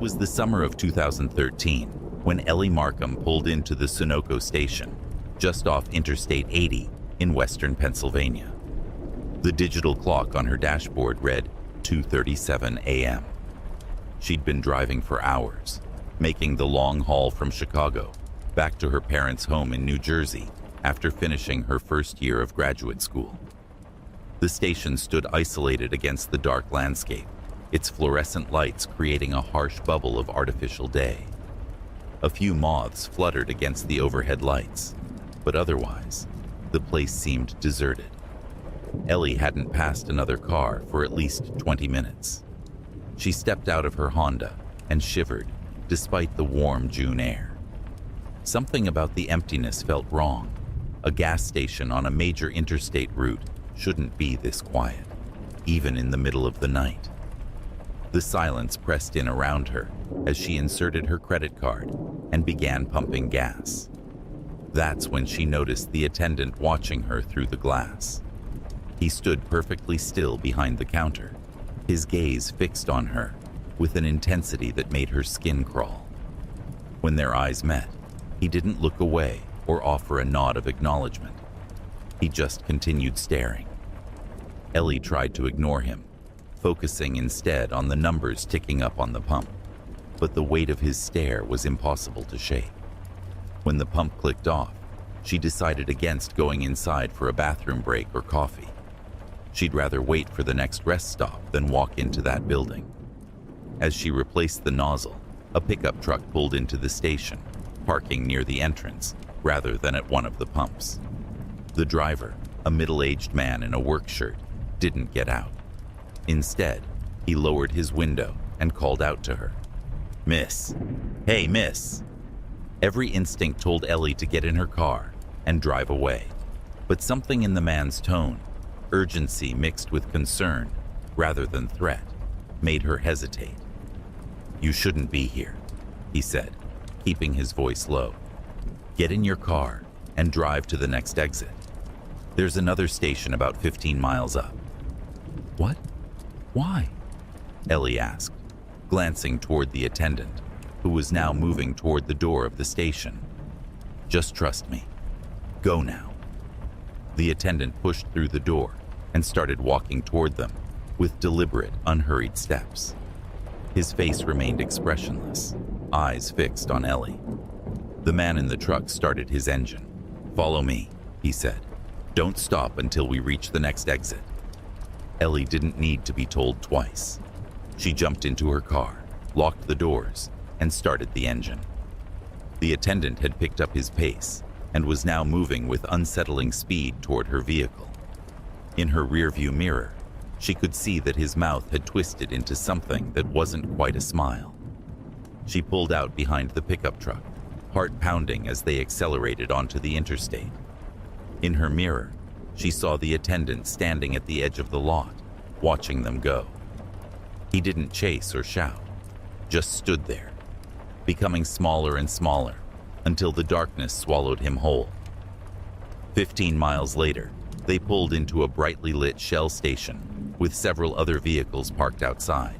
was the summer of 2013 when Ellie Markham pulled into the Sunoco station, just off Interstate 80 in western Pennsylvania. The digital clock on her dashboard read 2:37 a.m. She'd been driving for hours, making the long haul from Chicago back to her parents' home in New Jersey after finishing her first year of graduate school. The station stood isolated against the dark landscape, its fluorescent lights creating a harsh bubble of artificial day. A few moths fluttered against the overhead lights, but otherwise, the place seemed deserted. Ellie hadn't passed another car for at least 20 minutes. She stepped out of her Honda and shivered despite the warm June air. Something about the emptiness felt wrong. A gas station on a major interstate route shouldn't be this quiet, even in the middle of the night. The silence pressed in around her as she inserted her credit card and began pumping gas. That's when she noticed the attendant watching her through the glass. He stood perfectly still behind the counter, his gaze fixed on her with an intensity that made her skin crawl. When their eyes met, he didn't look away or offer a nod of acknowledgement. He just continued staring. Ellie tried to ignore him, focusing instead on the numbers ticking up on the pump, but the weight of his stare was impossible to shake. When the pump clicked off, she decided against going inside for a bathroom break or coffee. She'd rather wait for the next rest stop than walk into that building. As she replaced the nozzle, a pickup truck pulled into the station, parking near the entrance rather than at one of the pumps. The driver, a middle-aged man in a work shirt, didn't get out. Instead, he lowered his window and called out to her. "Miss. Hey, miss." Every instinct told Ellie to get in her car and drive away, but something in the man's tone, urgency mixed with concern rather than threat, made her hesitate. "You shouldn't be here," he said, keeping his voice low. "Get in your car and drive to the next exit. There's another station about 15 miles up." "What? Why?" Ellie asked, glancing toward the attendant, who was now moving toward the door of the station. "Just trust me. Go now." The attendant pushed through the door and started walking toward them with deliberate, unhurried steps. His face remained expressionless, eyes fixed on Ellie. The man in the truck started his engine. "Follow me," he said. "Don't stop until we reach the next exit." Ellie didn't need to be told twice. She jumped into her car, locked the doors, and started the engine. The attendant had picked up his pace and was now moving with unsettling speed toward her vehicle. In her rearview mirror, she could see that his mouth had twisted into something that wasn't quite a smile. She pulled out behind the pickup truck, heart pounding as they accelerated onto the interstate. In her mirror, she saw the attendant standing at the edge of the lot, watching them go. He didn't chase or shout, just stood there, becoming smaller and smaller until the darkness swallowed him whole. 15 miles later, they pulled into a brightly lit Shell station with several other vehicles parked outside.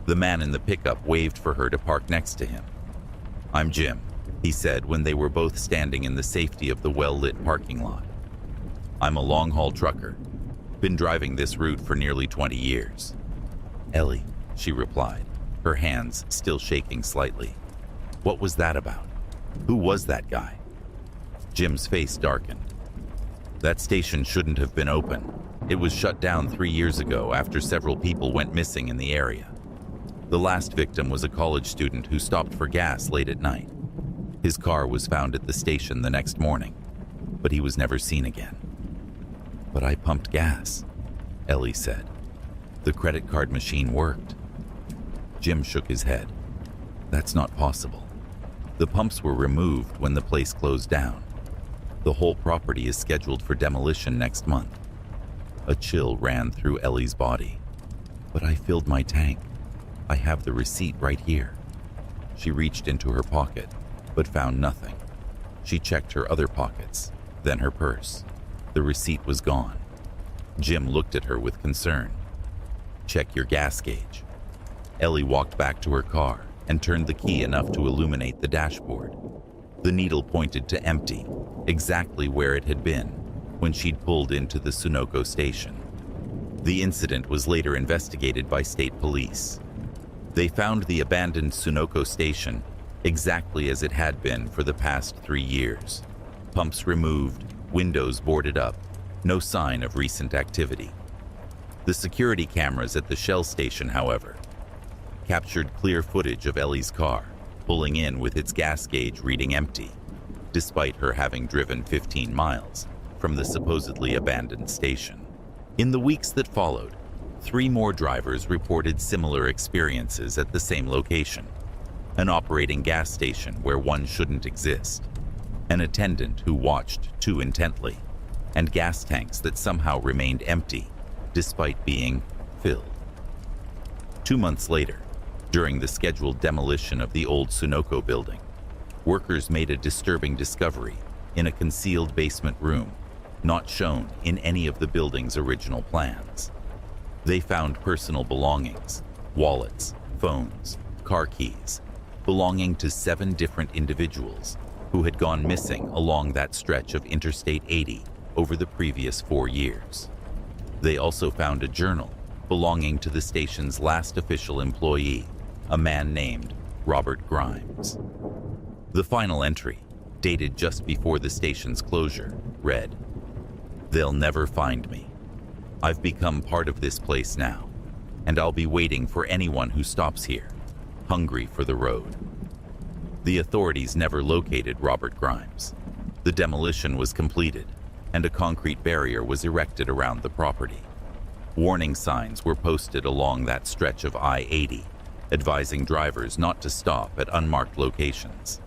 The man in the pickup waved for her to park next to him. "I'm Jim," he said when they were both standing in the safety of the well-lit parking lot. "I'm a long-haul trucker. Been driving this route for nearly 20 years. "Ellie," she replied, her hands still shaking slightly. "What was that about? Who was that guy?" Jim's face darkened. "That station shouldn't have been open. It was shut down 3 years ago after several people went missing in the area. The last victim was a college student who stopped for gas late at night. His car was found at the station the next morning, but he was never seen again." "But I pumped gas," Ellie said. "The credit card machine worked." Jim shook his head. "That's not possible. The pumps were removed when the place closed down. The whole property is scheduled for demolition next month." A chill ran through Ellie's body. "But I filled my tank. I have the receipt right here." She reached into her pocket, but found nothing. She checked her other pockets, then her purse. The receipt was gone. Jim looked at her with concern. "Check your gas gauge." Ellie walked back to her car and turned the key enough to illuminate the dashboard. The needle pointed to empty, exactly where it had been when she'd pulled into the Sunoco station. The incident was later investigated by state police. They found the abandoned Sunoco station exactly as it had been for the past 3 years. Pumps removed, windows boarded up, no sign of recent activity. The security cameras at the Shell station, however, captured clear footage of Ellie's car pulling in with its gas gauge reading empty, despite her having driven 15 miles from the supposedly abandoned station. In the weeks that followed, 3 more drivers reported similar experiences at the same location: an operating gas station where one shouldn't exist, an attendant who watched too intently, and gas tanks that somehow remained empty despite being filled. 2 months later, during the scheduled demolition of the old Sunoco building, workers made a disturbing discovery in a concealed basement room not shown in any of the building's original plans. They found personal belongings, wallets, phones, car keys, belonging to 7 different individuals who had gone missing along that stretch of Interstate 80 over the previous 4 years. They also found a journal belonging to the station's last official employee, a man named Robert Grimes. The final entry, dated just before the station's closure, read, "They'll never find me. I've become part of this place now, and I'll be waiting for anyone who stops here, hungry for the road." The authorities never located Robert Grimes. The demolition was completed, and a concrete barrier was erected around the property. Warning signs were posted along that stretch of I-80, advising drivers not to stop at unmarked locations.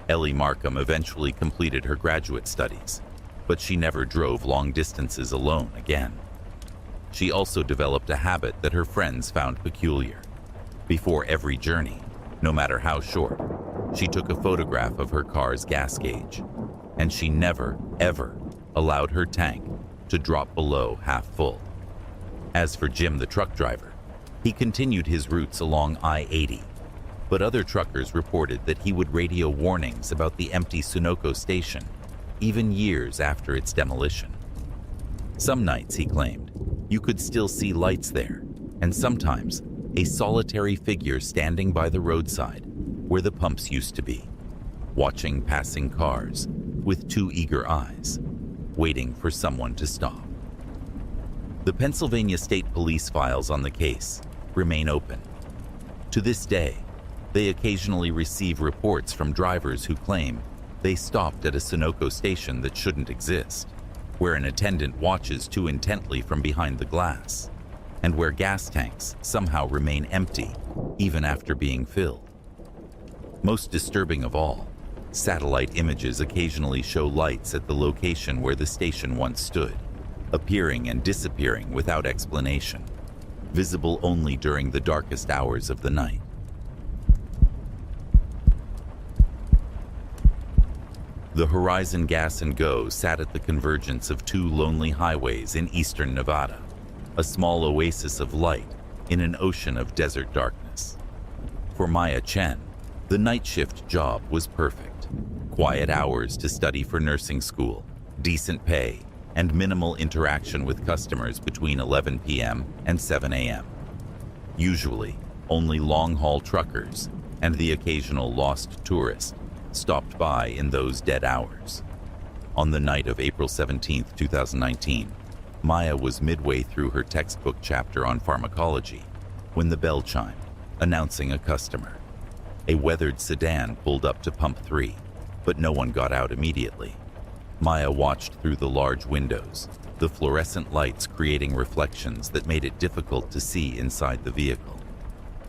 Ellie Markham eventually completed her graduate studies, but she never drove long distances alone again. She also developed a habit that her friends found peculiar. Before every journey, no matter how short, she took a photograph of her car's gas gauge, and she never, ever allowed her tank to drop below half full. As for Jim, the truck driver, he continued his routes along I-80, but other truckers reported that he would radio warnings about the empty Sunoco station even years after its demolition. Some nights, he claimed, you could still see lights there, and sometimes a solitary figure standing by the roadside where the pumps used to be, watching passing cars with 2 eager eyes, waiting for someone to stop. The Pennsylvania State Police files on the case remain open. To this day, they occasionally receive reports from drivers who claim they stopped at a Sunoco station that shouldn't exist, where an attendant watches too intently from behind the glass, and where gas tanks somehow remain empty even after being filled. Most disturbing of all, satellite images occasionally show lights at the location where the station once stood, appearing and disappearing without explanation, visible only during the darkest hours of the night. The Horizon Gas and Go sat at the convergence of 2 lonely highways in eastern Nevada, a small oasis of light in an ocean of desert darkness. For Maya Chen, the night shift job was perfect. Quiet hours to study for nursing school, decent pay, and minimal interaction with customers between 11 p.m. and 7 a.m. Usually, only long-haul truckers and the occasional lost tourist stopped by in those dead hours. On the night of April 17, 2019, Maya was midway through her textbook chapter on pharmacology when the bell chimed, announcing a customer. A weathered sedan pulled up to pump 3, but no one got out immediately. Maya watched through the large windows, the fluorescent lights creating reflections that made it difficult to see inside the vehicle.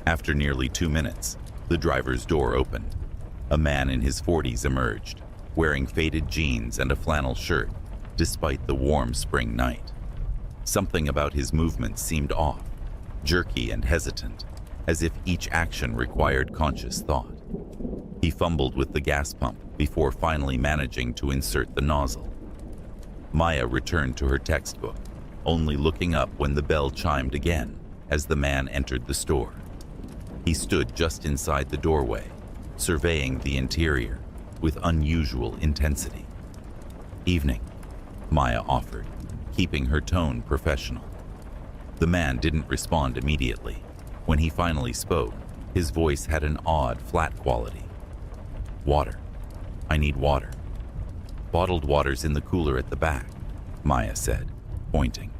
After nearly 2 minutes, the driver's door opened. A man in his 40s emerged, wearing faded jeans and a flannel shirt, despite the warm spring night. Something about his movements seemed off, jerky and hesitant, as if each action required conscious thought. He fumbled with the gas pump before finally managing to insert the nozzle. Maya returned to her textbook, only looking up when the bell chimed again as the man entered the store. He stood just inside the doorway, surveying the interior with unusual intensity. "Evening," Maya offered, keeping her tone professional. The man didn't respond immediately. When he finally spoke, his voice had an odd, flat quality. "Water. I need water." "Bottled water's in the cooler at the back," Maya said, pointing.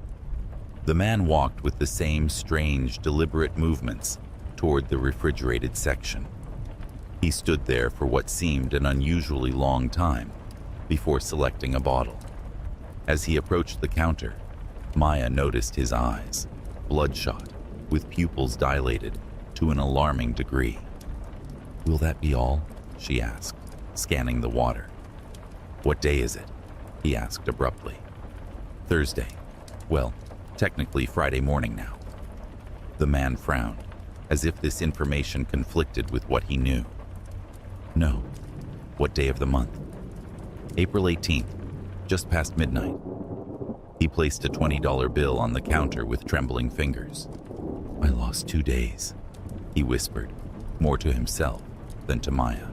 The man walked with the same strange, deliberate movements toward the refrigerated section. He stood there for what seemed an unusually long time before selecting a bottle. As he approached the counter, Maya noticed his eyes, bloodshot, with pupils dilated to an alarming degree. "Will that be all?" she asked, scanning the water. "What day is it?" he asked abruptly. "Thursday. Well, technically Friday morning now." The man frowned, as if this information conflicted with what he knew. "No. What day of the month?" "April 18th, just past midnight." He placed a $20 bill on the counter with trembling fingers. "I lost 2 days," he whispered, more to himself than to Maya.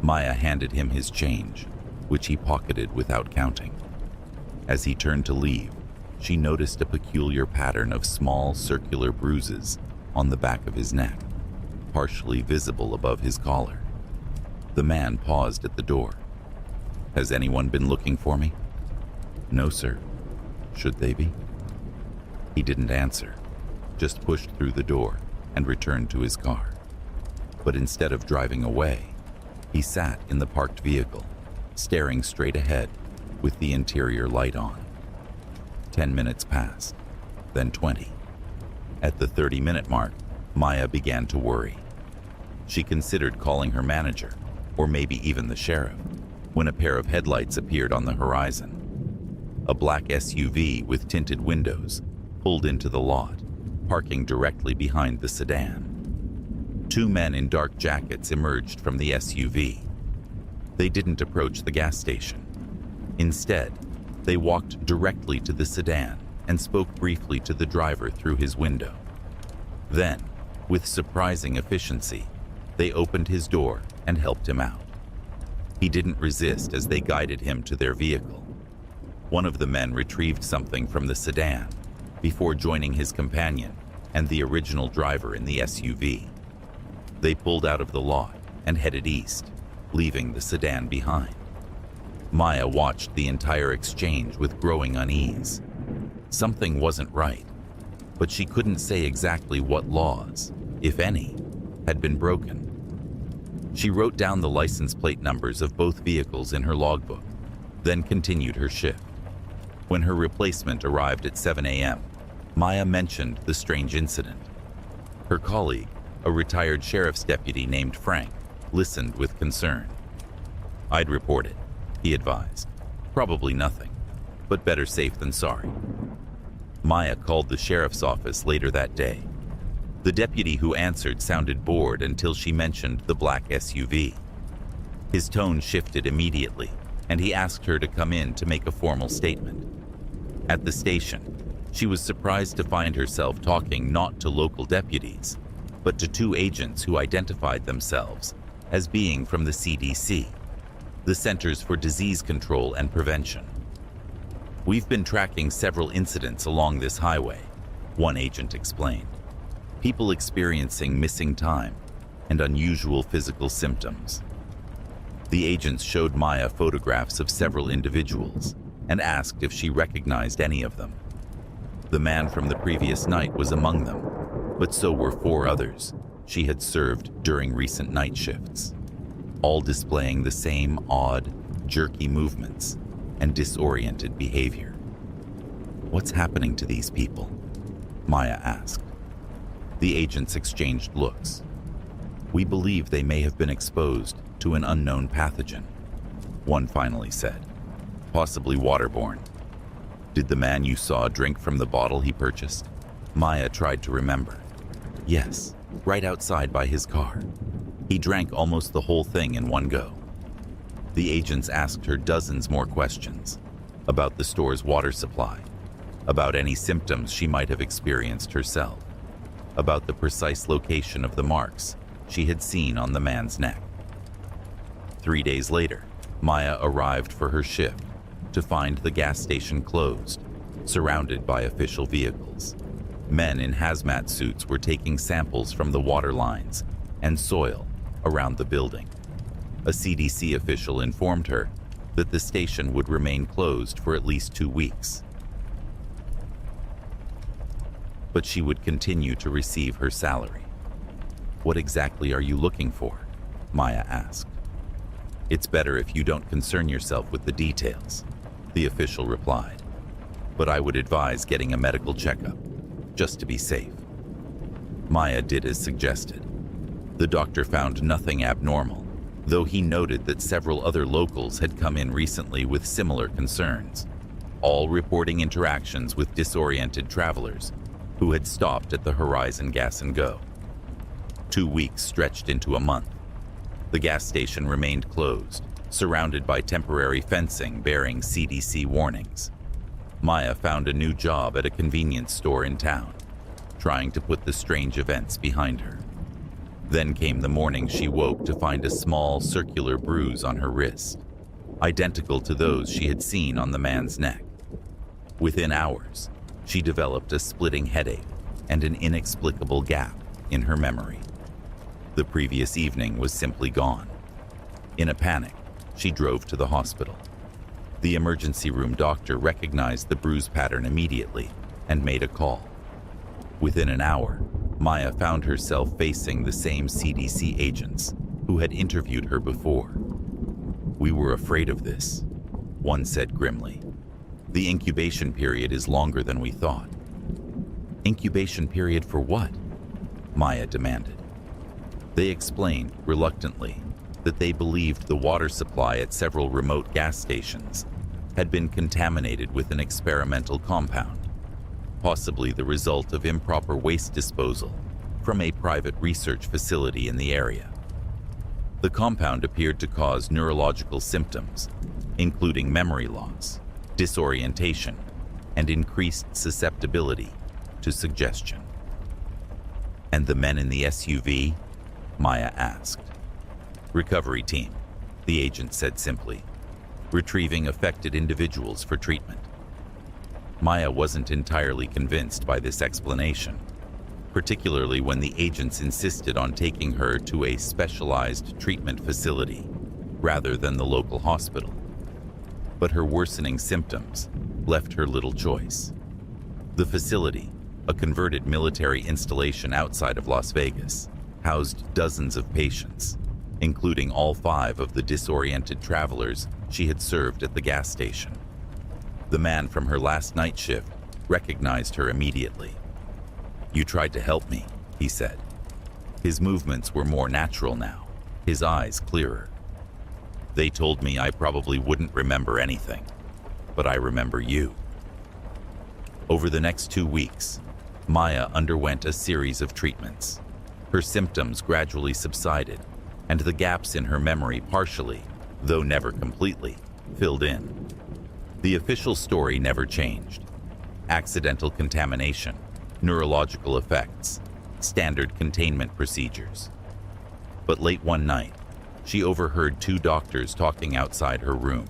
Maya handed him his change, which he pocketed without counting. As he turned to leave, she noticed a peculiar pattern of small circular bruises on the back of his neck, partially visible above his collar. The man paused at the door. "Has anyone been looking for me?" "No, sir. Should they be?" He didn't answer, just pushed through the door and returned to his car. But instead of driving away, he sat in the parked vehicle, staring straight ahead with the interior light on. 10 minutes passed, then 20. At the 30-minute mark, Maya began to worry. She considered calling her manager, or maybe even the sheriff, when a pair of headlights appeared on the horizon. A black SUV with tinted windows pulled into the lot, parking directly behind the sedan. 2 men in dark jackets emerged from the SUV. They didn't approach the gas station. Instead, they walked directly to the sedan and spoke briefly to the driver through his window. Then, with surprising efficiency, they opened his door and helped him out. He didn't resist as they guided him to their vehicle. One of the men retrieved something from the sedan before joining his companion and the original driver in the SUV. They pulled out of the lot and headed east, leaving the sedan behind. Maya watched the entire exchange with growing unease. Something wasn't right, but she couldn't say exactly what laws, if any, had been broken. She wrote down the license plate numbers of both vehicles in her logbook, then continued her shift. When her replacement arrived at 7 a.m., Maya mentioned the strange incident. Her colleague, a retired sheriff's deputy named Frank, listened with concern. "I'd report it," he advised. "Probably nothing, but better safe than sorry." Maya called the sheriff's office later that day. The deputy who answered sounded bored until she mentioned the black SUV. His tone shifted immediately, and he asked her to come in to make a formal statement. At the station, she was surprised to find herself talking not to local deputies, but to 2 agents who identified themselves as being from the CDC, the Centers for Disease Control and Prevention. "We've been tracking several incidents along this highway," one agent explained. "People experiencing missing time and unusual physical symptoms." The agents showed Maya photographs of several individuals and asked if she recognized any of them. The man from the previous night was among them, but so were 4 others she had served during recent night shifts, all displaying the same odd, jerky movements and disoriented behavior. "What's happening to these people?" Maya asked. The agents exchanged looks. "We believe they may have been exposed to an unknown pathogen," one finally said. "Possibly waterborne." "Did the man you saw drink from the bottle he purchased?" Maya tried to remember. "Yes, right outside by his car. He drank almost the whole thing in one go." The agents asked her dozens more questions about the store's water supply, about any symptoms she might have experienced herself. about the precise location of the marks she had seen on the man's neck. 3 days later, Maya arrived for her shift to find the gas station closed, surrounded by official vehicles. Men in hazmat suits were taking samples from the water lines and soil around the building. A CDC official informed her that the station would remain closed for at least 2 weeks. But she would continue to receive her salary. "What exactly are you looking for?" Maya asked. "It's better if you don't concern yourself with the details," the official replied. "But I would advise getting a medical checkup, just to be safe." Maya did as suggested. The doctor found nothing abnormal, though he noted that several other locals had come in recently with similar concerns, all reporting interactions with disoriented travelers who had stopped at the Horizon Gas and Go. 2 weeks stretched into a month. The gas station remained closed, surrounded by temporary fencing bearing CDC warnings. Maya found a new job at a convenience store in town, trying to put the strange events behind her. Then came the morning she woke to find a small circular bruise on her wrist, identical to those she had seen on the man's neck. Within hours, she developed a splitting headache and an inexplicable gap in her memory. The previous evening was simply gone. In a panic, she drove to the hospital. The emergency room doctor recognized the bruise pattern immediately and made a call. Within an hour, Maya found herself facing the same CDC agents who had interviewed her before. "We were afraid of this," one said grimly. "The incubation period is longer than we thought." "Incubation period for what?" Maya demanded. They explained, reluctantly, that they believed the water supply at several remote gas stations had been contaminated with an experimental compound, possibly the result of improper waste disposal from a private research facility in the area. The compound appeared to cause neurological symptoms, including memory loss, disorientation, and increased susceptibility to suggestion. "And the men in the SUV?" Maya asked. "Recovery team," the agent said simply, "retrieving affected individuals for treatment." Maya wasn't entirely convinced by this explanation, particularly when the agents insisted on taking her to a specialized treatment facility rather than the local hospital. But her worsening symptoms left her little choice. The facility, a converted military installation outside of Las Vegas, housed dozens of patients, including all 5 of the disoriented travelers she had served at the gas station. The man from her last night shift recognized her immediately. "You tried to help me," he said. His movements were more natural now, his eyes clearer. "They told me I probably wouldn't remember anything, but I remember you." Over the next 2 weeks, Maya underwent a series of treatments. Her symptoms gradually subsided, and the gaps in her memory partially, though never completely, filled in. The official story never changed. Accidental contamination, neurological effects, standard containment procedures. But late one night, she overheard 2 doctors talking outside her room.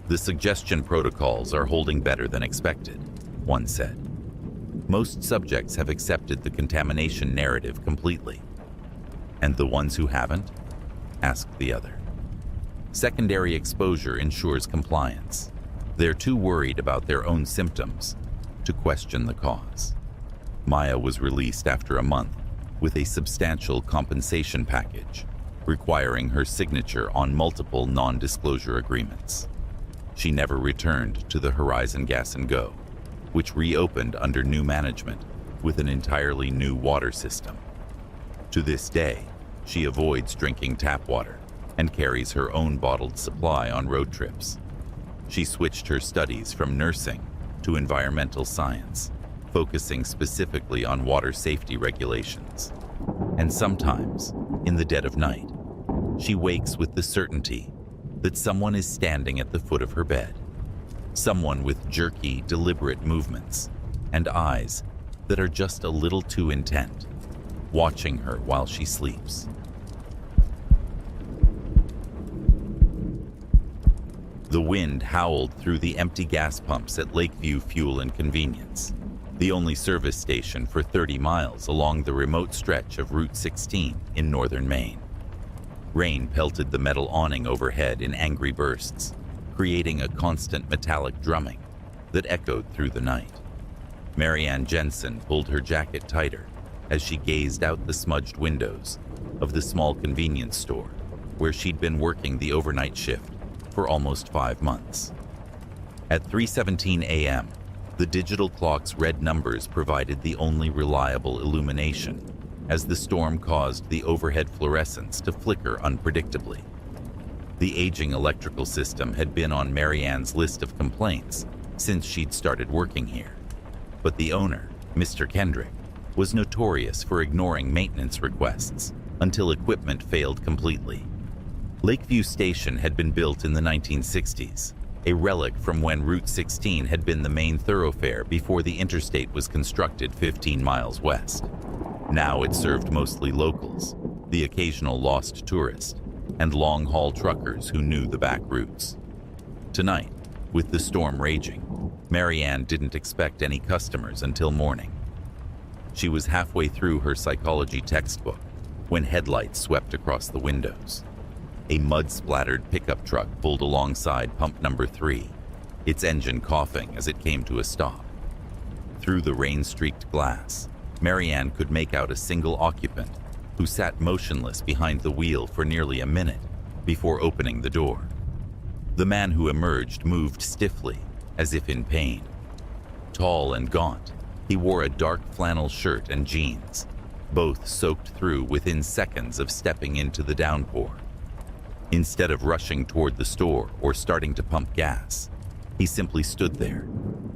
"The suggestion protocols are holding better than expected," one said. "Most subjects have accepted the contamination narrative completely." "And the ones who haven't?" asked the other. "Secondary exposure ensures compliance. They're too worried about their own symptoms to question the cause." Maya was released after a month with a substantial compensation package, requiring her signature on multiple non-disclosure agreements. She never returned to the Horizon Gas and Go, which reopened under new management with an entirely new water system. To this day, she avoids drinking tap water and carries her own bottled supply on road trips. She switched her studies from nursing to environmental science, focusing specifically on water safety regulations. And sometimes, in the dead of night, she wakes with the certainty that someone is standing at the foot of her bed. Someone with jerky, deliberate movements and eyes that are just a little too intent, watching her while she sleeps. The wind howled through the empty gas pumps at Lakeview Fuel and Convenience, the only service station for 30 miles along the remote stretch of Route 16 in northern Maine. Rain pelted the metal awning overhead in angry bursts, creating a constant metallic drumming that echoed through the night. Marianne Jensen pulled her jacket tighter as she gazed out the smudged windows of the small convenience store where she'd been working the overnight shift for almost 5 months. At 3:17 a.m., the digital clock's red numbers provided the only reliable illumination as the storm caused the overhead fluorescents to flicker unpredictably. The aging electrical system had been on Marianne's list of complaints since she'd started working here, but the owner, Mr. Kendrick, was notorious for ignoring maintenance requests until equipment failed completely. Lakeview Station had been built in the 1960s, a relic from when Route 16 had been the main thoroughfare before the interstate was constructed 15 miles west. Now it served mostly locals, the occasional lost tourist, and long-haul truckers who knew the back routes. Tonight, with the storm raging, Marianne didn't expect any customers until morning. She was halfway through her psychology textbook when headlights swept across the windows. A mud-splattered pickup truck pulled alongside pump number 3, its engine coughing as it came to a stop. Through the rain-streaked glass, Marianne could make out a single occupant who sat motionless behind the wheel for nearly a minute before opening the door. The man who emerged moved stiffly, as if in pain. Tall and gaunt, he wore a dark flannel shirt and jeans, both soaked through within seconds of stepping into the downpour. Instead of rushing toward the store or starting to pump gas, he simply stood there,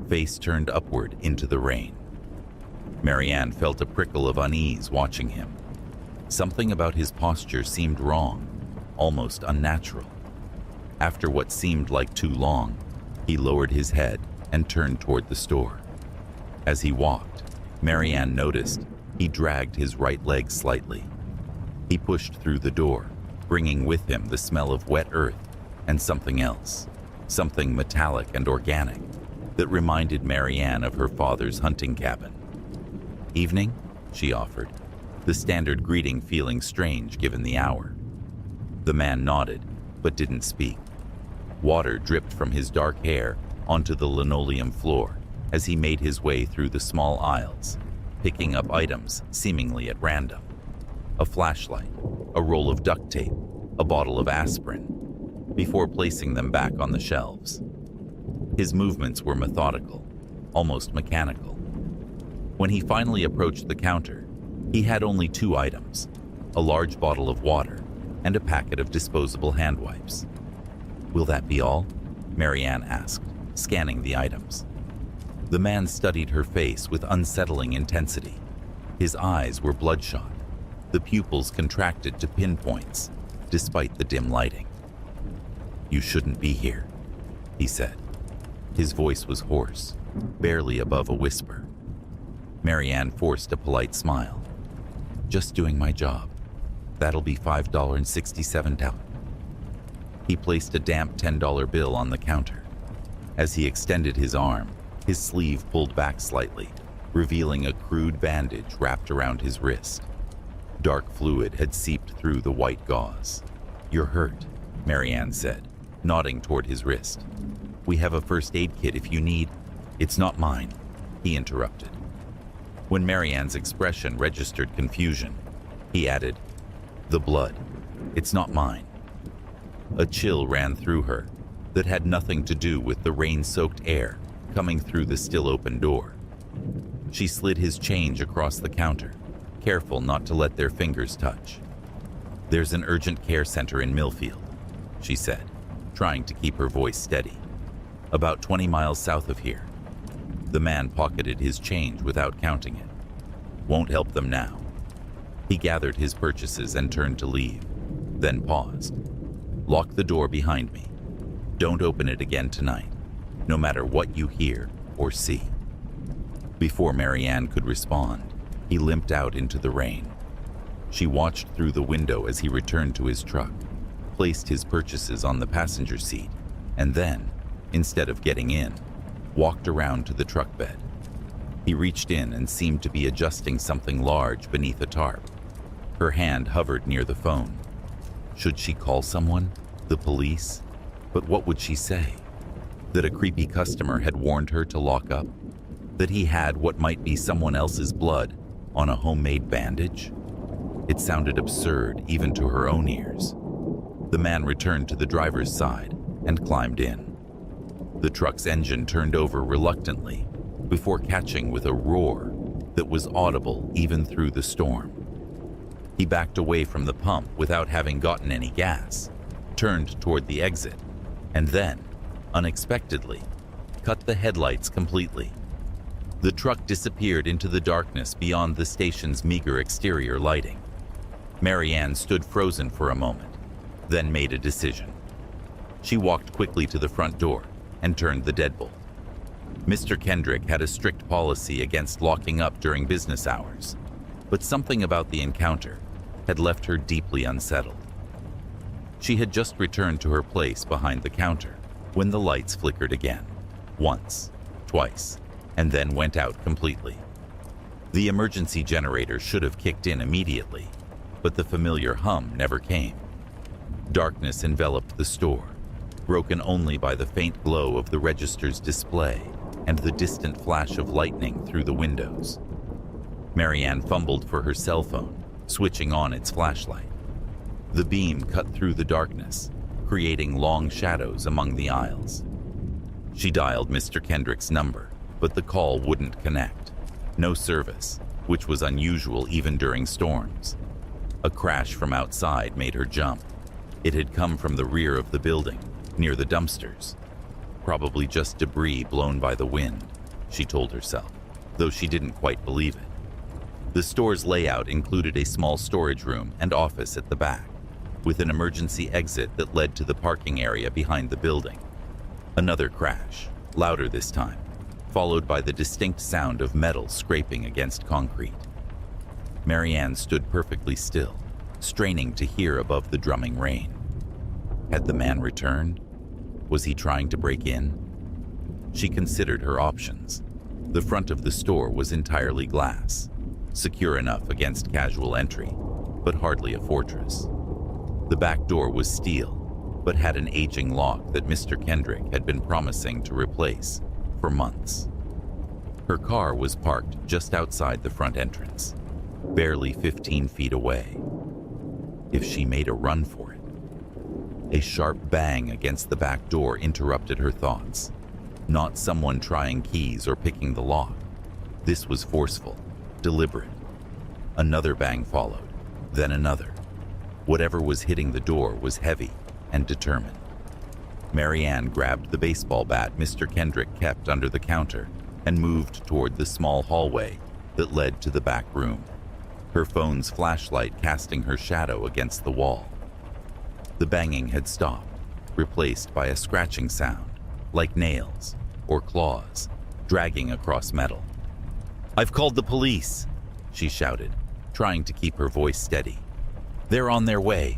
face turned upward into the rain. Marianne felt a prickle of unease watching him. Something about his posture seemed wrong, almost unnatural. After what seemed like too long, he lowered his head and turned toward the store. As he walked, Marianne noticed he dragged his right leg slightly. He pushed through the door, bringing with him the smell of wet earth and something else, something metallic and organic that reminded Marianne of her father's hunting cabin. "Evening?" she offered, the standard greeting feeling strange given the hour. The man nodded, but didn't speak. Water dripped from his dark hair onto the linoleum floor as he made his way through the small aisles, picking up items seemingly at random. A flashlight, a roll of duct tape, a bottle of aspirin, before placing them back on the shelves. His movements were methodical, almost mechanical. When he finally approached the counter, he had only 2 items, a large bottle of water and a packet of disposable hand wipes. "Will that be all?" Marianne asked, scanning the items. The man studied her face with unsettling intensity. His eyes were bloodshot, the pupils contracted to pinpoints, despite the dim lighting. "You shouldn't be here," he said. His voice was hoarse, barely above a whisper. Marianne forced a polite smile. "Just doing my job. That'll be $5.67. He placed a damp $10 bill on the counter. As he extended his arm, his sleeve pulled back slightly, revealing a crude bandage wrapped around his wrist. Dark fluid had seeped through the white gauze. "You're hurt," Marianne said, nodding toward his wrist. "We have a first aid kit if you need—" "It's not mine," he interrupted. When Marianne's expression registered confusion, he added, "The blood. It's not mine." A chill ran through her that had nothing to do with the rain-soaked air coming through the still-open door. She slid his change across the counter, careful not to let their fingers touch. "There's an urgent care center in Millfield," she said, trying to keep her voice steady. "About 20 miles south of here." The man pocketed his change without counting it. "Won't help them now." He gathered his purchases and turned to leave, then paused. "Lock the door behind me. Don't open it again tonight, no matter what you hear or see." Before Marianne could respond, he limped out into the rain. She watched through the window as he returned to his truck, placed his purchases on the passenger seat, and then, instead of getting in, walked around to the truck bed. He reached in and seemed to be adjusting something large beneath a tarp. Her hand hovered near the phone. Should she call someone? The police? But what would she say? That a creepy customer had warned her to lock up? That he had what might be someone else's blood on a homemade bandage? It sounded absurd even to her own ears. The man returned to the driver's side and climbed in. The truck's engine turned over reluctantly before catching with a roar that was audible even through the storm. He backed away from the pump without having gotten any gas, turned toward the exit, and then, unexpectedly, cut the headlights completely. The truck disappeared into the darkness beyond the station's meager exterior lighting. Marianne stood frozen for a moment, then made a decision. She walked quickly to the front door and turned the deadbolt. Mr. Kendrick had a strict policy against locking up during business hours, but something about the encounter had left her deeply unsettled. She had just returned to her place behind the counter when the lights flickered again, once, twice, and then went out completely. The emergency generator should have kicked in immediately, but the familiar hum never came. Darkness enveloped the store, broken only by the faint glow of the register's display and the distant flash of lightning through the windows. Marianne fumbled for her cell phone, switching on its flashlight. The beam cut through the darkness, creating long shadows among the aisles. She dialed Mr. Kendrick's number, but the call wouldn't connect. No service, which was unusual even during storms. A crash from outside made her jump. It had come from the rear of the building, near the dumpsters. Probably just debris blown by the wind, she told herself, though she didn't quite believe it. The store's layout included a small storage room and office at the back, with an emergency exit that led to the parking area behind the building. Another crash, louder this time, followed by the distinct sound of metal scraping against concrete. Marianne stood perfectly still, straining to hear above the drumming rain. Had the man returned? Was he trying to break in? She considered her options. The front of the store was entirely glass, secure enough against casual entry, but hardly a fortress. The back door was steel, but had an aging lock that Mr. Kendrick had been promising to replace for months. Her car was parked just outside the front entrance, barely 15 feet away. If she made a run for it. A sharp bang against the back door interrupted her thoughts. Not someone trying keys or picking the lock. This was forceful, deliberate. Another bang followed, then another. Whatever was hitting the door was heavy and determined. Marianne grabbed the baseball bat Mr. Kendrick kept under the counter and moved toward the small hallway that led to the back room, her phone's flashlight casting her shadow against the wall. The banging had stopped, replaced by a scratching sound, like nails or claws dragging across metal. "I've called the police," she shouted, trying to keep her voice steady. "They're on their way."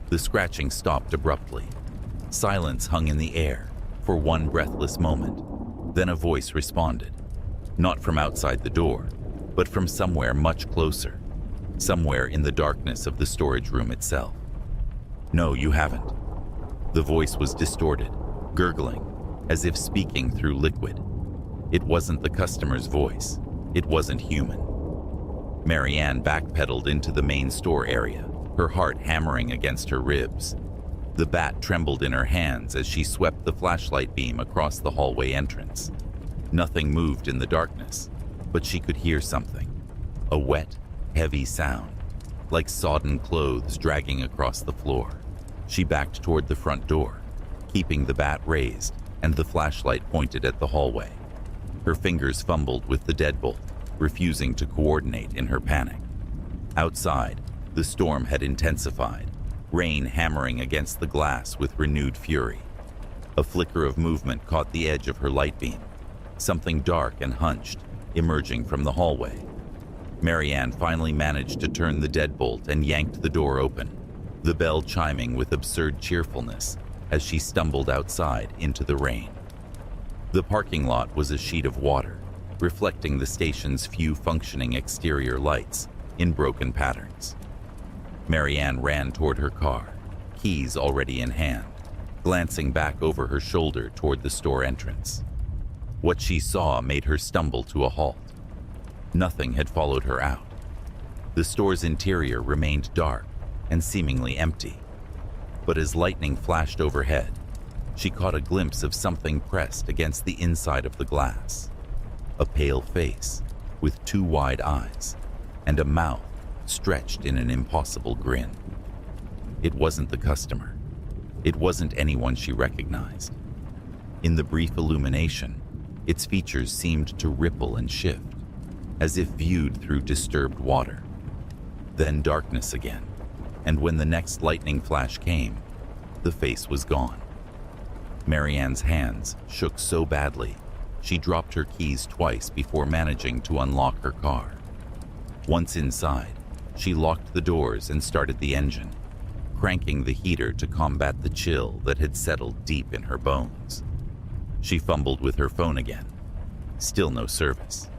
The scratching stopped abruptly. Silence hung in the air for one breathless moment. Then a voice responded, not from outside the door, but from somewhere much closer, somewhere in the darkness of the storage room itself. "No, you haven't." The voice was distorted, gurgling, as if speaking through liquid. It wasn't the customer's voice. It wasn't human. Marianne backpedaled into the main store area, her heart hammering against her ribs. The bat trembled in her hands as she swept the flashlight beam across the hallway entrance. Nothing moved in the darkness, but she could hear something. A wet, heavy sound, like sodden clothes dragging across the floor. She backed toward the front door, keeping the bat raised and the flashlight pointed at the hallway. Her fingers fumbled with the deadbolt, refusing to coordinate in her panic. Outside, the storm had intensified, rain hammering against the glass with renewed fury. A flicker of movement caught the edge of her light beam. Something dark and hunched emerging from the hallway. Marianne finally managed to turn the deadbolt and yanked the door open, the bell chiming with absurd cheerfulness as she stumbled outside into the rain. The parking lot was a sheet of water, reflecting the station's few functioning exterior lights in broken patterns. Marianne ran toward her car, keys already in hand, glancing back over her shoulder toward the store entrance. What she saw made her stumble to a halt. Nothing had followed her out. The store's interior remained dark and seemingly empty. But as lightning flashed overhead, she caught a glimpse of something pressed against the inside of the glass. A pale face with two wide eyes and a mouth stretched in an impossible grin. It wasn't the customer. It wasn't anyone she recognized. In the brief illumination, its features seemed to ripple and shift, as if viewed through disturbed water. Then darkness again, and when the next lightning flash came, the face was gone. Marianne's hands shook so badly, she dropped her keys twice before managing to unlock her car. Once inside, she locked the doors and started the engine, cranking the heater to combat the chill that had settled deep in her bones. She fumbled with her phone again. Still no service.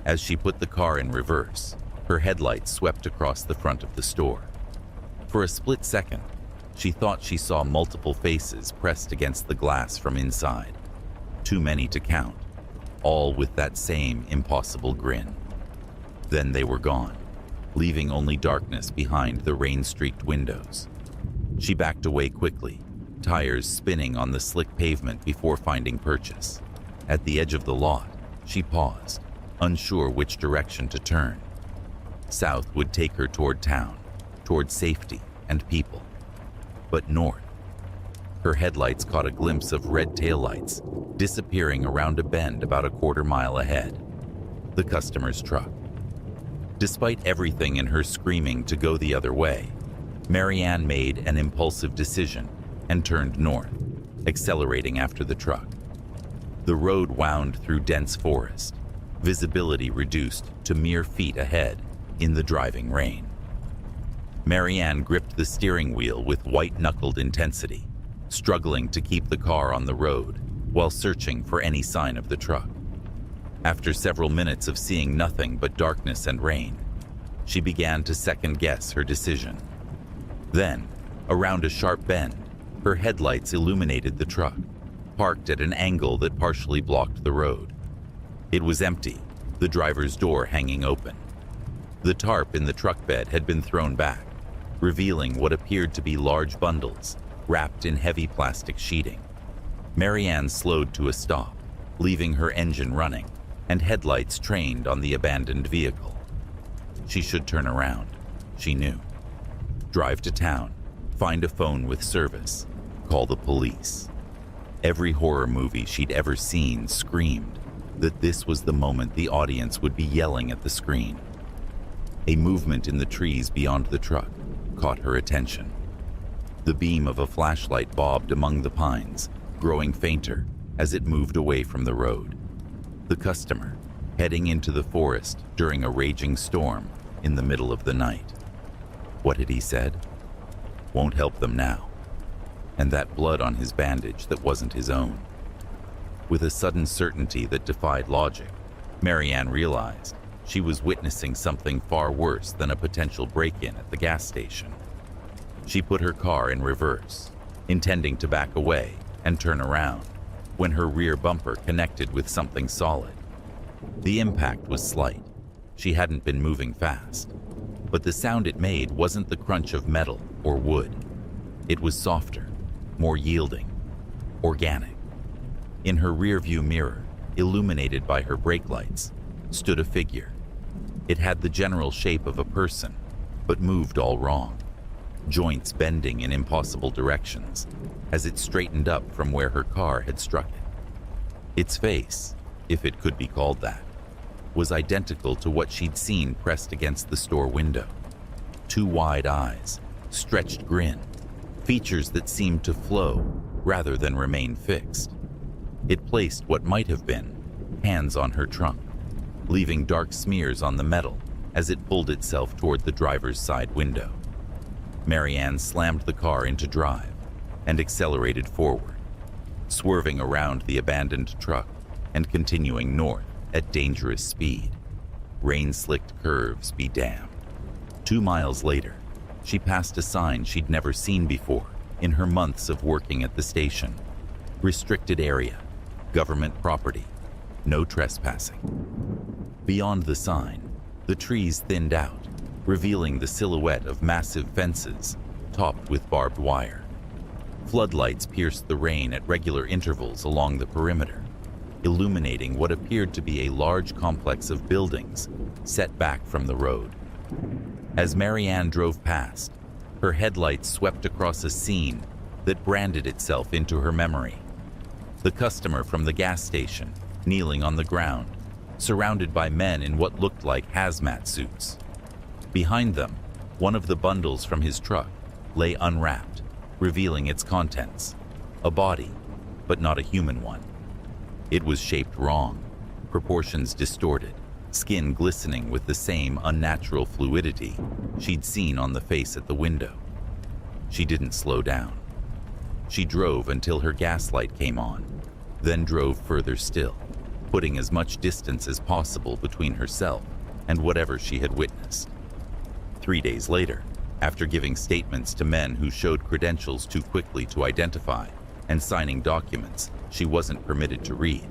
As she put the car in reverse, her headlights swept across the front of the store. For a split second, she thought she saw multiple faces pressed against the glass from inside. Too many to count, all with that same impossible grin. Then they were gone, leaving only darkness behind the rain-streaked windows. She backed away quickly, tires spinning on the slick pavement before finding purchase. At the edge of the lot, she paused, unsure which direction to turn. South would take her toward town, toward safety and people. But north, her headlights caught a glimpse of red taillights disappearing around a bend about a quarter-mile ahead. The customer's truck. Despite everything in her screaming to go the other way, Marianne made an impulsive decision and turned north, accelerating after the truck. The road wound through dense forest, visibility reduced to mere feet ahead in the driving rain. Marianne gripped the steering wheel with white-knuckled intensity, struggling to keep the car on the road while searching for any sign of the truck. After several minutes of seeing nothing but darkness and rain, she began to second-guess her decision. Then, around a sharp bend, her headlights illuminated the truck, parked at an angle that partially blocked the road. It was empty, the driver's door hanging open. The tarp in the truck bed had been thrown back, revealing what appeared to be large bundles wrapped in heavy plastic sheeting. Marianne slowed to a stop, leaving her engine running and headlights trained on the abandoned vehicle. She should turn around, she knew. Drive to town, find a phone with service, call the police. Every horror movie she'd ever seen screamed that this was the moment the audience would be yelling at the screen. A movement in the trees beyond the truck caught her attention. The beam of a flashlight bobbed among the pines, growing fainter as it moved away from the road. The customer, heading into the forest during a raging storm in the middle of the night. What had he said? Won't help them now. And that blood on his bandage that wasn't his own. With a sudden certainty that defied logic, Marianne realized she was witnessing something far worse than a potential break-in at the gas station. She put her car in reverse, intending to back away and turn around, when her rear bumper connected with something solid. The impact was slight. She hadn't been moving fast. But the sound it made wasn't the crunch of metal or wood. It was softer, more yielding, organic. In her rearview mirror, illuminated by her brake lights, stood a figure. It had the general shape of a person, but moved all wrong, joints bending in impossible directions as it straightened up from where her car had struck it. Its face, if it could be called that, was identical to what she'd seen pressed against the store window. Two wide eyes, stretched grin, features that seemed to flow rather than remain fixed. It placed what might have been hands on her trunk, leaving dark smears on the metal as it pulled itself toward the driver's side window. Marianne slammed the car into drive and accelerated forward, swerving around the abandoned truck and continuing north at dangerous speed. Rain-slicked curves be damned. 2 miles later, she passed a sign she'd never seen before in her months of working at the station. Restricted area, government property, no trespassing. Beyond the sign, the trees thinned out, revealing the silhouette of massive fences topped with barbed wire. Floodlights pierced the rain at regular intervals along the perimeter, illuminating what appeared to be a large complex of buildings set back from the road. As Marianne drove past, her headlights swept across a scene that branded itself into her memory. The customer from the gas station, kneeling on the ground, surrounded by men in what looked like hazmat suits. Behind them, one of the bundles from his truck lay unwrapped, revealing its contents: a body, but not a human one. It was shaped wrong, proportions distorted, skin glistening with the same unnatural fluidity she'd seen on the face at the window. She didn't slow down. She drove until her gas light came on, then drove further still, putting as much distance as possible between herself and whatever she had witnessed. 3 days later, after giving statements to men who showed credentials too quickly to identify and signing documents she wasn't permitted to read,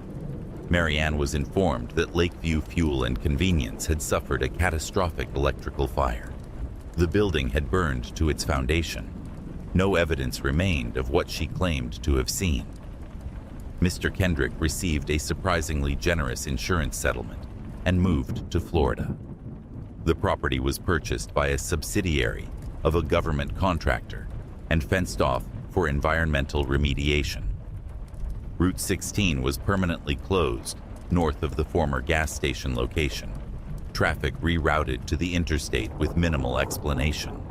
Marianne was informed that Lakeview Fuel and Convenience had suffered a catastrophic electrical fire. The building had burned to its foundation. No evidence remained of what she claimed to have seen. Mr. Kendrick received a surprisingly generous insurance settlement and moved to Florida. The property was purchased by a subsidiary of a government contractor and fenced off for environmental remediation. Route 16 was permanently closed north of the former gas station location. Traffic rerouted to the interstate with minimal explanation.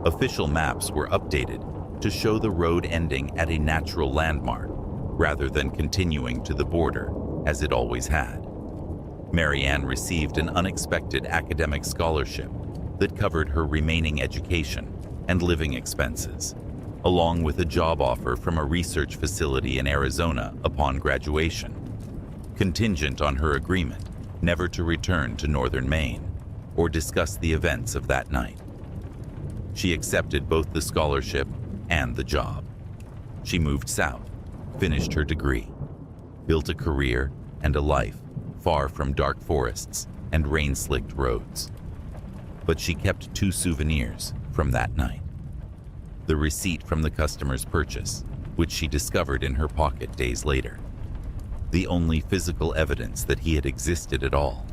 Official maps were updated to show the road ending at a natural landmark rather than continuing to the border as it always had. Marianne received an unexpected academic scholarship that covered her remaining education and living expenses, along with a job offer from a research facility in Arizona upon graduation, contingent on her agreement never to return to northern Maine or discuss the events of that night. She accepted both the scholarship and the job. She moved south, finished her degree, built a career and a life far from dark forests and rain-slicked roads. But she kept 2 souvenirs from that night: the receipt from the customer's purchase, which she discovered in her pocket days later, the only physical evidence that he had existed at all,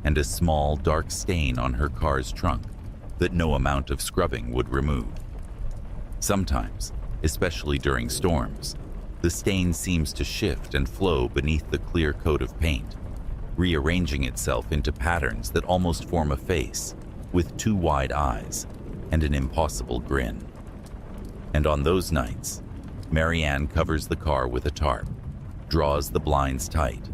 and a small dark stain on her car's trunk that no amount of scrubbing would remove. Sometimes, especially during storms, the stain seems to shift and flow beneath the clear coat of paint, rearranging itself into patterns that almost form a face, with 2 wide eyes and an impossible grin. And on those nights, Marianne covers the car with a tarp, draws the blinds tight,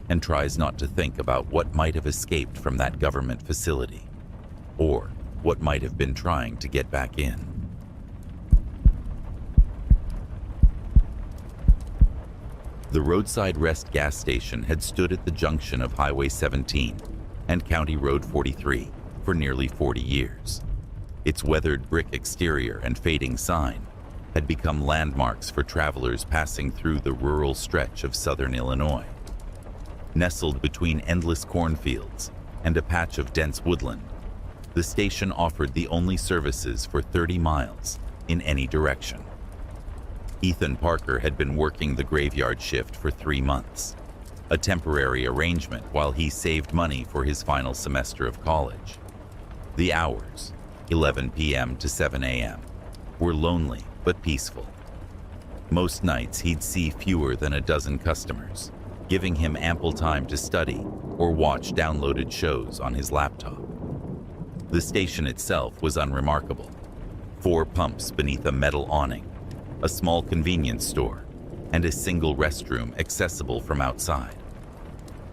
and tries not to think about what might have escaped from that government facility, or what might have been trying to get back in. The roadside rest gas station had stood at the junction of Highway 17 and County Road 43 for nearly 40 years. Its weathered brick exterior and fading sign had become landmarks for travelers passing through the rural stretch of southern Illinois. Nestled between endless cornfields and a patch of dense woodland, the station offered the only services for 30 miles in any direction. Ethan Parker had been working the graveyard shift for 3 months, a temporary arrangement while he saved money for his final semester of college. The hours, 11 p.m. to 7 a.m., were lonely but peaceful. Most nights he'd see fewer than a dozen customers, giving him ample time to study or watch downloaded shows on his laptop. The station itself was unremarkable: 4 pumps beneath a metal awning, a small convenience store, and a single restroom accessible from outside.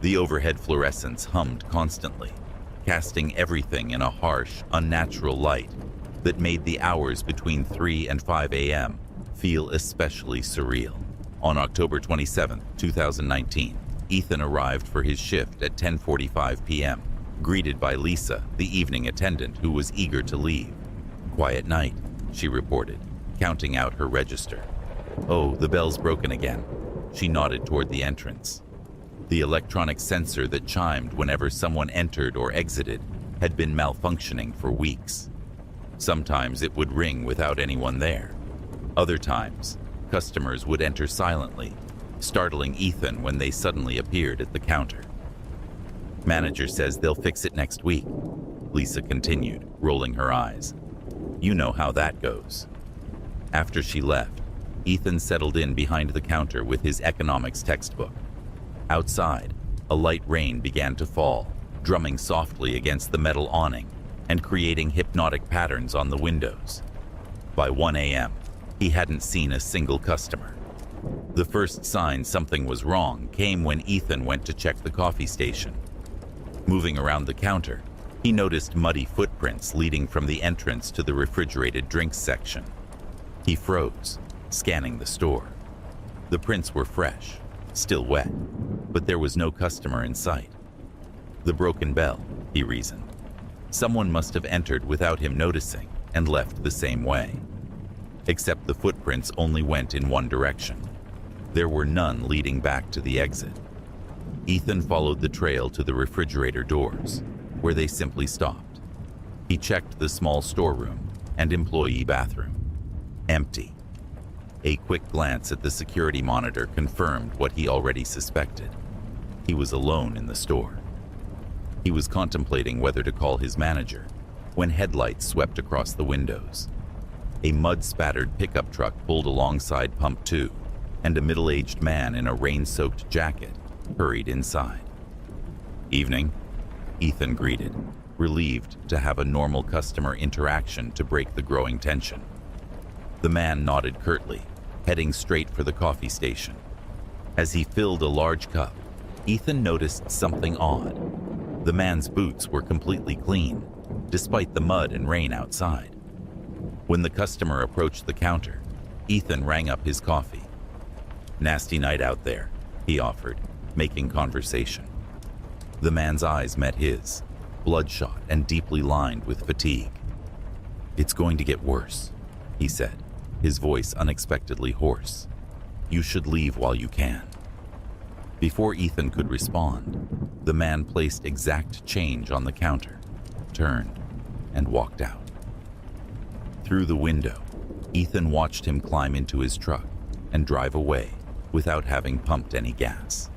The overhead fluorescents hummed constantly, casting everything in a harsh, unnatural light that made the hours between 3 and 5 a.m. feel especially surreal. On October 27, 2019, Ethan arrived for his shift at 10:45 p.m., greeted by Lisa, the evening attendant who was eager to leave. "Quiet night," she reported, counting out her register. "Oh, the bell's broken again." She nodded toward the entrance. The electronic sensor that chimed whenever someone entered or exited had been malfunctioning for weeks. Sometimes it would ring without anyone there. Other times, customers would enter silently, startling Ethan when they suddenly appeared at the counter. "Manager says they'll fix it next week," Lisa continued, rolling her eyes. "You know how that goes." After she left, Ethan settled in behind the counter with his economics textbook. Outside, a light rain began to fall, drumming softly against the metal awning and creating hypnotic patterns on the windows. By 1 a.m., he hadn't seen a single customer. The first sign something was wrong came when Ethan went to check the coffee station. Moving around the counter, he noticed muddy footprints leading from the entrance to the refrigerated drinks section. He froze, scanning the store. The prints were fresh, still wet, but there was no customer in sight. The broken bell, he reasoned. Someone must have entered without him noticing and left the same way. Except the footprints only went in one direction. There were none leading back to the exit. Ethan followed the trail to the refrigerator doors, where they simply stopped. He checked the small storeroom and employee bathroom. Empty. A quick glance at the security monitor confirmed what he already suspected. He was alone in the store. He was contemplating whether to call his manager when headlights swept across the windows. A mud-spattered pickup truck pulled alongside Pump 2, and a middle-aged man in a rain-soaked jacket hurried inside. "Evening," Ethan greeted, relieved to have a normal customer interaction to break the growing tension. The man nodded curtly, heading straight for the coffee station. As he filled a large cup, Ethan noticed something odd. The man's boots were completely clean, despite the mud and rain outside. When the customer approached the counter, Ethan rang up his coffee. "Nasty night out there," he offered, making conversation. The man's eyes met his, bloodshot and deeply lined with fatigue. "It's going to get worse," he said, his voice unexpectedly hoarse. "You should leave while you can." Before Ethan could respond, the man placed exact change on the counter, turned, and walked out. Through the window, Ethan watched him climb into his truck and drive away without having pumped any gas.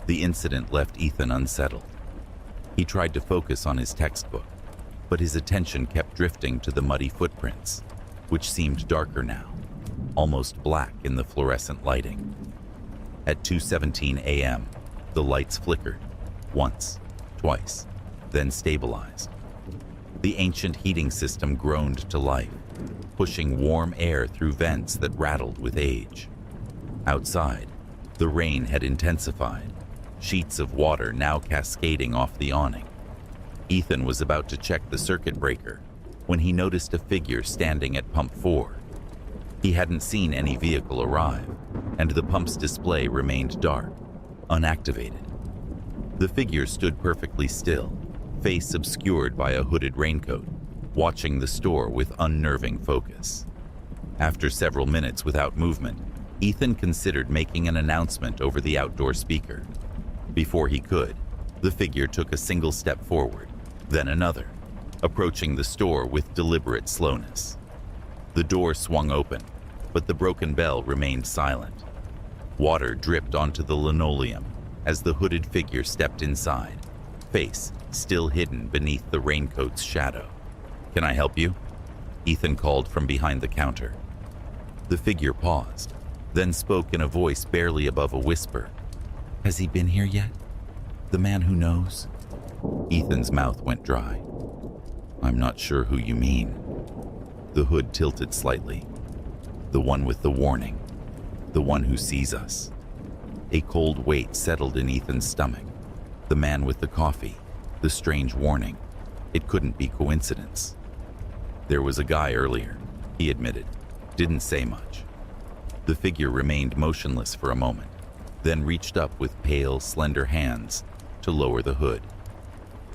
The incident left Ethan unsettled. He tried to focus on his textbook, but his attention kept drifting to the muddy footprints, which seemed darker now, almost black in the fluorescent lighting. At 2:17 a.m., the lights flickered, once, twice, then stabilized. The ancient heating system groaned to life, pushing warm air through vents that rattled with age. Outside, the rain had intensified, sheets of water now cascading off the awning. Ethan was about to check the circuit breaker when he noticed a figure standing at Pump 4. He hadn't seen any vehicle arrive, and the pump's display remained dark, unactivated. The figure stood perfectly still, face obscured by a hooded raincoat, watching the store with unnerving focus. After several minutes without movement, Ethan considered making an announcement over the outdoor speaker. Before he could, the figure took a single step forward, then another, approaching the store with deliberate slowness. The door swung open, but the broken bell remained silent. Water dripped onto the linoleum as the hooded figure stepped inside, face still hidden beneath the raincoat's shadow. "Can I help you?" Ethan called from behind the counter. The figure paused, then spoke in a voice barely above a whisper. "Has he been here yet? The man who knows?" Ethan's mouth went dry. "I'm not sure who you mean." The hood tilted slightly. "The one with the warning. The one who sees us." A cold weight settled in Ethan's stomach. The man with the coffee, the strange warning. It couldn't be coincidence. There was a guy earlier, he admitted. Didn't say much. The figure remained motionless for a moment, then reached up with pale, slender hands to lower the hood.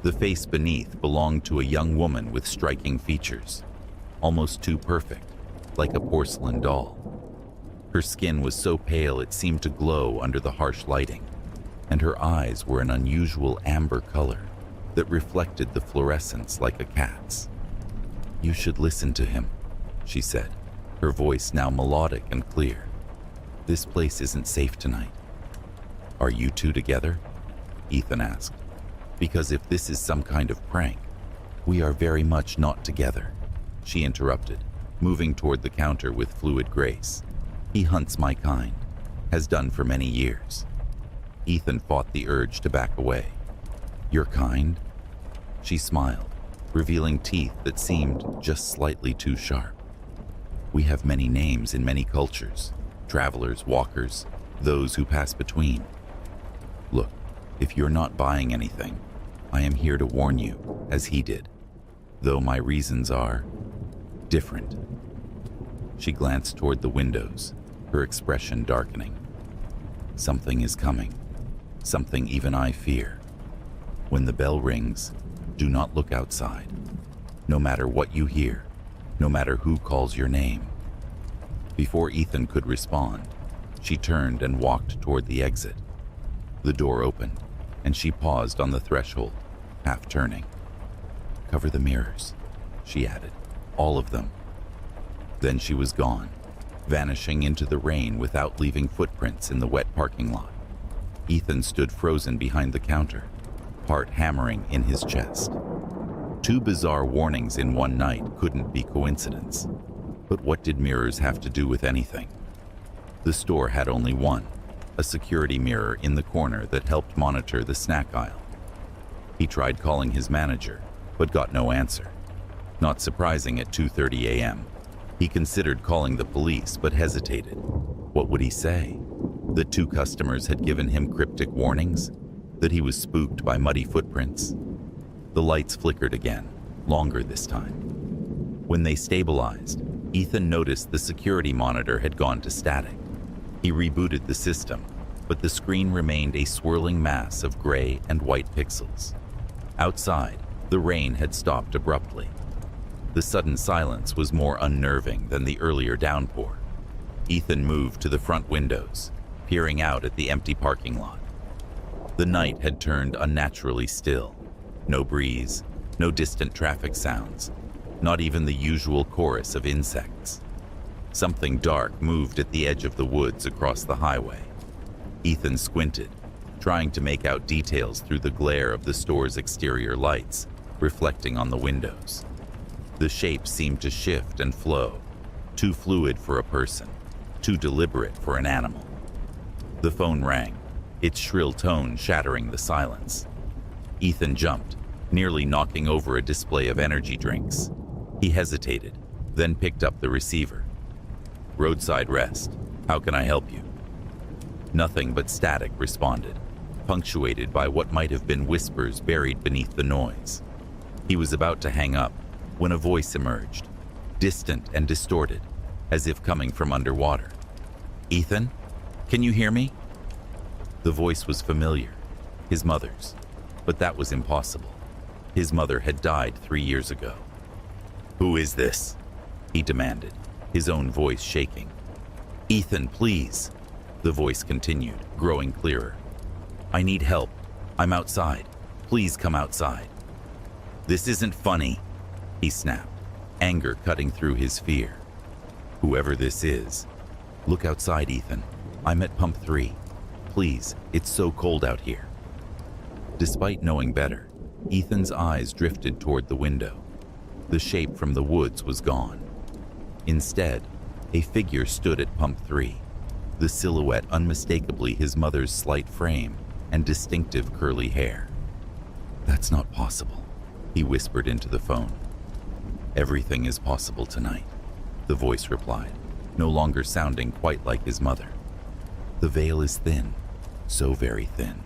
The face beneath belonged to a young woman with striking features, almost too perfect, like a porcelain doll. Her skin was so pale it seemed to glow under the harsh lighting, and her eyes were an unusual amber color that reflected the fluorescence like a cat's. "You should listen to him," she said, her voice now melodic and clear. "This place isn't safe tonight." "Are you two together?" Ethan asked. "Because if this is some kind of prank, we are very much not together," she interrupted, moving toward the counter with fluid grace. "He hunts my kind, has done for many years." Ethan fought the urge to back away. "Your kind?" She smiled, revealing teeth that seemed just slightly too sharp. "We have many names in many cultures, travelers, walkers, those who pass between. Look, if you're not buying anything, I am here to warn you, as he did, though my reasons are different." She glanced toward the windows, her expression darkening. "Something is coming, something even I fear. When the bell rings, do not look outside, no matter what you hear, no matter who calls your name." Before Ethan could respond, she turned and walked toward the exit. The door opened, and she paused on the threshold, half turning. "Cover the mirrors," she added, "all of them." Then she was gone, vanishing into the rain without leaving footprints in the wet parking lot. Ethan stood frozen behind the counter, heart hammering in his chest. Two bizarre warnings in one night couldn't be coincidence. But what did mirrors have to do with anything? The store had only one, a security mirror in the corner that helped monitor the snack aisle. He tried calling his manager, but got no answer. Not surprising at 2:30 a.m. He considered calling the police, but hesitated. What would he say? That two customers had given him cryptic warnings? That he was spooked by muddy footprints? The lights flickered again, longer this time. When they stabilized, Ethan noticed the security monitor had gone to static. He rebooted the system, but the screen remained a swirling mass of gray and white pixels. Outside, the rain had stopped abruptly. The sudden silence was more unnerving than the earlier downpour. Ethan moved to the front windows, peering out at the empty parking lot. The night had turned unnaturally still. No breeze, no distant traffic sounds, not even the usual chorus of insects. Something dark moved at the edge of the woods across the highway. Ethan squinted, trying to make out details through the glare of the store's exterior lights, reflecting on the windows. The shape seemed to shift and flow, too fluid for a person, too deliberate for an animal. The phone rang, its shrill tone shattering the silence. Ethan jumped, nearly knocking over a display of energy drinks. He hesitated, then picked up the receiver. "Roadside Rest. How can I help you?" Nothing but static responded, punctuated by what might have been whispers buried beneath the noise. He was about to hang up when a voice emerged, distant and distorted, as if coming from underwater. "Ethan, can you hear me?" The voice was familiar, his mother's, but that was impossible. His mother had died 3 years ago. "Who is this?" he demanded, his own voice shaking. "Ethan, please," the voice continued, growing clearer. "I need help. I'm outside. Please come outside." "This isn't funny," he snapped, anger cutting through his fear. "Whoever this is, look outside, Ethan. I'm at pump 3. Please, it's so cold out here." Despite knowing better, Ethan's eyes drifted toward the window. The shape from the woods was gone. Instead, a figure stood at pump 3, the silhouette unmistakably his mother's slight frame and distinctive curly hair. "That's not possible," he whispered into the phone. "Everything is possible tonight," the voice replied, no longer sounding quite like his mother. "The veil is thin, so very thin."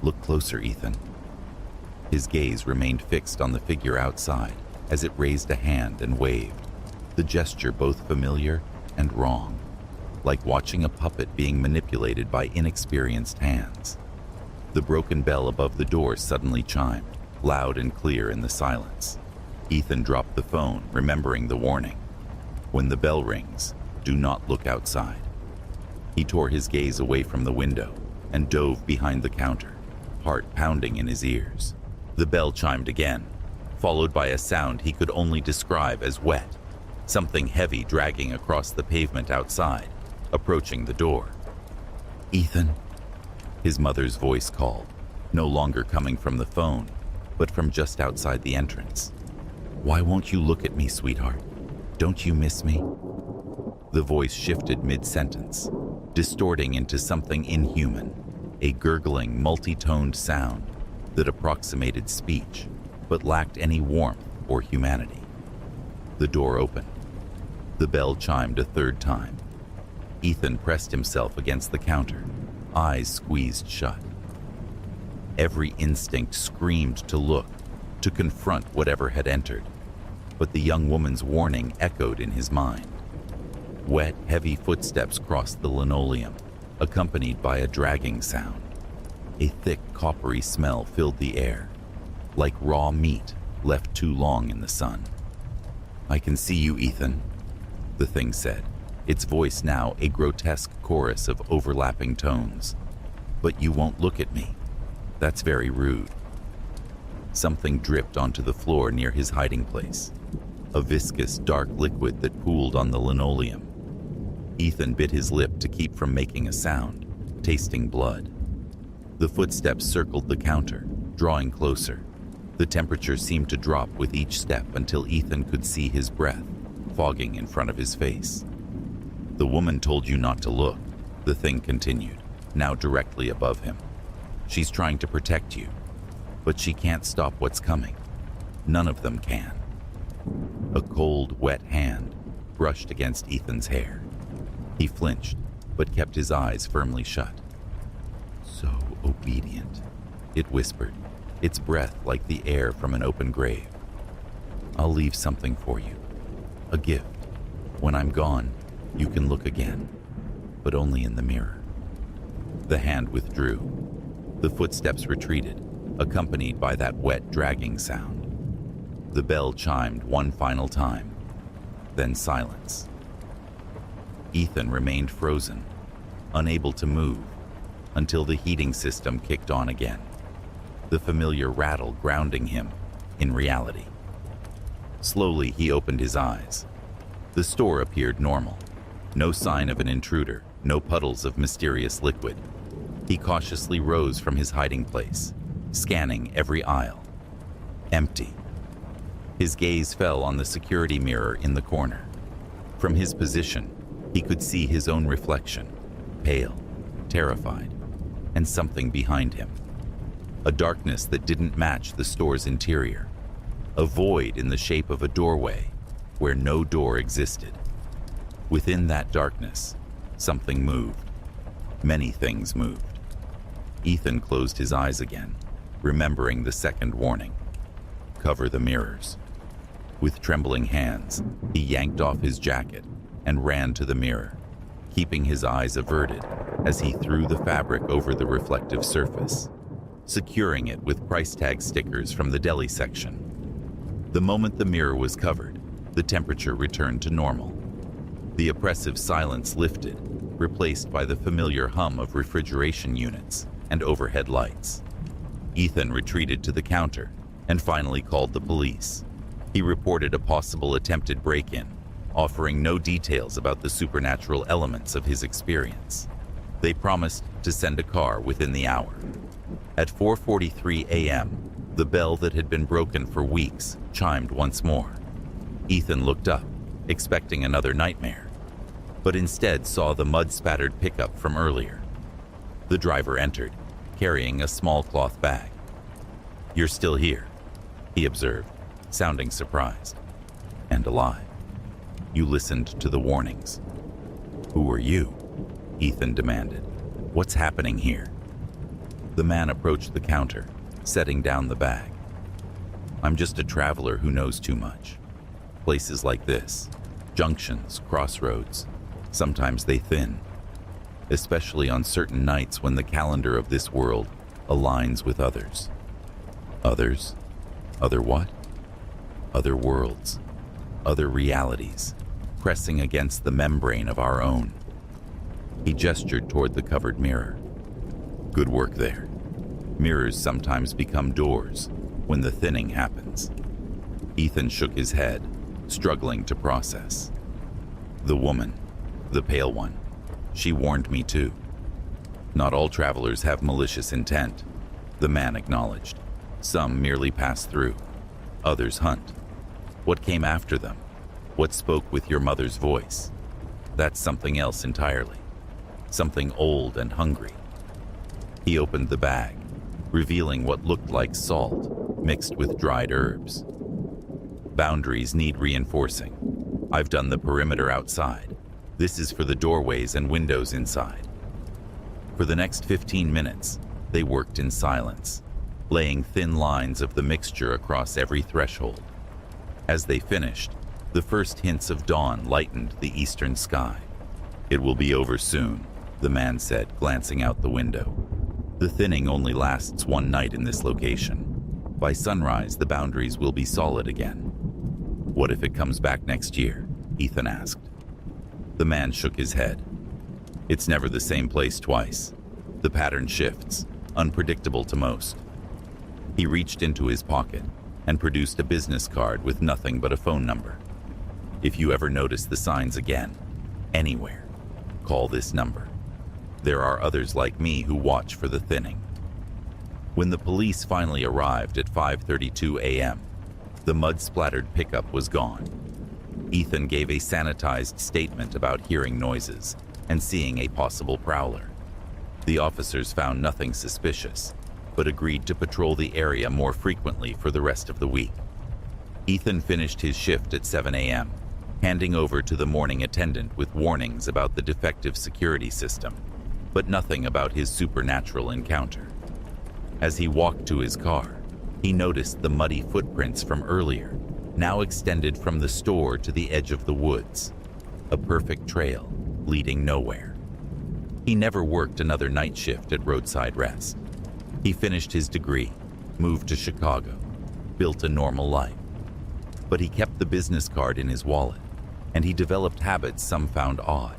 Look closer, Ethan. His gaze remained fixed on the figure outside as it raised a hand and waved, the gesture both familiar and wrong, like watching a puppet being manipulated by inexperienced hands. The broken bell above the door suddenly chimed, loud and clear in the silence. Ethan dropped the phone, remembering the warning. When the bell rings, do not look outside. He tore his gaze away from the window and dove behind the counter, heart pounding in his ears. The bell chimed again, followed by a sound he could only describe as wet, something heavy dragging across the pavement outside, approaching the door. Ethan, his mother's voice called, no longer coming from the phone, but from just outside the entrance. Why won't you look at me, sweetheart? Don't you miss me? The voice shifted mid-sentence, distorting into something inhuman, a gurgling, multi-toned sound that approximated speech, but lacked any warmth or humanity. The door opened. The bell chimed a third time. Ethan pressed himself against the counter, eyes squeezed shut. Every instinct screamed to look, to confront whatever had entered, but the young woman's warning echoed in his mind. Wet, heavy footsteps crossed the linoleum, accompanied by a dragging sound. A thick, coppery smell filled the air, like raw meat left too long in the sun. I can see you, Ethan, the thing said, its voice now a grotesque chorus of overlapping tones. But you won't look at me. That's very rude. Something dripped onto the floor near his hiding place, a viscous, dark liquid that pooled on the linoleum. Ethan bit his lip to keep from making a sound, tasting blood. The footsteps circled the counter, drawing closer. The temperature seemed to drop with each step until Ethan could see his breath fogging in front of his face. The woman told you not to look, the thing continued, now directly above him. She's trying to protect you, but she can't stop what's coming. None of them can. A cold, wet hand brushed against Ethan's hair. He flinched, but kept his eyes firmly shut. So obedient, it whispered, its breath like the air from an open grave. I'll leave something for you, a gift. When I'm gone, you can look again, but only in the mirror. The hand withdrew. The footsteps retreated, accompanied by that wet, dragging sound. The bell chimed one final time, then silence. Ethan remained frozen, unable to move, until the heating system kicked on again, the familiar rattle grounding him in reality. Slowly, he opened his eyes. The store appeared normal. No sign of an intruder, no puddles of mysterious liquid. He cautiously rose from his hiding place, scanning every aisle. Empty. His gaze fell on the security mirror in the corner. From his position, he could see his own reflection, pale, terrified, and something behind him. A darkness that didn't match the store's interior. A void in the shape of a doorway where no door existed. Within that darkness, something moved. Many things moved. Ethan closed his eyes again, remembering the second warning. Cover the mirrors. With trembling hands, he yanked off his jacket and ran to the mirror, keeping his eyes averted as he threw the fabric over the reflective surface, securing it with price tag stickers from the deli section. The moment the mirror was covered, the temperature returned to normal. The oppressive silence lifted, replaced by the familiar hum of refrigeration units and overhead lights. Ethan retreated to the counter and finally called the police. He reported a possible attempted break-in, offering no details about the supernatural elements of his experience. They promised to send a car within the hour. At 4:43 a.m., the bell that had been broken for weeks chimed once more. Ethan looked up, expecting another nightmare, but instead saw the mud-spattered pickup from earlier. The driver entered, carrying a small cloth bag. You're still here, he observed, sounding surprised. And alive. You listened to the warnings. Who are you? Ethan demanded. What's happening here? The man approached the counter, setting down the bag. I'm just a traveler who knows too much. Places like this, junctions, crossroads, sometimes they thin, especially on certain nights when the calendar of this world aligns with others. Others? Other what? Other worlds, other realities, pressing against the membrane of our own. He gestured toward the covered mirror. Good work there. Mirrors sometimes become doors when the thinning happens. Ethan shook his head, struggling to process. The woman, the pale one, she warned me too. Not all travelers have malicious intent, the man acknowledged. Some merely pass through, others hunt. What came after them? What spoke with your mother's voice? That's something else entirely. Something old and hungry. He opened the bag, revealing what looked like salt mixed with dried herbs. Boundaries need reinforcing. I've done the perimeter outside. This is for the doorways and windows inside. For the next 15 minutes, they worked in silence, laying thin lines of the mixture across every threshold. As they finished, the first hints of dawn lightened the eastern sky. It will be over soon, the man said, glancing out the window. The thinning only lasts one night in this location. By sunrise, the boundaries will be solid again. What if it comes back next year? Ethan asked. The man shook his head. It's never the same place twice. The pattern shifts, unpredictable to most. He reached into his pocket and produced a business card with nothing but a phone number. If you ever notice the signs again, anywhere, call this number. There are others like me who watch for the thinning. When the police finally arrived at 5:32 a.m., the mud-splattered pickup was gone. Ethan gave a sanitized statement about hearing noises and seeing a possible prowler. The officers found nothing suspicious, but agreed to patrol the area more frequently for the rest of the week. Ethan finished his shift at 7 a.m., handing over to the morning attendant with warnings about the defective security system, but nothing about his supernatural encounter. As he walked to his car, he noticed the muddy footprints from earlier, now extended from the store to the edge of the woods, a perfect trail leading nowhere. He never worked another night shift at Roadside Rest. He finished his degree, moved to Chicago, built a normal life. But he kept the business card in his wallet, and he developed habits some found odd,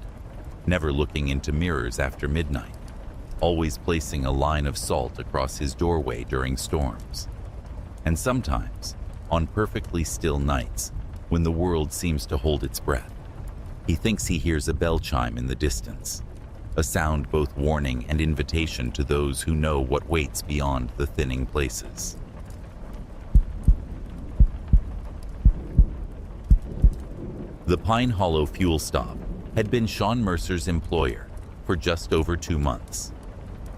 never looking into mirrors after midnight, always placing a line of salt across his doorway during storms. And sometimes, on perfectly still nights, when the world seems to hold its breath, he thinks he hears a bell chime in the distance, a sound both warning and invitation to those who know what waits beyond the thinning places. The Pine Hollow fuel stop had been Sean Mercer's employer for just over 2 months.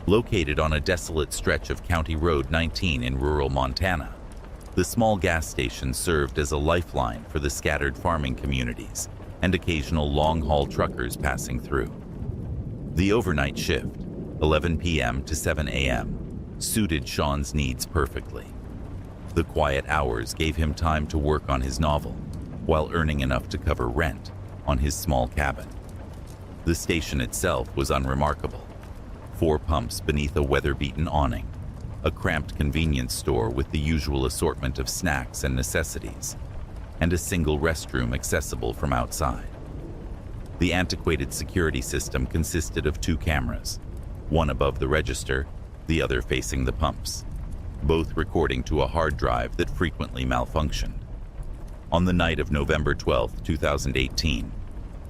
Located on a desolate stretch of County Road 19 in rural Montana, the small gas station served as a lifeline for the scattered farming communities and occasional long-haul truckers passing through. The overnight shift, 11 p.m. to 7 a.m., suited Sean's needs perfectly. The quiet hours gave him time to work on his novel, while earning enough to cover rent on his small cabin. The station itself was unremarkable. 4 pumps beneath a weather-beaten awning, a cramped convenience store with the usual assortment of snacks and necessities, and a single restroom accessible from outside. The antiquated security system consisted of 2 cameras, one above the register, the other facing the pumps, both recording to a hard drive that frequently malfunctioned. On the night of November 12, 2018,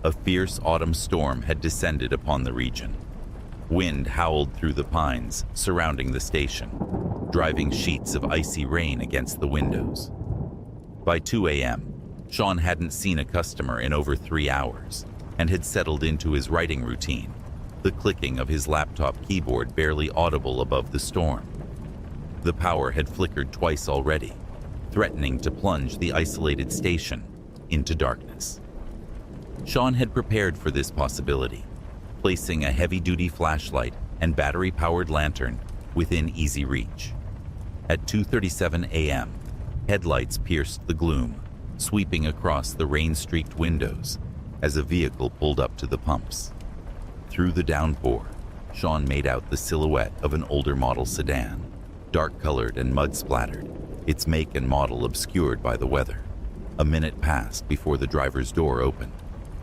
a fierce autumn storm had descended upon the region. Wind howled through the pines surrounding the station, driving sheets of icy rain against the windows. By 2 a.m., Sean hadn't seen a customer in over 3 hours and had settled into his writing routine, the clicking of his laptop keyboard barely audible above the storm. The power had flickered twice already, threatening to plunge the isolated station into darkness. Sean had prepared for this possibility, placing a heavy-duty flashlight and battery-powered lantern within easy reach. At 2:37 a.m., headlights pierced the gloom, sweeping across the rain-streaked windows as a vehicle pulled up to the pumps. Through the downpour, Sean made out the silhouette of an older model sedan, dark-colored and mud-splattered, its make and model obscured by the weather. A minute passed before the driver's door opened.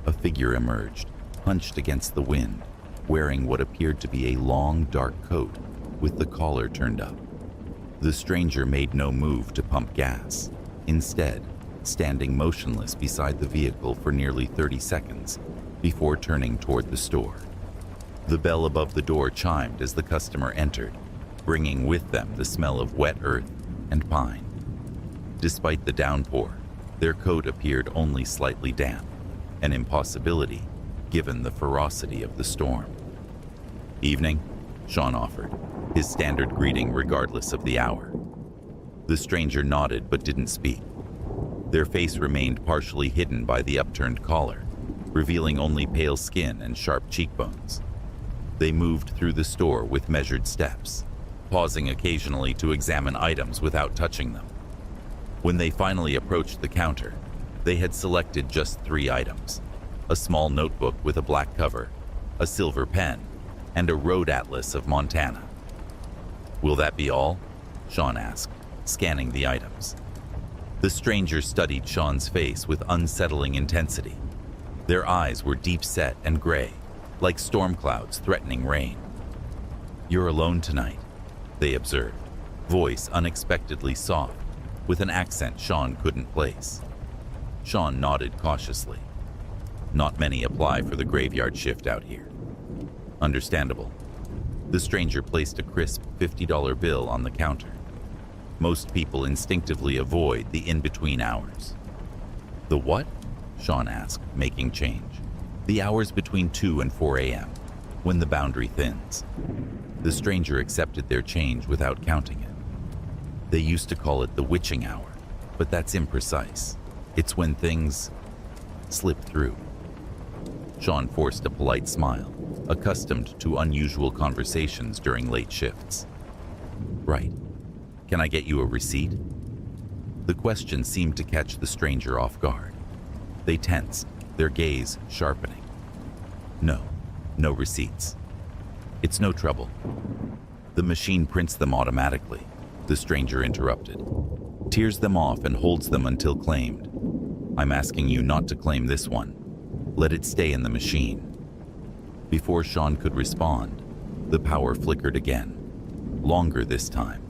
A figure emerged, hunched against the wind, wearing what appeared to be a long, dark coat with the collar turned up. The stranger made no move to pump gas, instead standing motionless beside the vehicle for nearly 30 seconds before turning toward the store. The bell above the door chimed as the customer entered, bringing with them the smell of wet earth and pine. Despite the downpour, their coat appeared only slightly damp, an impossibility given the ferocity of the storm. "Evening," Sean offered, his standard greeting regardless of the hour. The stranger nodded but didn't speak. Their face remained partially hidden by the upturned collar, revealing only pale skin and sharp cheekbones. They moved through the store with measured steps, pausing occasionally to examine items without touching them. When they finally approached the counter, they had selected just 3 items: a small notebook with a black cover, a silver pen, and a road atlas of Montana. "Will that be all?" Sean asked, scanning the items. The stranger studied Sean's face with unsettling intensity. Their eyes were deep-set and gray, like storm clouds threatening rain. "You're alone tonight," they observed, voice unexpectedly soft, with an accent Sean couldn't place. Sean nodded cautiously. "Not many apply for the graveyard shift out here." "Understandable." The stranger placed a crisp $50 bill on the counter. Most people instinctively avoid the in-between hours. "The what?" Sean asked, making change. "The hours between 2 and 4 a.m., when the boundary thins." The stranger accepted their change without counting it. "They used to call it the witching hour, but that's imprecise. It's when things slip through." Sean forced a polite smile, accustomed to unusual conversations during late shifts. "Right. Can I get you a receipt?" The question seemed to catch the stranger off guard. They tensed, their gaze sharpening. No receipts." "It's no trouble. The machine prints them automatically," the stranger interrupted. "Tears them off and holds them until claimed. I'm asking you not to claim this one. Let it stay in the machine." Before Sean could respond, the power flickered again, longer this time,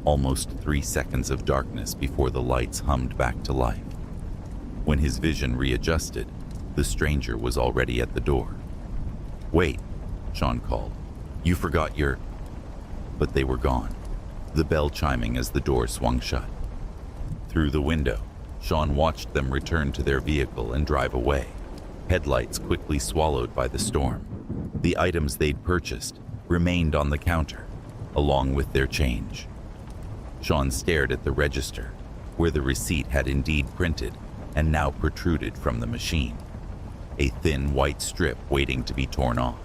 almost 3 seconds of darkness before the lights hummed back to life. When his vision readjusted, the stranger was already at the door. "Wait," Sean called. "You forgot your—" But they were gone, the bell chiming as the door swung shut. Through the window, Sean watched them return to their vehicle and drive away, headlights quickly swallowed by the storm. The items they'd purchased remained on the counter, along with their change. Sean stared at the register, where the receipt had indeed printed and now protruded from the machine, a thin white strip waiting to be torn off.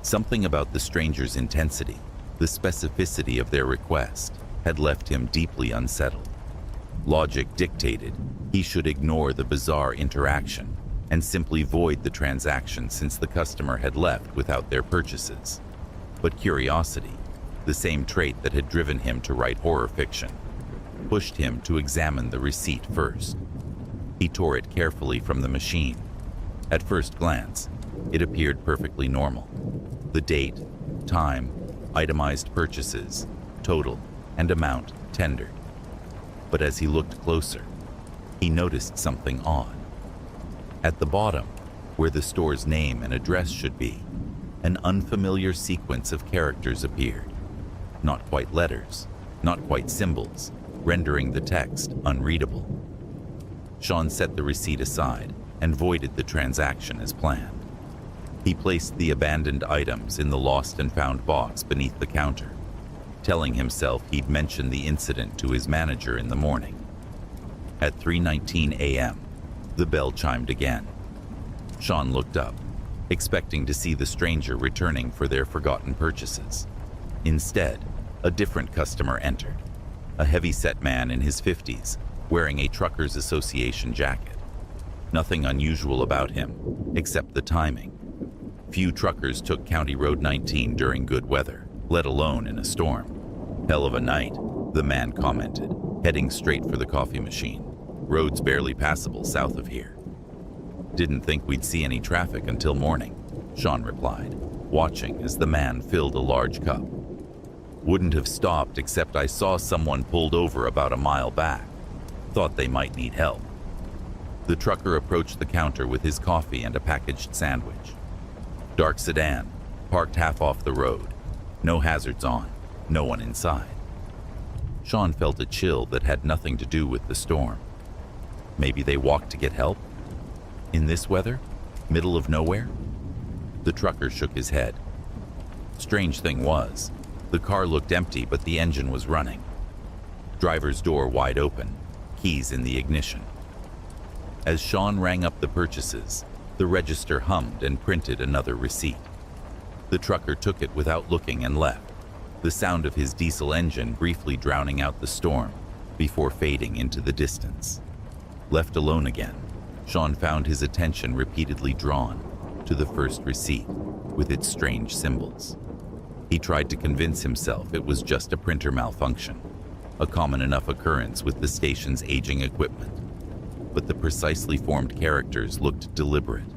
Something about the stranger's intensity, the specificity of their request, had left him deeply unsettled. Logic dictated he should ignore the bizarre interaction and simply void the transaction since the customer had left without their purchases. But curiosity, the same trait that had driven him to write horror fiction, pushed him to examine the receipt first. He tore it carefully from the machine. At first glance, it appeared perfectly normal. The date, time, itemized purchases, total, and amount tendered. But as he looked closer, he noticed something odd. At the bottom, where the store's name and address should be, an unfamiliar sequence of characters appeared. Not quite letters, not quite symbols, rendering the text unreadable. Sean set the receipt aside and voided the transaction as planned. He placed the abandoned items in the lost and found box beneath the counter, telling himself he'd mention the incident to his manager in the morning. At 3:19 a.m., the bell chimed again. Sean looked up, expecting to see the stranger returning for their forgotten purchases. Instead, a different customer entered, a heavy-set man in his 50s, wearing a Truckers Association jacket. Nothing unusual about him, except the timing. Few truckers took County Road 19 during good weather, let alone in a storm. Hell of a night, the man commented, heading straight for the coffee machine. Road's barely passable south of here. Didn't think we'd see any traffic until morning, Sean replied, watching as the man filled a large cup. Wouldn't have stopped except I saw someone pulled over about a mile back. Thought they might need help. The trucker approached the counter with his coffee and a packaged sandwich. Dark sedan, parked half off the road. No hazards on, no one inside. Sean felt a chill that had nothing to do with the storm. Maybe they walked to get help? In this weather? Middle of nowhere? The trucker shook his head. Strange thing was, the car looked empty but the engine was running. Driver's door wide open, keys in the ignition. As Sean rang up the purchases, the register hummed and printed another receipt. The trucker took it without looking and left, the sound of his diesel engine briefly drowning out the storm before fading into the distance. Left alone again, Sean found his attention repeatedly drawn to the first receipt with its strange symbols. He tried to convince himself it was just a printer malfunction, a common enough occurrence with the station's aging equipment. But the precisely formed characters looked deliberate,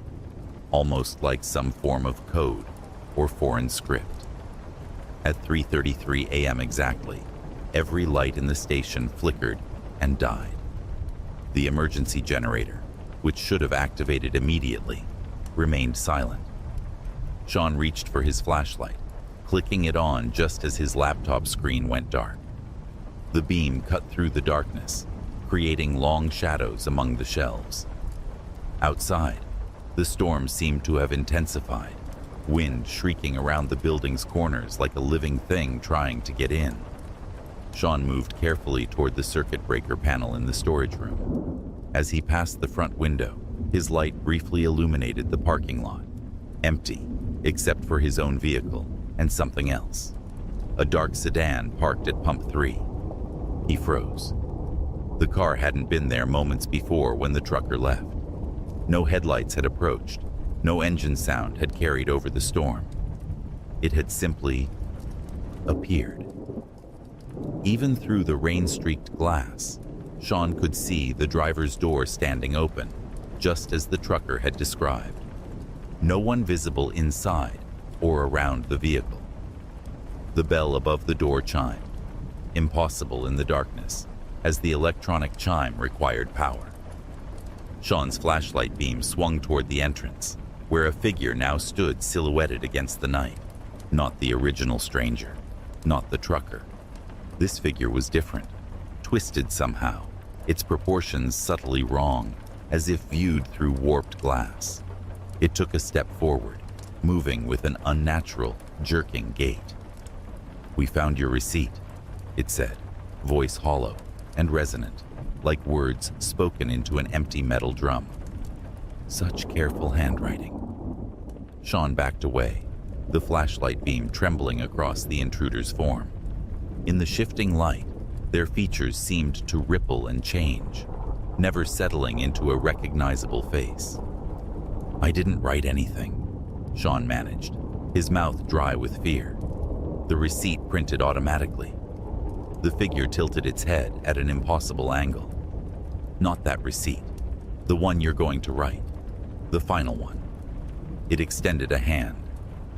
almost like some form of code or foreign script. At 3:33 a.m. exactly, every light in the station flickered and died. The emergency generator, which should have activated immediately, remained silent. Sean reached for his flashlight, clicking it on just as his laptop screen went dark. The beam cut through the darkness, creating long shadows among the shelves. Outside, the storm seemed to have intensified, wind shrieking around the building's corners like a living thing trying to get in. Sean moved carefully toward the circuit breaker panel in the storage room. As he passed the front window, his light briefly illuminated the parking lot, empty except for his own vehicle and something else. A dark sedan parked at pump 3. He froze. The car hadn't been there moments before when the trucker left. No headlights had approached. No engine sound had carried over the storm. It had simply appeared. Even through the rain-streaked glass, Sean could see the driver's door standing open, just as the trucker had described. No one visible inside or around the vehicle. The bell above the door chimed, impossible in the darkness, as the electronic chime required power. Sean's flashlight beam swung toward the entrance, where a figure now stood silhouetted against the night. Not the original stranger, not the trucker. This figure was different, twisted somehow, its proportions subtly wrong, as if viewed through warped glass. It took a step forward, moving with an unnatural, jerking gait. "We found your receipt," it said, voice hollow and resonant, like words spoken into an empty metal drum. Such careful handwriting. Sean backed away, the flashlight beam trembling across the intruder's form. In the shifting light, their features seemed to ripple and change, never settling into a recognizable face. "I didn't write anything," Sean managed, his mouth dry with fear. The receipt printed automatically. The figure tilted its head at an impossible angle. "Not that receipt. The one you're going to write. The final one." It extended a hand,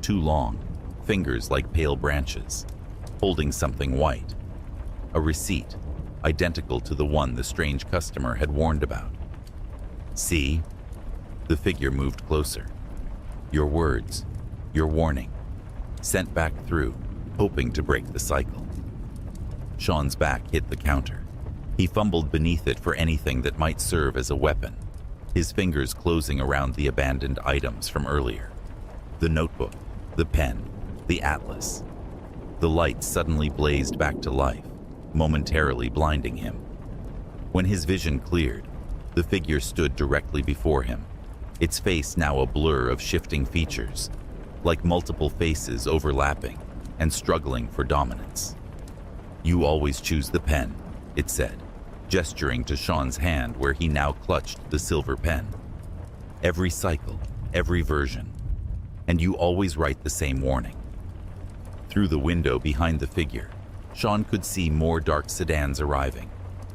too long, fingers like pale branches, holding something white. A receipt, identical to the one the strange customer had warned about. "See?" The figure moved closer. "Your words, your warning, sent back through, hoping to break the cycle." Sean's back hit the counter. He fumbled beneath it for anything that might serve as a weapon, his fingers closing around the abandoned items from earlier. The notebook, the pen, the atlas. The light suddenly blazed back to life, momentarily blinding him. When his vision cleared, the figure stood directly before him, its face now a blur of shifting features, like multiple faces overlapping, and struggling for dominance. "You always choose the pen," it said, gesturing to Sean's hand where he now clutched the silver pen. "Every cycle, every version. And you always write the same warning." Through the window behind the figure, Sean could see more dark sedans arriving,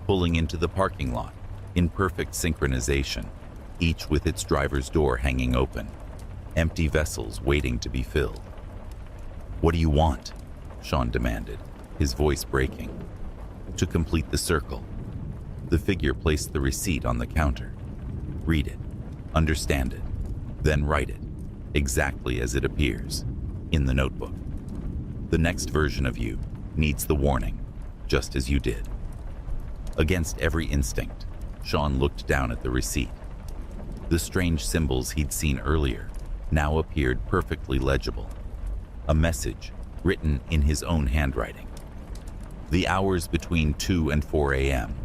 pulling into the parking lot in perfect synchronization, each with its driver's door hanging open, empty vessels waiting to be filled. "What do you want?" Sean demanded, his voice breaking. "To complete the circle." The figure placed the receipt on the counter. "Read it, understand it, then write it, exactly as it appears, in the notebook. The next version of you needs the warning, just as you did." Against every instinct, Sean looked down at the receipt. The strange symbols he'd seen earlier now appeared perfectly legible. A message written in his own handwriting. The hours between 2 and 4 a.m.,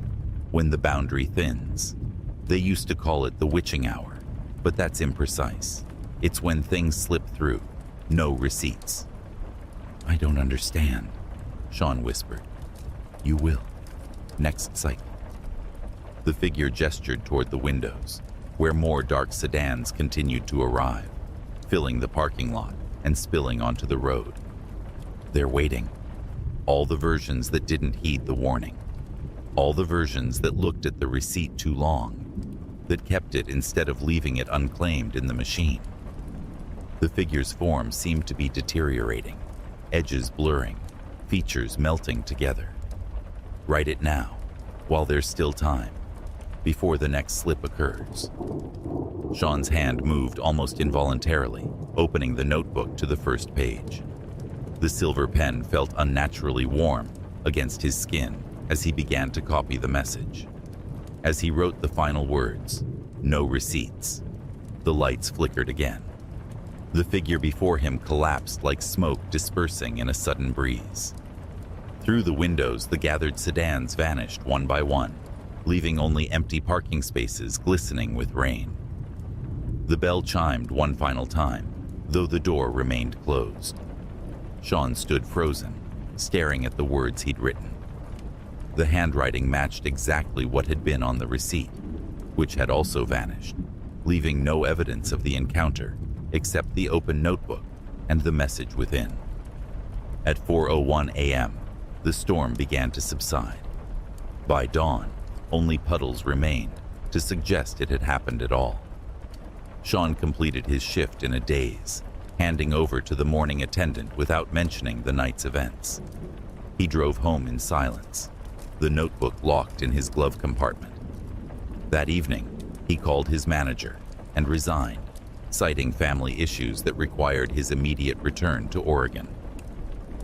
when the boundary thins. They used to call it the witching hour, but that's imprecise. It's when things slip through, no receipts. "I don't understand," Sean whispered. "You will. Next cycle." The figure gestured toward the windows, where more dark sedans continued to arrive, filling the parking lot and spilling onto the road. "They're waiting. All the versions that didn't heed the warning. All the versions that looked at the receipt too long, that kept it instead of leaving it unclaimed in the machine." The figure's form seemed to be deteriorating, edges blurring, features melting together. "Write it now, while there's still time, before the next slip occurs." Sean's hand moved almost involuntarily, opening the notebook to the first page. The silver pen felt unnaturally warm against his skin as he began to copy the message. As he wrote the final words, "No receipts," the lights flickered again. The figure before him collapsed like smoke dispersing in a sudden breeze. Through the windows, the gathered sedans vanished one by one, leaving only empty parking spaces glistening with rain. The bell chimed one final time, though the door remained closed. Sean stood frozen, staring at the words he'd written. The handwriting matched exactly what had been on the receipt, which had also vanished, leaving no evidence of the encounter except the open notebook and the message within. At 4:01 a.m., the storm began to subside. By dawn, only puddles remained to suggest it had happened at all. Sean completed his shift in a daze, handing over to the morning attendant without mentioning the night's events. He drove home in silence, the notebook locked in his glove compartment. That evening, he called his manager and resigned, citing family issues that required his immediate return to Oregon.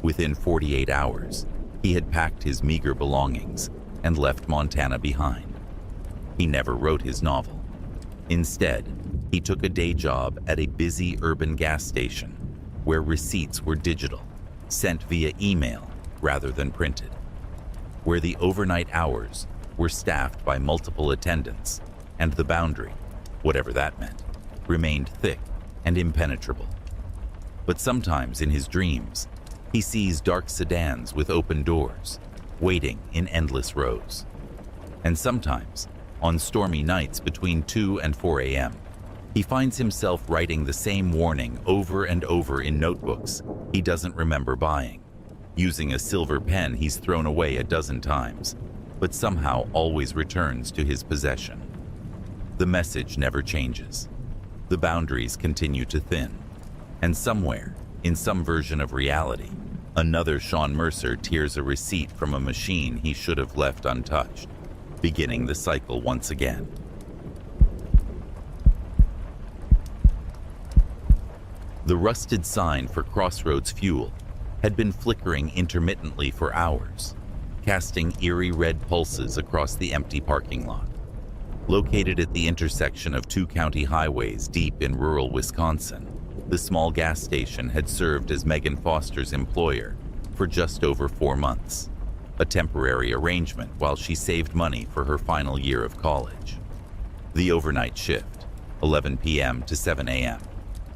Within 48 hours, he had packed his meager belongings and left Montana behind. He never wrote his novel. Instead, he took a day job at a busy urban gas station where receipts were digital, sent via email rather than printed, where the overnight hours were staffed by multiple attendants, and the boundary, whatever that meant, remained thick and impenetrable. But sometimes in his dreams, he sees dark sedans with open doors, waiting in endless rows. And sometimes, on stormy nights between 2 and 4 a.m., he finds himself writing the same warning over and over in notebooks he doesn't remember buying, using a silver pen he's thrown away a dozen times, but somehow always returns to his possession. The message never changes. The boundaries continue to thin, and somewhere, in some version of reality, another Sean Mercer tears a receipt from a machine he should have left untouched, beginning the cycle once again. The rusted sign for Crossroads Fuel had been flickering intermittently for hours, casting eerie red pulses across the empty parking lot. Located at the intersection of two county highways deep in rural Wisconsin, the small gas station had served as Megan Foster's employer for just over 4 months, a temporary arrangement while she saved money for her final year of college. The overnight shift, 11 p.m. to 7 a.m.,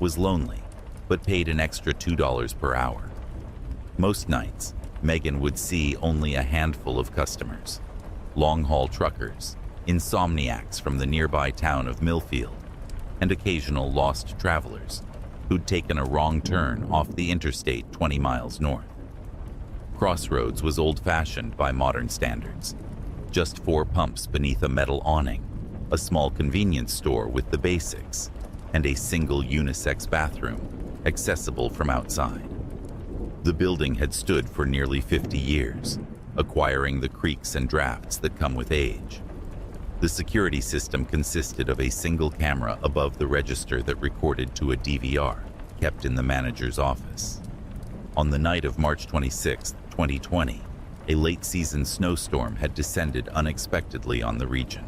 was lonely, but paid an extra $2 per hour. Most nights, Megan would see only a handful of customers: long-haul truckers, insomniacs from the nearby town of Millfield, and occasional lost travelers who'd taken a wrong turn off the interstate 20 miles north. Crossroads was old-fashioned by modern standards. Just 4 pumps beneath a metal awning, a small convenience store with the basics, and a single unisex bathroom, accessible from outside. The building had stood for nearly 50 years, acquiring the creaks and drafts that come with age. The security system consisted of a single camera above the register that recorded to a DVR kept in the manager's office. On the night of March 26, 2020, a late-season snowstorm had descended unexpectedly on the region.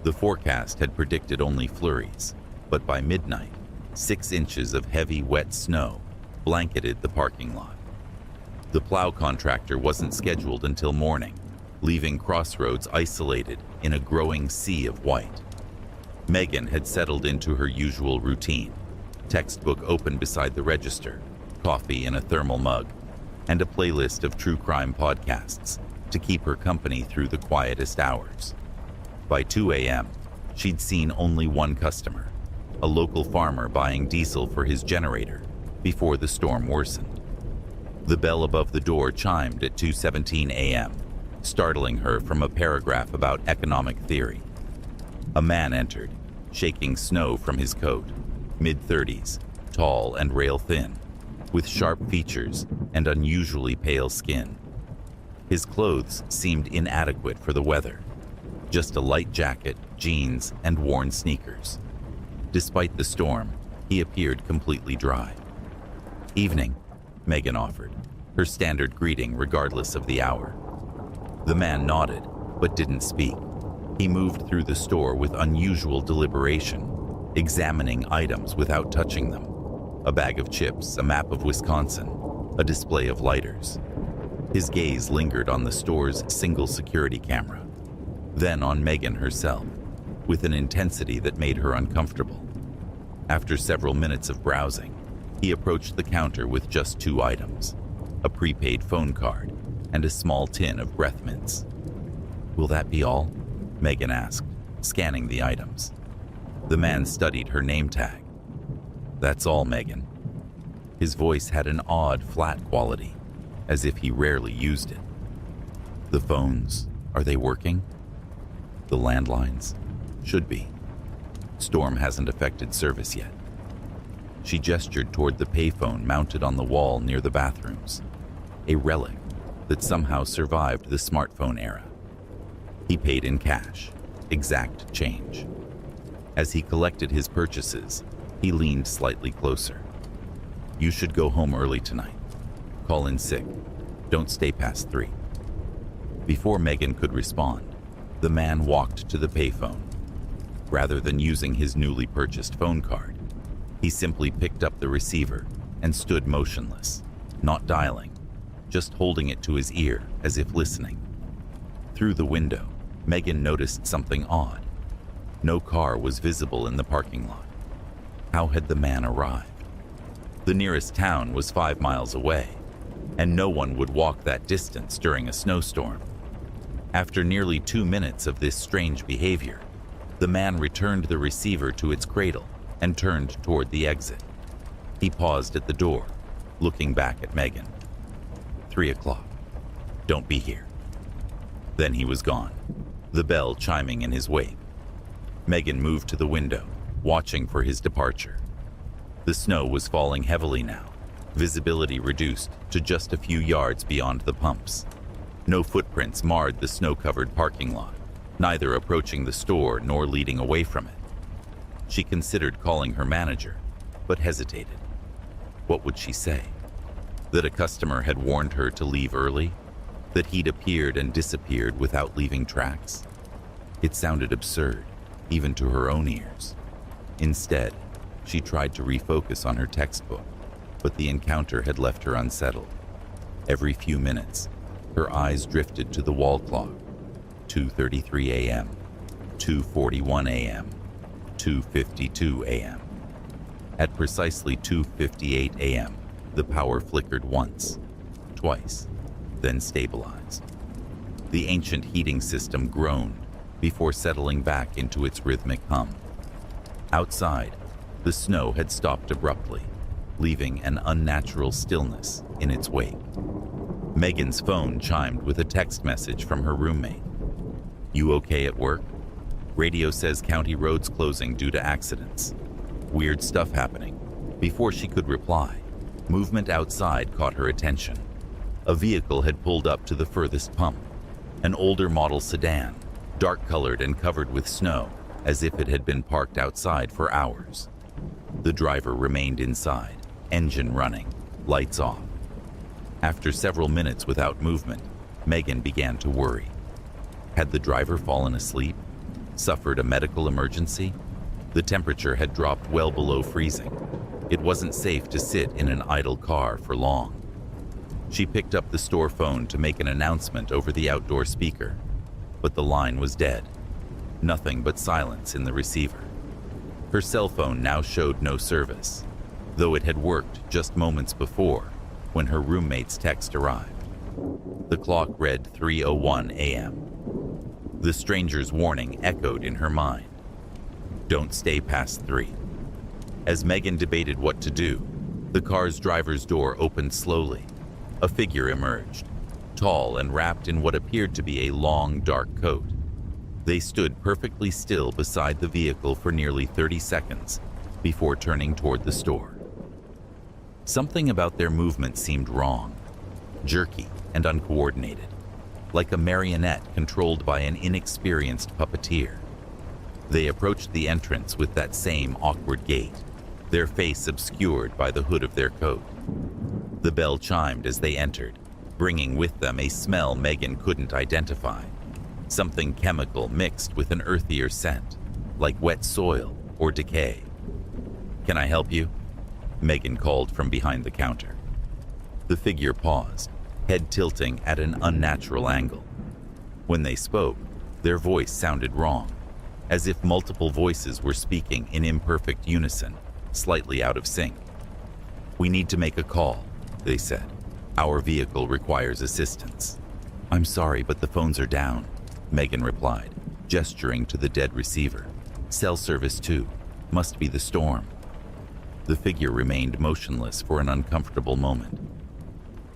The forecast had predicted only flurries, but by midnight, 6 inches of heavy, wet snow blanketed the parking lot. The plow contractor wasn't scheduled until morning, leaving Crossroads isolated in a growing sea of white. Megan had settled into her usual routine: textbook open beside the register, coffee in a thermal mug, and a playlist of true crime podcasts to keep her company through the quietest hours. By 2 a.m., she'd seen only one customer, a local farmer buying diesel for his generator before the storm worsened. The bell above the door chimed at 2:17 a.m., startling her from a paragraph about economic theory. A man entered, shaking snow from his coat, mid-30s, tall and rail-thin, with sharp features and unusually pale skin. His clothes seemed inadequate for the weather, just a light jacket, jeans, and worn sneakers. Despite the storm, he appeared completely dry. "Evening," Megan offered, her standard greeting regardless of the hour. The man nodded, but didn't speak. He moved through the store with unusual deliberation, examining items without touching them: a bag of chips, a map of Wisconsin, a display of lighters. His gaze lingered on the store's single security camera, then on Megan herself, with an intensity that made her uncomfortable. After several minutes of browsing, he approached the counter with just 2 items: a prepaid phone card and a small tin of breath mints. "Will that be all?" Megan asked, scanning the items. The man studied her name tag. "That's all, Megan." His voice had an odd, flat quality, as if he rarely used it. "The phones, are they working?" "The landlines? Should be. Storm hasn't affected service yet." She gestured toward the payphone mounted on the wall near the bathrooms, a relic that somehow survived the smartphone era. He paid in cash, exact change. As he collected his purchases, he leaned slightly closer. "You should go home early tonight. Call in sick. Don't stay past 3. Before Megan could respond, the man walked to the payphone. Rather than using his newly purchased phone card, he simply picked up the receiver and stood motionless, not dialing, just holding it to his ear as if listening. Through the window, Megan noticed something odd. No car was visible in the parking lot. How had the man arrived? The nearest town was 5 miles away, and no one would walk that distance during a snowstorm. After nearly 2 minutes of this strange behavior, the man returned the receiver to its cradle and turned toward the exit. He paused at the door, looking back at Megan. 3 o'clock. Don't be here. Then he was gone, the bell chiming in his wake. Megan moved to the window, watching for his departure. The snow was falling heavily now, visibility reduced to just a few yards beyond the pumps. No footprints marred the snow-covered parking lot, neither approaching the store nor leading away from it. She considered calling her manager, but hesitated. What would she say? That a customer had warned her to leave early? That he'd appeared and disappeared without leaving tracks? It sounded absurd, even to her own ears. Instead, she tried to refocus on her textbook, but the encounter had left her unsettled. Every few minutes, her eyes drifted to the wall clock. 2:33 a.m., 2:41 a.m., 2:52 a.m. At precisely 2:58 a.m., the power flickered once. twice, then stabilized. The ancient heating system groaned before settling back into its rhythmic hum. Outside, the snow had stopped abruptly, leaving an unnatural stillness in its wake. Megan's phone chimed with a text message from her roommate. "You okay at work? Radio says county roads closing due to accidents. Weird stuff happening." Before she could reply, movement outside caught her attention. A vehicle had pulled up to the furthest pump, an older model sedan, dark-colored and covered with snow, as if it had been parked outside for hours. The driver remained inside, engine running, lights off. After several minutes without movement, Megan began to worry. Had the driver fallen asleep? Suffered a medical emergency? The temperature had dropped well below freezing. It wasn't safe to sit in an idle car for long. She picked up the store phone to make an announcement over the outdoor speaker, but the line was dead. Nothing but silence in the receiver. Her cell phone now showed no service, though it had worked just moments before when her roommate's text arrived. The clock read 3:01 a.m. The stranger's warning echoed in her mind. Don't stay past 3. As Megan debated what to do, the car's driver's door opened slowly. A figure emerged, tall and wrapped in what appeared to be a long, dark coat. They stood perfectly still beside the vehicle for nearly 30 seconds before turning toward the store. Something about their movement seemed wrong, jerky and uncoordinated, like a marionette controlled by an inexperienced puppeteer. They approached the entrance with that same awkward gait, their face obscured by the hood of their coat. The bell chimed as they entered, bringing with them a smell Megan couldn't identify, something chemical mixed with an earthier scent, like wet soil or decay. "Can I help you?" Megan called from behind the counter. The figure paused, head tilting at an unnatural angle. When they spoke, their voice sounded wrong, as if multiple voices were speaking in imperfect unison, slightly out of sync. "We need to make a call," they said. "Our vehicle requires assistance." "I'm sorry, but the phones are down," Megan replied, gesturing to the dead receiver. "Cell service too. Must be the storm." The figure remained motionless for an uncomfortable moment.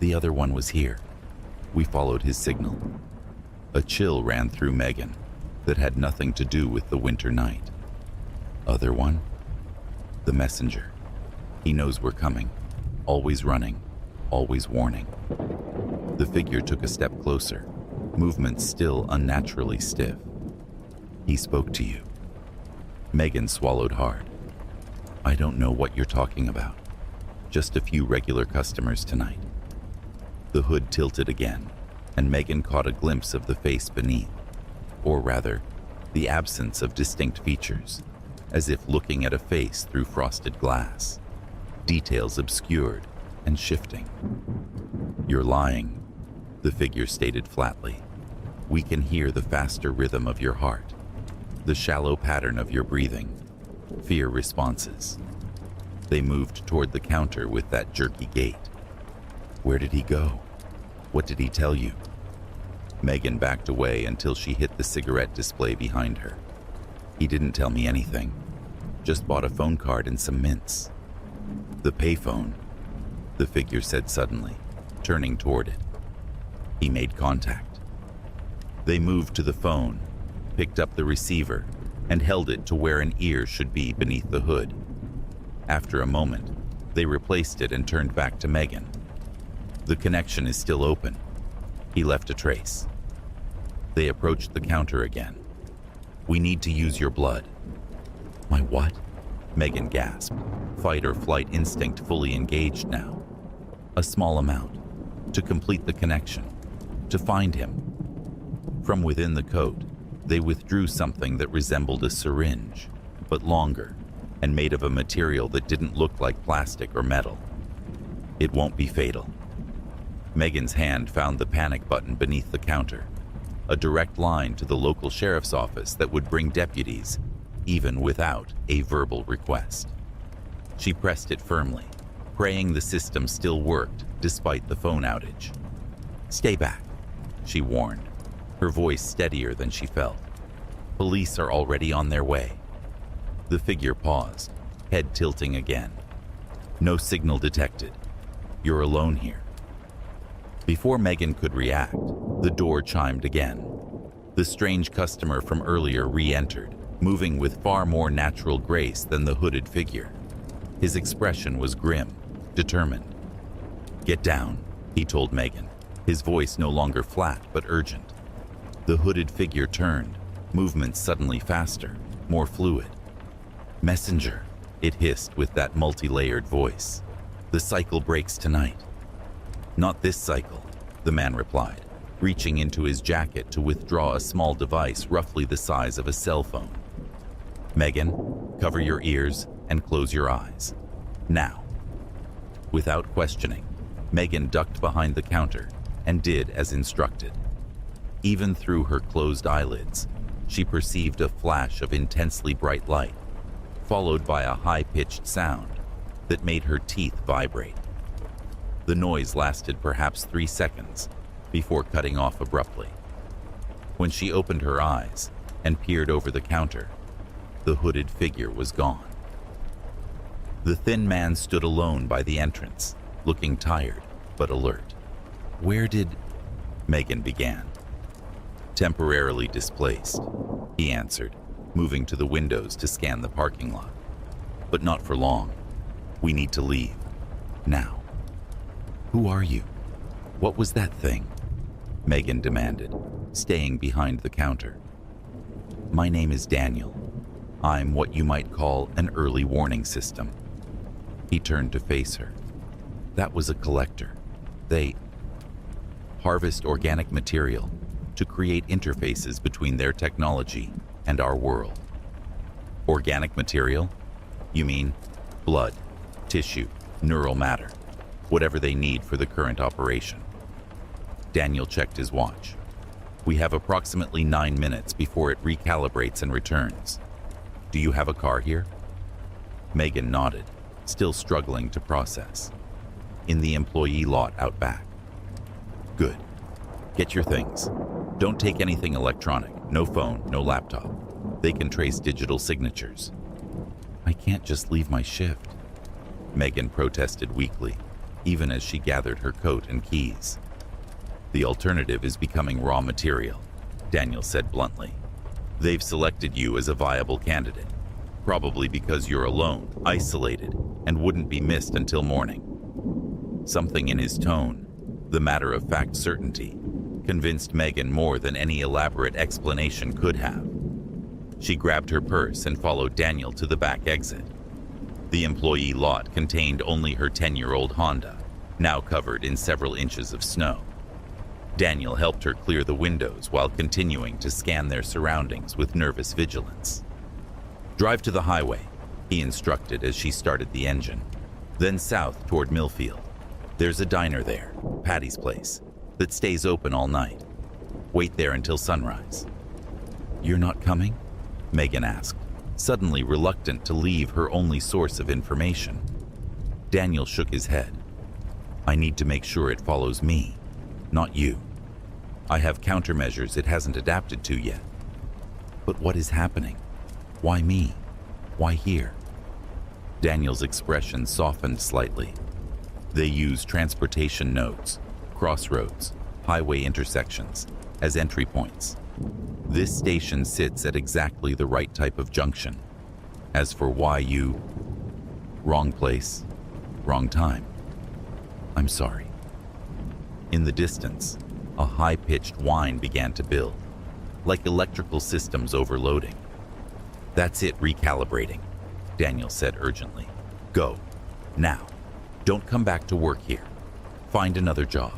"The other one was here. We followed his signal." A chill ran through Megan that had nothing to do with the winter night. "Other one?" "The messenger. He knows we're coming. Always running, always warning." The figure took a step closer, movement still unnaturally stiff. "He spoke to you." Megan swallowed hard. "I don't know what you're talking about. Just a few regular customers tonight." The hood tilted again, and Megan caught a glimpse of the face beneath, or rather, the absence of distinct features, as if looking at a face through frosted glass, details obscured and shifting. "You're lying," the figure stated flatly. "We can hear the faster rhythm of your heart, the shallow pattern of your breathing, fear responses." They moved toward the counter with that jerky gait. "Where did he go? What did he tell you?" Megan backed away until she hit the cigarette display behind her. "He didn't tell me anything. Just bought a phone card and some mints." "The payphone," the figure said suddenly, turning toward it. "He made contact." They moved to the phone, picked up the receiver, and held it to where an ear should be beneath the hood. After a moment, they replaced it and turned back to Megan. "The connection is still open. He left a trace." They approached the counter again. "We need to use your blood." "My what?" Megan gasped, fight or flight instinct fully engaged now. "A small amount, to complete the connection, to find him." From within the coat, they withdrew something that resembled a syringe, but longer, and made of a material that didn't look like plastic or metal. "It won't be fatal." Megan's hand found the panic button beneath the counter, a direct line to the local sheriff's office that would bring deputies, even without a verbal request. She pressed it firmly, praying the system still worked despite the phone outage. "Stay back," she warned, her voice steadier than she felt. "Police are already on their way." The figure paused, head tilting again. "No signal detected. You're alone here." Before Megan could react, the door chimed again. The strange customer from earlier re-entered, moving with far more natural grace than the hooded figure. His expression was grim, determined. "Get down," he told Megan, his voice no longer flat but urgent. The hooded figure turned, movements suddenly faster, more fluid. "Messenger," it hissed with that multi-layered voice. "The cycle breaks tonight." "Not this cycle," the man replied, reaching into his jacket to withdraw a small device roughly the size of a cell phone. "Megan, cover your ears and close your eyes. Now." Without questioning, Megan ducked behind the counter and did as instructed. Even through her closed eyelids, she perceived a flash of intensely bright light, followed by a high-pitched sound that made her teeth vibrate. The noise lasted perhaps 3 seconds before cutting off abruptly. When she opened her eyes and peered over the counter, the hooded figure was gone. The thin man stood alone by the entrance, looking tired but alert. "Where did—" Megan began. "Temporarily displaced," he answered, moving to the windows to scan the parking lot. "But not for long. We need to leave. Now." "Who are you? What was that thing?" Megan demanded, staying behind the counter. "My name is Daniel. I'm what you might call an early warning system." He turned to face her. "That was a collector. They harvest organic material to create interfaces between their technology and our world." "Organic material? You mean blood, tissue, neural matter, whatever they need for the current operation?" Daniel checked his watch. "We have approximately 9 minutes before it recalibrates and returns. Do you have a car here?" Megan nodded, still struggling to process. "In the employee lot out back." "Good. Get your things. Don't take anything electronic. No phone, no laptop. They can trace digital signatures." "I can't just leave my shift," Megan protested weakly, even as she gathered her coat and keys. "The alternative is becoming raw material," Daniel said bluntly. "They've selected you as a viable candidate, probably because you're alone, isolated, and wouldn't be missed until morning." Something in his tone, the matter-of-fact certainty, convinced Megan more than any elaborate explanation could have. She grabbed her purse and followed Daniel to the back exit. The employee lot contained only her 10-year-old Honda, now covered in several inches of snow. Daniel helped her clear the windows while continuing to scan their surroundings with nervous vigilance. "Drive to the highway," he instructed as she started the engine. "Then south toward Millfield. There's a diner there, Patty's Place, that stays open all night. Wait there until sunrise." "You're not coming?" Megan asked, suddenly reluctant to leave her only source of information. Daniel shook his head. "I need to make sure it follows me, not you. I have countermeasures it hasn't adapted to yet." "But what is happening? Why me? Why here?" Daniel's expression softened slightly. "They use transportation nodes, crossroads, highway intersections as entry points. This station sits at exactly the right type of junction. As for why you... wrong place, wrong time. I'm sorry." In the distance, a high-pitched whine began to build, like electrical systems overloading. "That's it recalibrating," Daniel said urgently. "Go. Now. Don't come back to work here. Find another job."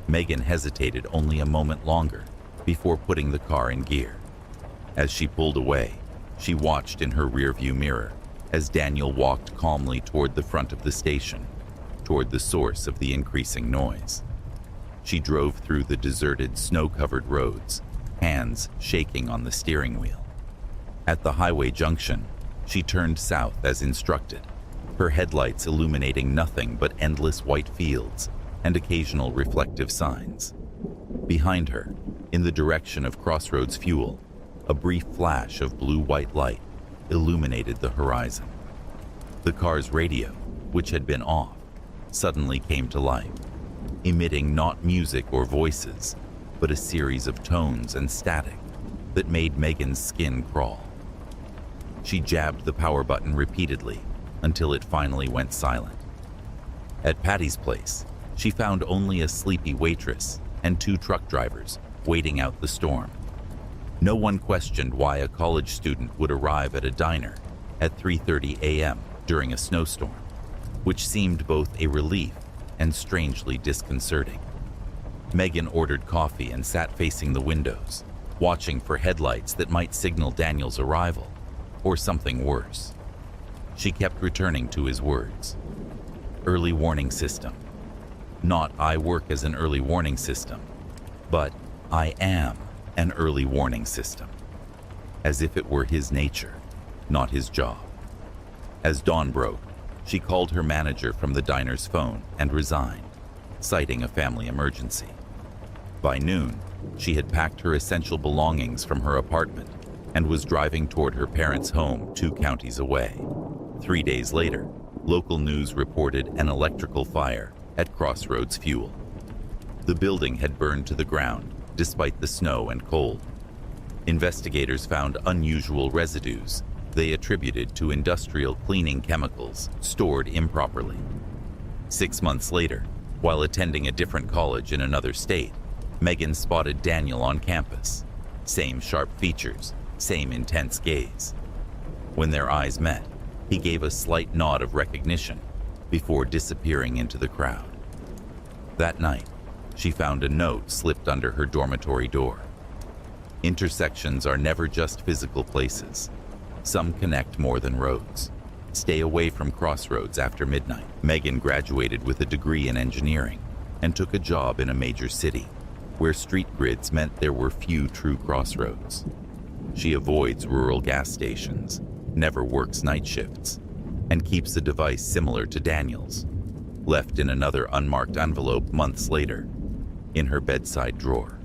Megan hesitated only a moment longer before putting the car in gear. As she pulled away, she watched in her rearview mirror as Daniel walked calmly toward the front of the station, toward the source of the increasing noise. She drove through the deserted, snow-covered roads, hands shaking on the steering wheel. At the highway junction, she turned south as instructed, her headlights illuminating nothing but endless white fields and occasional reflective signs. Behind her, in the direction of Crossroads Fuel, a brief flash of blue-white light illuminated the horizon. The car's radio, which had been off, suddenly came to life, emitting not music or voices, but a series of tones and static that made Megan's skin crawl. She jabbed the power button repeatedly until it finally went silent. At Patty's place, she found only a sleepy waitress and 2 truck drivers waiting out the storm. No one questioned why a college student would arrive at a diner at 3:30 a.m. during a snowstorm, which seemed both a relief and strangely disconcerting. Megan ordered coffee and sat facing the windows, watching for headlights that might signal Daniel's arrival, or something worse. She kept returning to his words. Early warning system. Not I work as an early warning system, but I am an early warning system. As if it were his nature, not his job. As dawn broke, she called her manager from the diner's phone and resigned, citing a family emergency. By noon, she had packed her essential belongings from her apartment and was driving toward her parents' home 2 counties away. 3 days later, local news reported an electrical fire at Crossroads Fuel. The building had burned to the ground despite the snow and cold. Investigators found unusual residues they attributed to industrial cleaning chemicals stored improperly. 6 months later, while attending a different college in another state, Megan spotted Daniel on campus. Same sharp features, same intense gaze. When their eyes met, he gave a slight nod of recognition before disappearing into the crowd. That night, she found a note slipped under her dormitory door. Intersections are never just physical places. Some connect more than roads. Stay away from crossroads after midnight. Megan graduated with a degree in engineering and took a job in a major city, where street grids meant there were few true crossroads. She avoids rural gas stations, never works night shifts, and keeps a device similar to Daniel's, left in another unmarked envelope months later, in her bedside drawer.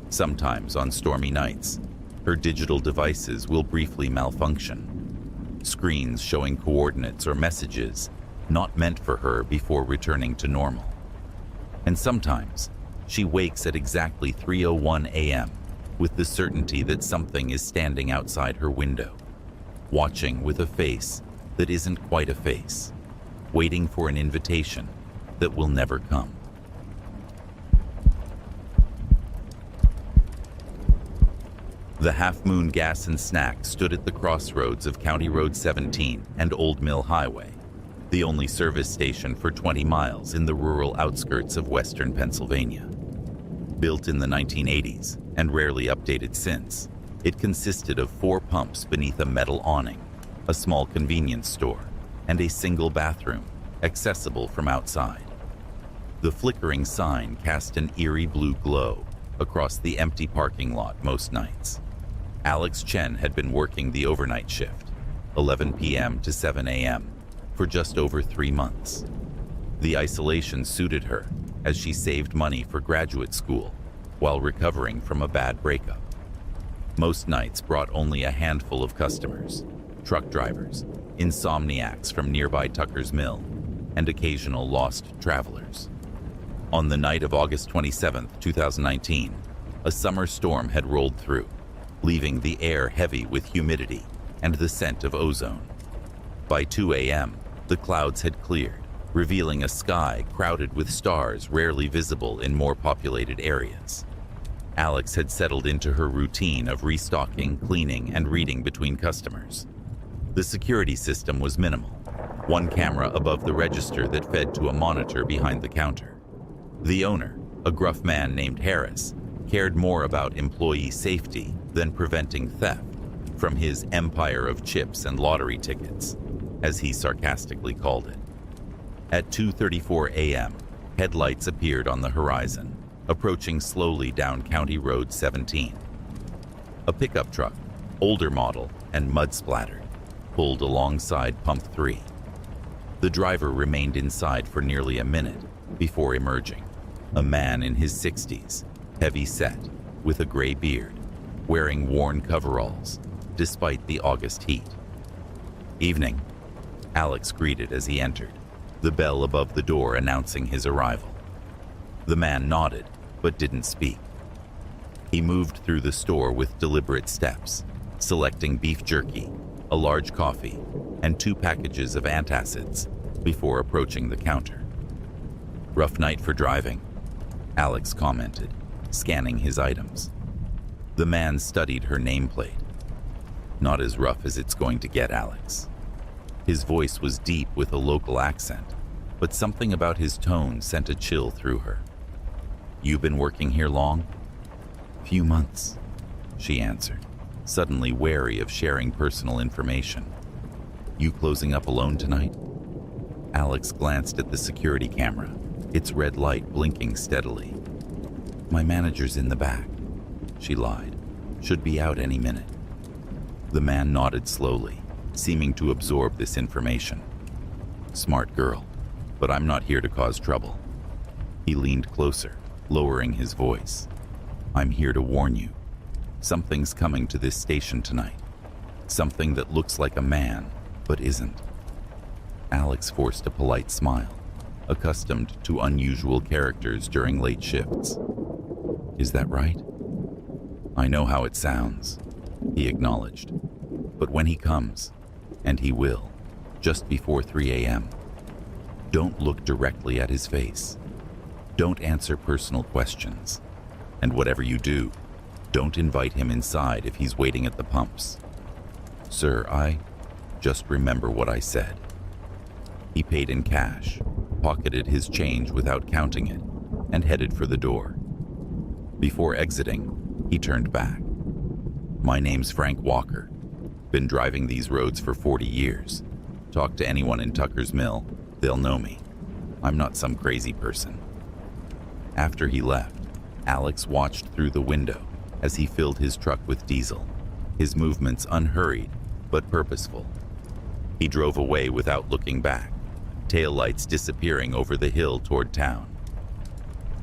Sometimes on stormy nights, her digital devices will briefly malfunction, screens showing coordinates or messages not meant for her before returning to normal. And sometimes, she wakes at exactly 3:01 a.m. with the certainty that something is standing outside her window, watching with a face that isn't quite a face, waiting for an invitation that will never come. The Half Moon Gas and Snack stood at the crossroads of County Road 17 and Old Mill Highway, the only service station for 20 miles in the rural outskirts of western Pennsylvania. Built in the 1980s and rarely updated since, it consisted of 4 pumps beneath a metal awning, a small convenience store, and a single bathroom, accessible from outside. The flickering sign cast an eerie blue glow across the empty parking lot most nights. Alex Chen had been working the overnight shift, 11 p.m. to 7 a.m., for just over 3 months. The isolation suited her as she saved money for graduate school while recovering from a bad breakup. Most nights brought only a handful of customers, truck drivers, insomniacs from nearby Tucker's Mill, and occasional lost travelers. On the night of August 27, 2019, a summer storm had rolled through, leaving the air heavy with humidity and the scent of ozone. By 2 a.m., the clouds had cleared, revealing a sky crowded with stars rarely visible in more populated areas. Alex had settled into her routine of restocking, cleaning, and reading between customers. The security system was minimal, 1 camera above the register that fed to a monitor behind the counter. The owner, a gruff man named Harris, cared more about employee safety than preventing theft from his empire of chips and lottery tickets, as he sarcastically called it. At 2:34 a.m., headlights appeared on the horizon, approaching slowly down County Road 17. A pickup truck, older model and mud-splattered, pulled alongside Pump 3, The driver remained inside for nearly a minute before emerging. A man in his 60s, heavy set, with a gray beard, wearing worn coveralls, despite the August heat. "Evening," Alex greeted as he entered, the bell above the door announcing his arrival. The man nodded, but didn't speak. He moved through the store with deliberate steps, selecting beef jerky, a large coffee, and 2 packages of antacids before approaching the counter. "Rough night for driving," Alex commented, scanning his items. The man studied her nameplate. "Not as rough as it's going to get, Alex." His voice was deep with a local accent, but something about his tone sent a chill through her. "You been working here long?" "Few months," she answered, suddenly wary of sharing personal information. "You closing up alone tonight?" Alex glanced at the security camera, its red light blinking steadily. "My manager's in the back," she lied. "Should be out any minute." The man nodded slowly, seeming to absorb this information. "Smart girl, but I'm not here to cause trouble." He leaned closer, lowering his voice. "I'm here to warn you. Something's coming to this station tonight. Something that looks like a man, but isn't." Alex forced a polite smile, accustomed to unusual characters during late shifts. "Is that right?" "I know how it sounds," he acknowledged. "But when he comes, and he will, just before 3 a.m., don't look directly at his face. Don't answer personal questions. And whatever you do, don't invite him inside if he's waiting at the pumps." "Sir, just remember what I said." He paid in cash, pocketed his change without counting it, and headed for the door. Before exiting, he turned back. "My name's Frank Walker. Been driving these roads for 40 years. Talk to anyone in Tucker's Mill, they'll know me. I'm not some crazy person." After he left, Alex watched through the window as he filled his truck with diesel, his movements unhurried but purposeful. He drove away without looking back, taillights disappearing over the hill toward town.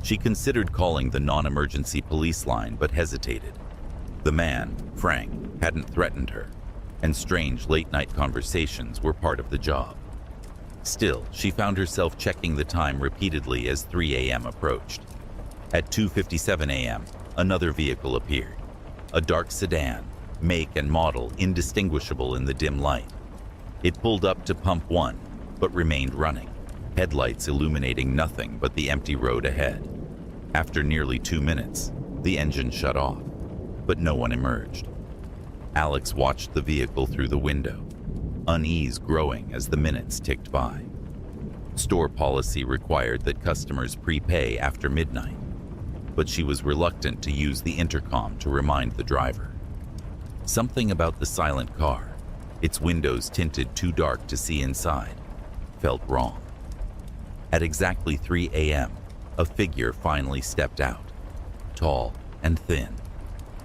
She considered calling the non-emergency police line but hesitated. The man, Frank, hadn't threatened her, and strange late-night conversations were part of the job. Still, she found herself checking the time repeatedly as 3 a.m. approached. At 2:57 a.m., another vehicle appeared, a dark sedan, make and model indistinguishable in the dim light. It pulled up to pump 1, but remained running, headlights illuminating nothing but the empty road ahead. After nearly 2 minutes, the engine shut off, but no one emerged. Alex watched the vehicle through the window, unease growing as the minutes ticked by. Store policy required that customers prepay after midnight, but she was reluctant to use the intercom to remind the driver. Something about the silent car, its windows tinted too dark to see inside, felt wrong. At exactly 3 a.m., a figure finally stepped out, tall and thin,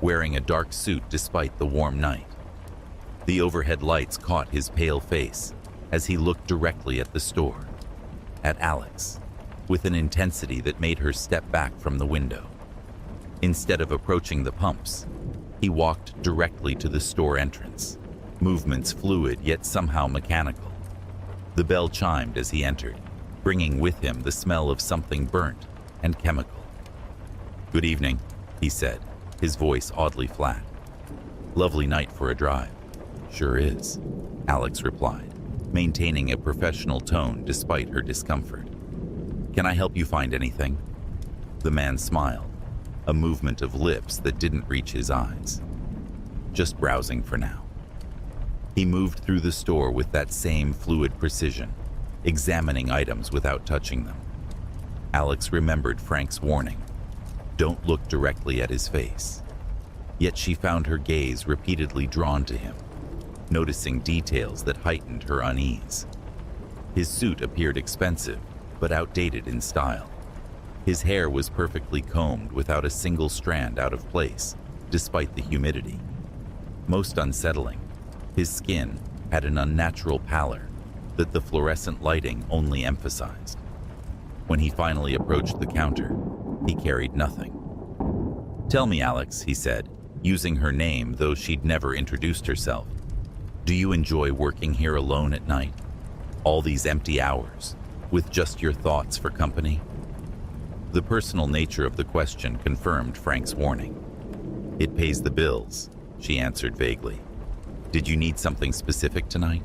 wearing a dark suit despite the warm night. The overhead lights caught his pale face as he looked directly at the store, at Alex, with an intensity that made her step back from the window. Instead of approaching the pumps, he walked directly to the store entrance, movements fluid yet somehow mechanical. The bell chimed as he entered, bringing with him the smell of something burnt and chemical. "Good evening," he said, his voice oddly flat. "Lovely night for a drive." "Sure is," Alex replied, maintaining a professional tone despite her discomfort. "Can I help you find anything?" The man smiled, a movement of lips that didn't reach his eyes. "Just browsing for now." He moved through the store with that same fluid precision, examining items without touching them. Alex remembered Frank's warning, don't look directly at his face. Yet she found her gaze repeatedly drawn to him, noticing details that heightened her unease. His suit appeared expensive, but outdated in style. His hair was perfectly combed without a single strand out of place, despite the humidity. Most unsettling, his skin had an unnatural pallor, that the fluorescent lighting only emphasized. When he finally approached the counter, he carried nothing. "Tell me, Alex," he said, using her name though she'd never introduced herself. "Do you enjoy working here alone at night? All these empty hours, with just your thoughts for company?" The personal nature of the question confirmed Frank's warning. "It pays the bills," she answered vaguely. "Did you need something specific tonight?"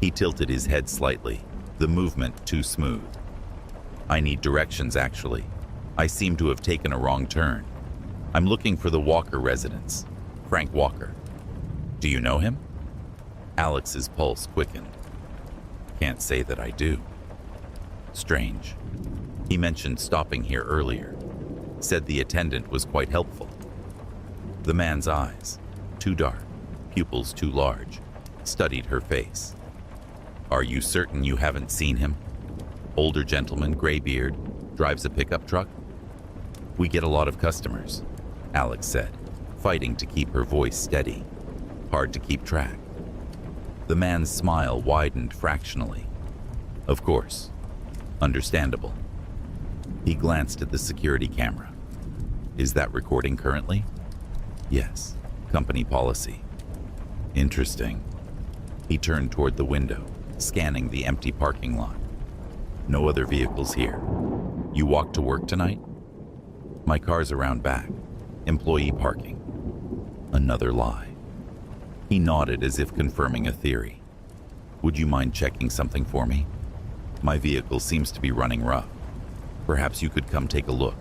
He tilted his head slightly, the movement too smooth. "I need directions, actually. I seem to have taken a wrong turn. I'm looking for the Walker residence, Frank Walker. Do you know him?" Alex's pulse quickened. "Can't say that I do." "Strange. He mentioned stopping here earlier. Said the attendant was quite helpful." The man's eyes, too dark, pupils too large, studied her face. "Are you certain you haven't seen him? Older gentleman, gray beard, drives a pickup truck?" "We get a lot of customers," Alex said, fighting to keep her voice steady. "Hard to keep track." The man's smile widened fractionally. "Of course. Understandable." He glanced at the security camera. "Is that recording currently?" "Yes. Company policy." "Interesting." He turned toward the window, scanning the empty parking lot. "No other vehicles here. You walk to work tonight?" "My car's around back. Employee parking." Another lie. He nodded as if confirming a theory. "Would you mind checking something for me? My vehicle seems to be running rough. Perhaps you could come take a look.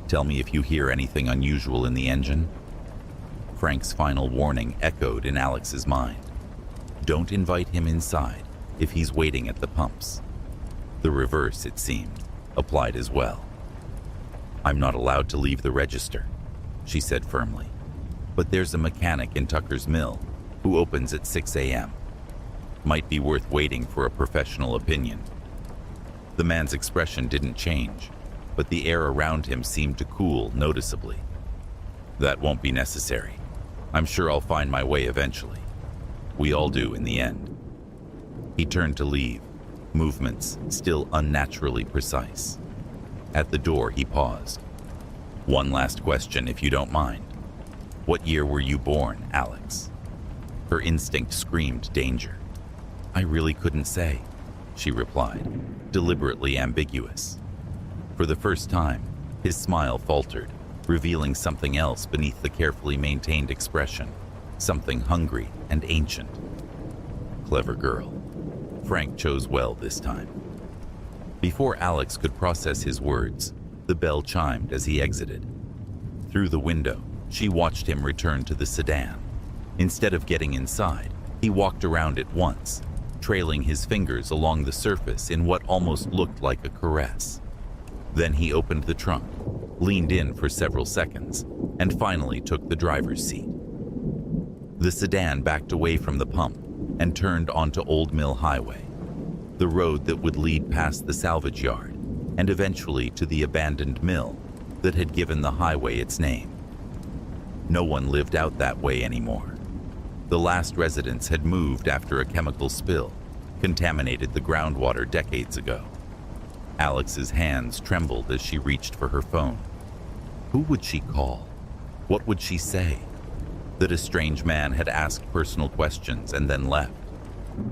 Tell me if you hear anything unusual in the engine." Frank's final warning echoed in Alex's mind. Don't invite him inside if he's waiting at the pumps. The reverse, it seemed, applied as well. "I'm not allowed to leave the register," she said firmly. "But there's a mechanic in Tucker's Mill who opens at 6 a.m. Might be worth waiting for a professional opinion." The man's expression didn't change, but the air around him seemed to cool noticeably. "That won't be necessary. I'm sure I'll find my way eventually. We all do in the end." He turned to leave, movements still unnaturally precise. At the door, he paused. "One last question, if you don't mind. What year were you born, Alex?" Her instinct screamed danger. "I really couldn't say," she replied, deliberately ambiguous. For the first time, his smile faltered, revealing something else beneath the carefully maintained expression, something hungry and ancient. Clever girl. Frank chose well this time. Before Alex could process his words, the bell chimed as he exited. Through the window, she watched him return to the sedan. Instead of getting inside, he walked around it once, trailing his fingers along the surface in what almost looked like a caress. Then he opened the trunk, leaned in for several seconds, and finally took the driver's seat. The sedan backed away from the pump and turned onto Old Mill Highway, the road that would lead past the salvage yard and eventually to the abandoned mill that had given the highway its name. No one lived out that way anymore. The last residents had moved after a chemical spill contaminated the groundwater decades ago. Alex's hands trembled as she reached for her phone. Who would she call? What would she say? That a strange man had asked personal questions and then left?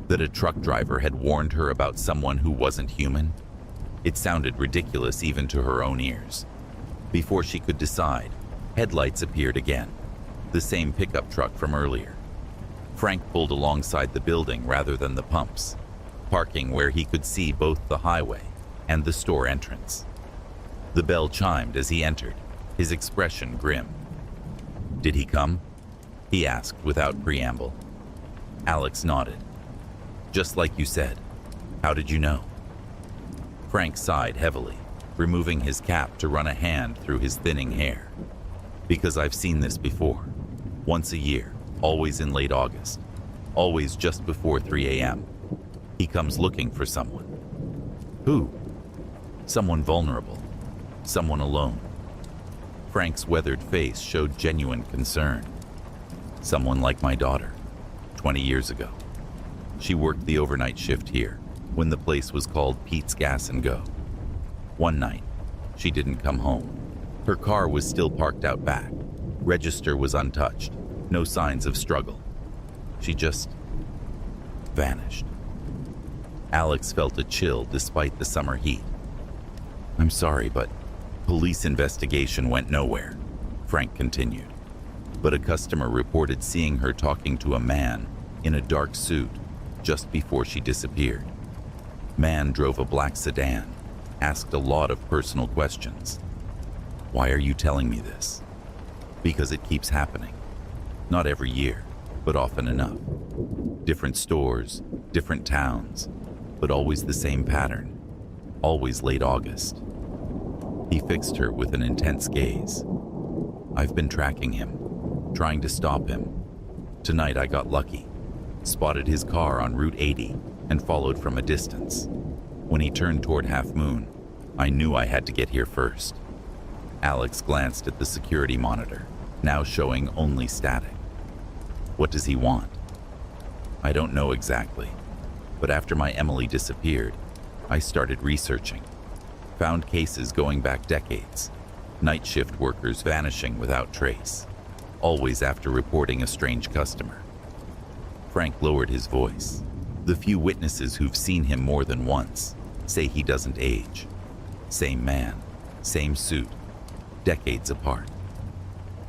That a truck driver had warned her about someone who wasn't human? It sounded ridiculous even to her own ears. Before she could decide, headlights appeared again, the same pickup truck from earlier. Frank pulled alongside the building rather than the pumps, parking where he could see both the highway and the store entrance. The bell chimed as he entered, his expression grim. "Did he come?" he asked without preamble. Alex nodded. "Just like you said. How did you know?" Frank sighed heavily, removing his cap to run a hand through his thinning hair. "Because I've seen this before. Once a year, always in late August, always just before 3 a.m. He comes looking for someone." "Who?" "Someone vulnerable. Someone alone." Frank's weathered face showed genuine concern. "Someone like my daughter, 20 years ago." She worked the overnight shift here, when the place was called Pete's Gas and Go. One night, she didn't come home. Her car was still parked out back. Register was untouched. No signs of struggle. She just vanished. Alex felt a chill despite the summer heat. "I'm sorry, but police investigation went nowhere," Frank continued. But a customer reported seeing her talking to a man in a dark suit just before she disappeared. Man drove a black sedan, asked a lot of personal questions. "Why are you telling me this?" "Because it keeps happening. Not every year, but often enough. Different stores, different towns, but always the same pattern. Always late August." He fixed her with an intense gaze. "I've been tracking him, trying to stop him. Tonight I got lucky. Spotted his car on Route 80 and followed from a distance. When he turned toward Half Moon, I knew I had to get here first." Alex glanced at the security monitor, now showing only static. "What does he want?" "I don't know exactly, but after my Emily disappeared, I started researching. Found cases going back decades. Night shift workers vanishing without trace, always after reporting a strange customer." Frank lowered his voice. "The few witnesses who've seen him more than once say he doesn't age. Same man, same suit, decades apart."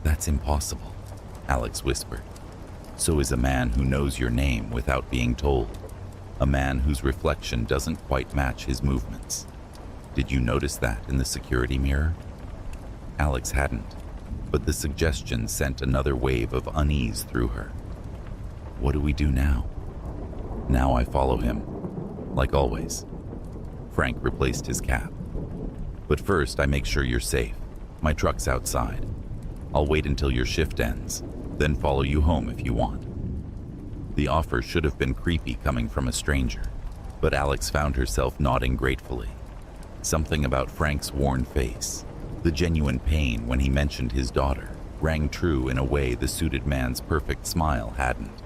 "That's impossible," Alex whispered. "So is a man who knows your name without being told. A man whose reflection doesn't quite match his movements. Did you notice that in the security mirror?" Alex hadn't, but the suggestion sent another wave of unease through her. "What do we do now?" "Now I follow him, like always." Frank replaced his cap. "But first I make sure you're safe. My truck's outside. I'll wait until your shift ends, then follow you home if you want." The offer should have been creepy coming from a stranger, but Alex found herself nodding gratefully. Something about Frank's worn face, the genuine pain when he mentioned his daughter, rang true in a way the suited man's perfect smile hadn't.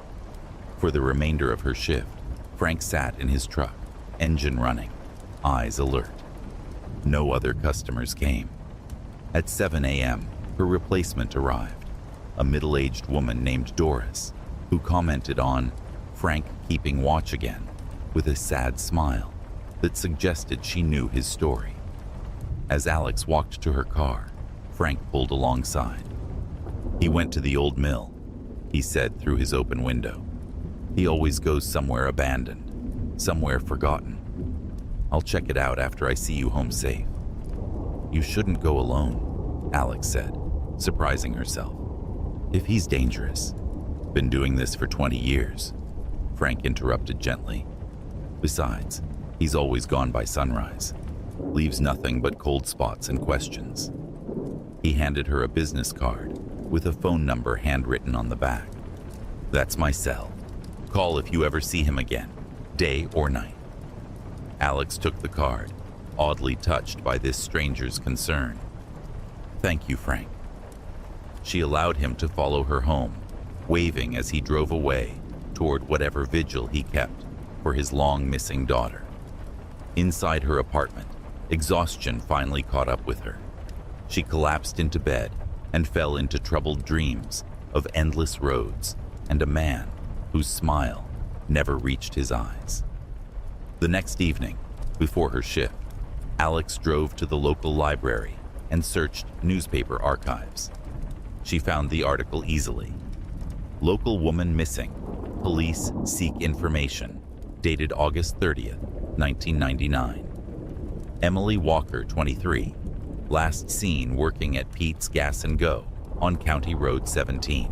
For the remainder of her shift, Frank sat in his truck, engine running, eyes alert. No other customers came. At 7 a.m., her replacement arrived, a middle-aged woman named Doris, who commented on Frank keeping watch again with a sad smile that suggested she knew his story. As Alex walked to her car, Frank pulled alongside. "He went to the old mill," he said through his open window. "He always goes somewhere abandoned, somewhere forgotten. I'll check it out after I see you home safe." "You shouldn't go alone," Alex said, surprising herself. "If he's dangerous." "Been doing this for 20 years, Frank interrupted gently. "Besides, he's always gone by sunrise. Leaves nothing but cold spots and questions." He handed her a business card with a phone number handwritten on the back. "That's my cell. Call if you ever see him again, day or night." Alex took the card, oddly touched by this stranger's concern. "Thank you, Frank." She allowed him to follow her home, waving as he drove away toward whatever vigil he kept for his long-missing daughter. Inside her apartment, exhaustion finally caught up with her. She collapsed into bed and fell into troubled dreams of endless roads and a man whose smile never reached his eyes. The next evening, before her shift, Alex drove to the local library and searched newspaper archives. She found the article easily. "Local woman missing. Police seek information." Dated August 30th, 1999. Emily Walker, 23. Last seen working at Pete's Gas and Go on County Road 17.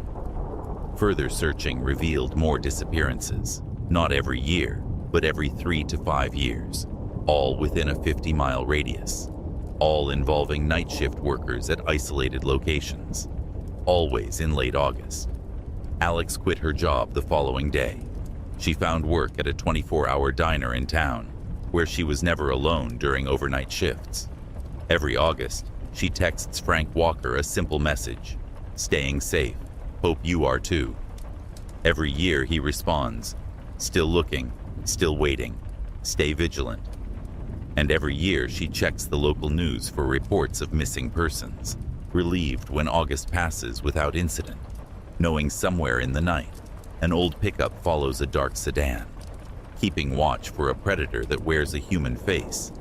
Further searching revealed more disappearances. Not every year, but every 3 to 5 years. All within a 50-mile radius. All involving night shift workers at isolated locations. Always in late August. Alex quit her job the following day. She found work at a 24-hour diner in town, where she was never alone during overnight shifts. Every August, she texts Frank Walker a simple message: "Staying safe. Hope you are too." Every year he responds, Still looking, still waiting. Stay vigilant. And every year she checks the local news for reports of missing persons, relieved when August passes without incident, knowing somewhere in the night, an old pickup follows a dark sedan, keeping watch for a predator that wears a human face,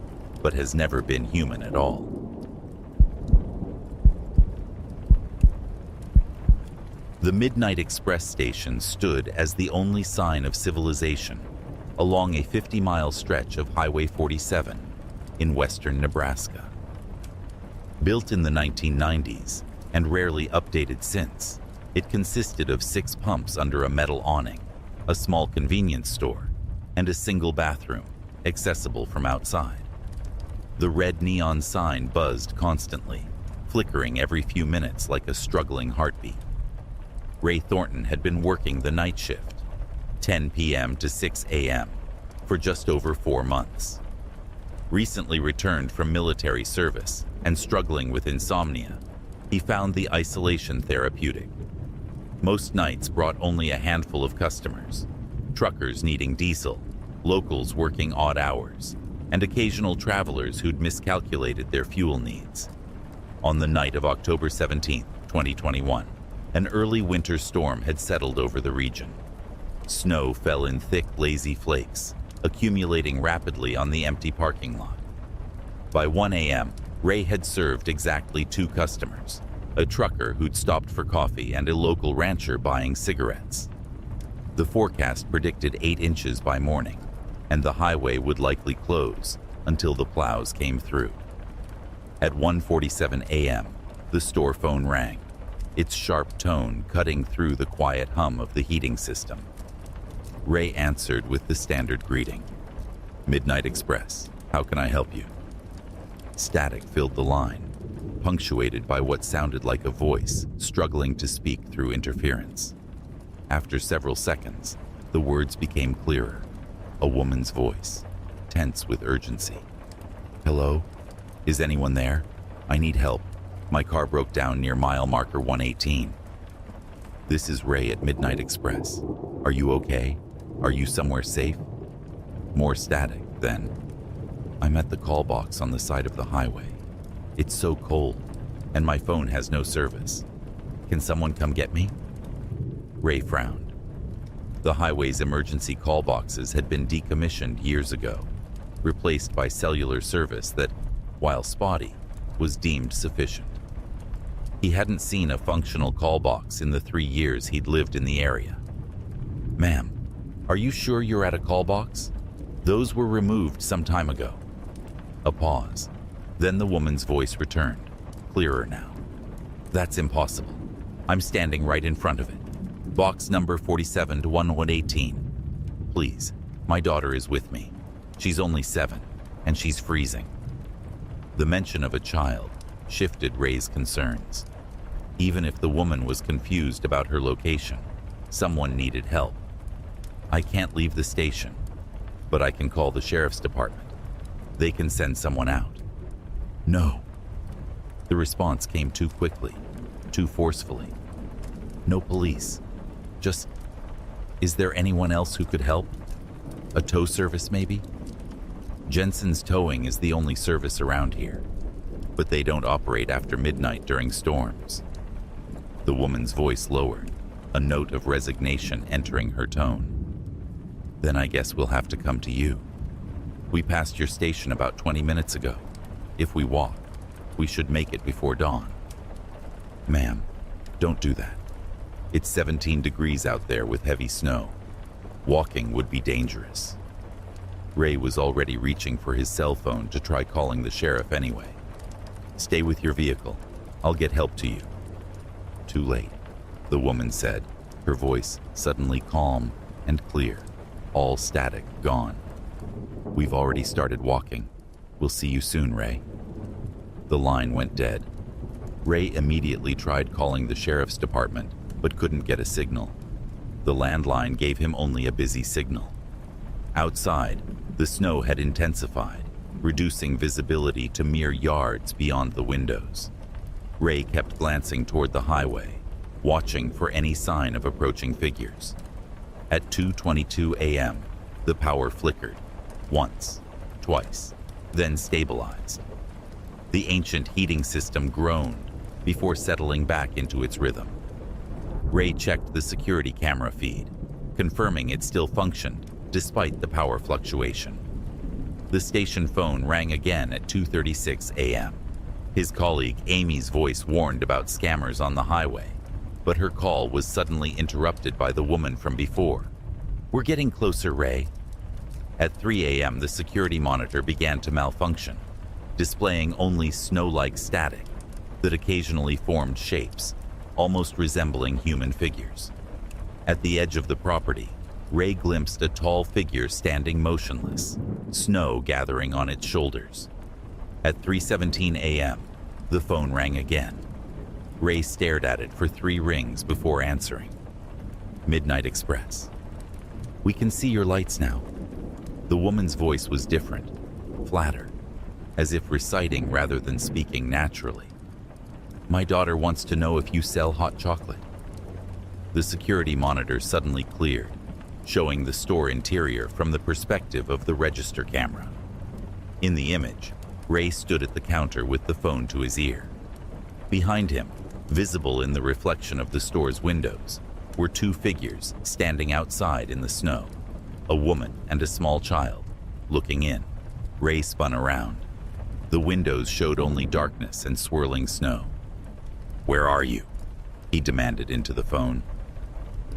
but has never been human at all. The Midnight Express station stood as the only sign of civilization along a 50-mile stretch of Highway 47 in western Nebraska. Built in the 1990s and rarely updated since, it consisted of 6 pumps under a metal awning, a small convenience store, and a single bathroom, accessible from outside. The red neon sign buzzed constantly, flickering every few minutes like a struggling heartbeat. Ray Thornton had been working the night shift, 10 p.m. to 6 a.m., for just over 4 months. Recently returned from military service and struggling with insomnia, he found the isolation therapeutic. Most nights brought only a handful of customers, truckers needing diesel, locals working odd hours, and occasional travelers who'd miscalculated their fuel needs. On the night of October 17, 2021, an early winter storm had settled over the region. Snow fell in thick, lazy flakes, accumulating rapidly on the empty parking lot. By 1 a.m., Ray had served exactly 2 customers, a trucker who'd stopped for coffee and a local rancher buying cigarettes. The forecast predicted 8 inches by morning, and the highway would likely close until the plows came through. At 1:47 a.m., the store phone rang, its sharp tone cutting through the quiet hum of the heating system. Ray answered with the standard greeting. "Midnight Express, how can I help you?" Static filled the line, punctuated by what sounded like a voice struggling to speak through interference. After several seconds, the words became clearer, a woman's voice, tense with urgency. "Hello? Is anyone there? I need help. My car broke down near mile marker 118. This is Ray at Midnight Express. Are you okay? Are you somewhere safe?" More static, then. "I'm at the call box on the side of the highway. It's so cold, and my phone has no service. Can someone come get me?" Ray frowned. The highway's emergency call boxes had been decommissioned years ago, replaced by cellular service that, while spotty, was deemed sufficient. He hadn't seen a functional call box in the 3 years he'd lived in the area. "Ma'am, are you sure you're at a call box? Those were removed some time ago." A pause. Then the woman's voice returned, clearer now. "That's impossible. I'm standing right in front of it. Box number 47 to 1118. Please, my daughter is with me. She's only 7, and she's freezing." The mention of a child shifted Ray's concerns. Even if the woman was confused about her location, someone needed help. "I can't leave the station, but I can call the sheriff's department. They can send someone out." "No." The response came too quickly, too forcefully. "No police. Just, is there anyone else who could help? A tow service, maybe?" Jensen's Towing is the only service around here, but they don't operate after midnight during storms. The woman's voice lowered, a note of resignation entering her tone. "Then I guess we'll have to come to you. We passed your station about 20 minutes ago. If we walk, we should make it before dawn." "Ma'am, don't do that. It's 17 degrees out there with heavy snow. Walking would be dangerous." Ray was already reaching for his cell phone to try calling the sheriff anyway. "Stay with your vehicle. I'll get help to you." "Too late," the woman said, her voice suddenly calm and clear, all static gone. "We've already started walking. We'll see you soon, Ray." The line went dead. Ray immediately tried calling the sheriff's department, but couldn't get a signal. The landline gave him only a busy signal. Outside, the snow had intensified, reducing visibility to mere yards beyond the windows. Ray kept glancing toward the highway, watching for any sign of approaching figures. At 2:22 a.m., the power flickered, once, twice, then stabilized. The ancient heating system groaned before settling back into its rhythm. Ray checked the security camera feed, confirming it still functioned despite the power fluctuation. The station phone rang again at 2:36 a.m. His colleague Amy's voice warned about scammers on the highway, but her call was suddenly interrupted by the woman from before. "We're getting closer, Ray." At 3 a.m., the security monitor began to malfunction, displaying only snow-like static that occasionally formed shapes, almost resembling human figures. At the edge of the property, Ray glimpsed a tall figure standing motionless, snow gathering on its shoulders. At 3:17 a.m., the phone rang again. Ray stared at it for 3 rings before answering. Midnight Express. "We can see your lights now." The woman's voice was different, flatter, as if reciting rather than speaking naturally. "My daughter wants to know if you sell hot chocolate." The security monitor suddenly cleared, showing the store interior from the perspective of the register camera. In the image, Ray stood at the counter with the phone to his ear. Behind him, visible in the reflection of the store's windows, were 2 figures standing outside in the snow, a woman and a small child, looking in. Ray spun around. The windows showed only darkness and swirling snow. "Where are you?" he demanded into the phone.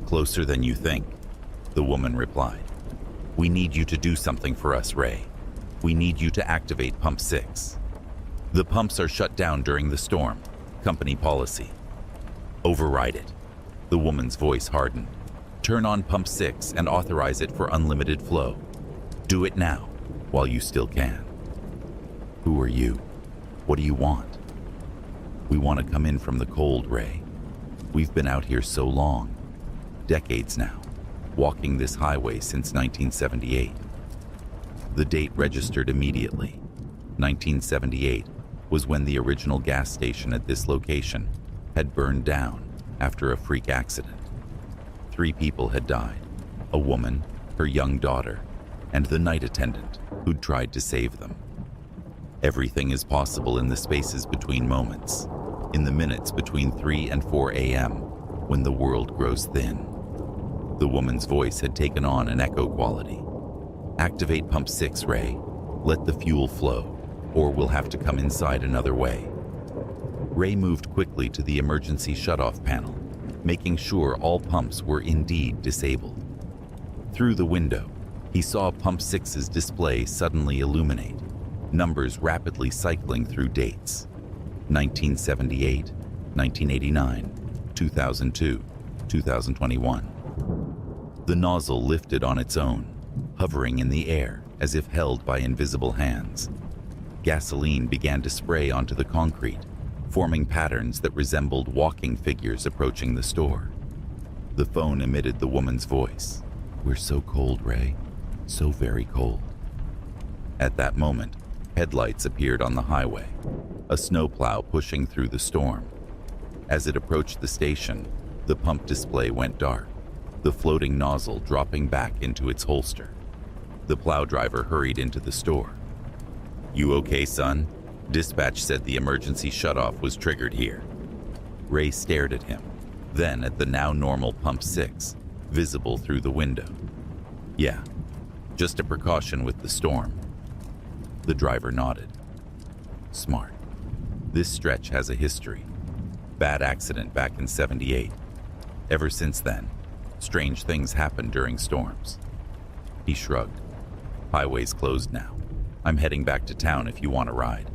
"Closer than you think," the woman replied. "We need you to do something for us, Ray. We need you to activate Pump 6. The pumps are shut down during the storm. Company policy." "Override it." The woman's voice hardened. "Turn on Pump 6 and authorize it for unlimited flow. Do it now, while you still can." "Who are you? What do you want?" "We want to come in from the cold, Ray. We've been out here so long, decades now, walking this highway since 1978. The date registered immediately. 1978 was when the original gas station at this location had burned down after a freak accident. 3 people had died, a woman, her young daughter, and the night attendant who'd tried to save them. Everything is possible in the spaces between moments, in the minutes between 3 and 4 a.m., when the world grows thin. The woman's voice had taken on an echo quality. "Activate Pump 6, Ray. Let the fuel flow, or we'll have to come inside another way." Ray moved quickly to the emergency shutoff panel, making sure all pumps were indeed disabled. Through the window, he saw Pump 6's display suddenly illuminate, numbers rapidly cycling through dates. 1978, 1989, 2002, 2021. The nozzle lifted on its own, hovering in the air as if held by invisible hands. Gasoline began to spray onto the concrete, forming patterns that resembled walking figures approaching the store. The phone emitted the woman's voice. "We're so cold, Ray. So very cold." At that moment, headlights appeared on the highway, a snowplow pushing through the storm. As it approached the station, the pump display went dark, the floating nozzle dropping back into its holster. The plow driver hurried into the store. "You okay, son?" Dispatch said the emergency shutoff was triggered here. Ray stared at him, then at the now normal Pump 6, visible through the window. "Yeah, just a precaution with the storm." The driver nodded. "Smart. This stretch has a history. Bad accident back in '78. Ever since then, strange things happen during storms." He shrugged. "Highway's closed now. I'm heading back to town if you want a ride."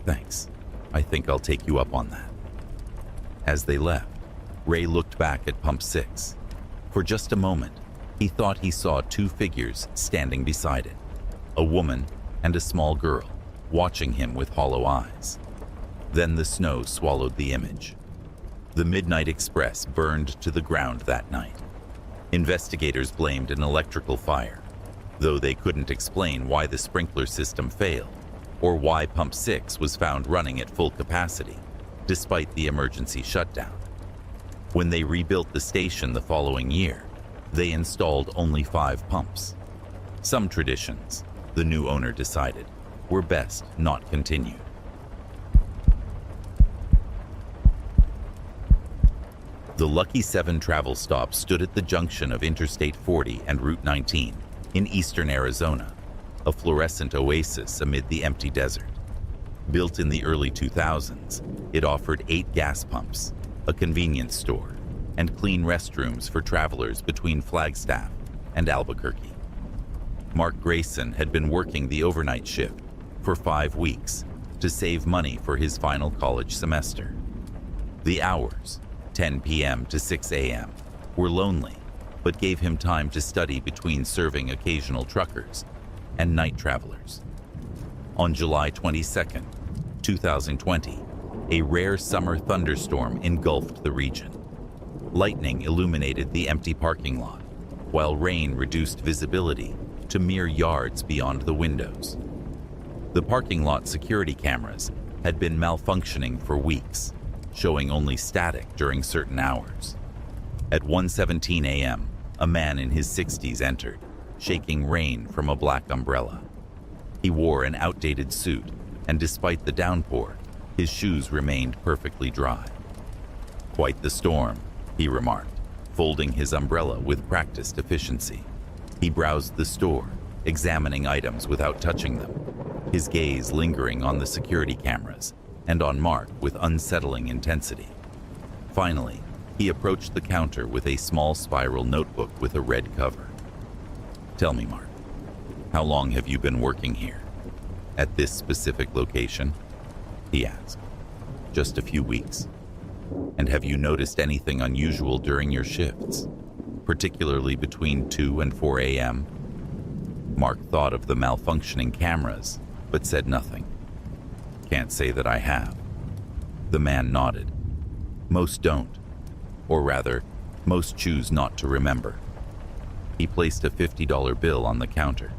"Thanks. I think I'll take you up on that." As they left, Ray looked back at Pump 6. For just a moment, he thought he saw 2 figures standing beside it, a woman and a small girl, watching him with hollow eyes. Then the snow swallowed the image. The Midnight Express burned to the ground that night. Investigators blamed an electrical fire, though they couldn't explain why the sprinkler system failed or why Pump 6 was found running at full capacity, despite the emergency shutdown. When they rebuilt the station the following year, They installed only 5 pumps. Some traditions, the new owner decided, were best not continued. The Lucky 7 travel stop stood at the junction of Interstate 40 and Route 19 in eastern Arizona, a fluorescent oasis amid the empty desert. Built in the early 2000s, it offered 8 gas pumps, a convenience store, and clean restrooms for travelers between Flagstaff and Albuquerque. Mark Grayson had been working the overnight shift for 5 weeks to save money for his final college semester. The hours, 10 p.m. to 6 a.m., were lonely, but gave him time to study between serving occasional truckers and night travelers. On July 22, 2020, a rare summer thunderstorm engulfed the region. Lightning illuminated the empty parking lot, while rain reduced visibility to mere yards beyond the windows. The parking lot security cameras had been malfunctioning for weeks, showing only static during certain hours. At 1:17 a.m., a man in his 60s entered, shaking rain from a black umbrella. He wore an outdated suit, and despite the downpour, his shoes remained perfectly dry. "Quite the storm," he remarked, folding his umbrella with practiced efficiency. He browsed the store, examining items without touching them, his gaze lingering on the security cameras and on Mark with unsettling intensity. Finally, he approached the counter with a small spiral notebook with a red cover. "Tell me, Mark, how long have you been working here? At this specific location?" he asked. "Just a few weeks. And have you noticed anything unusual during your shifts, particularly between 2 and 4 a.m.? Mark thought of the malfunctioning cameras, but said nothing. "Can't say that I have." The man nodded. "Most don't. Or rather, most choose not to remember." He placed a $50 bill on the counter.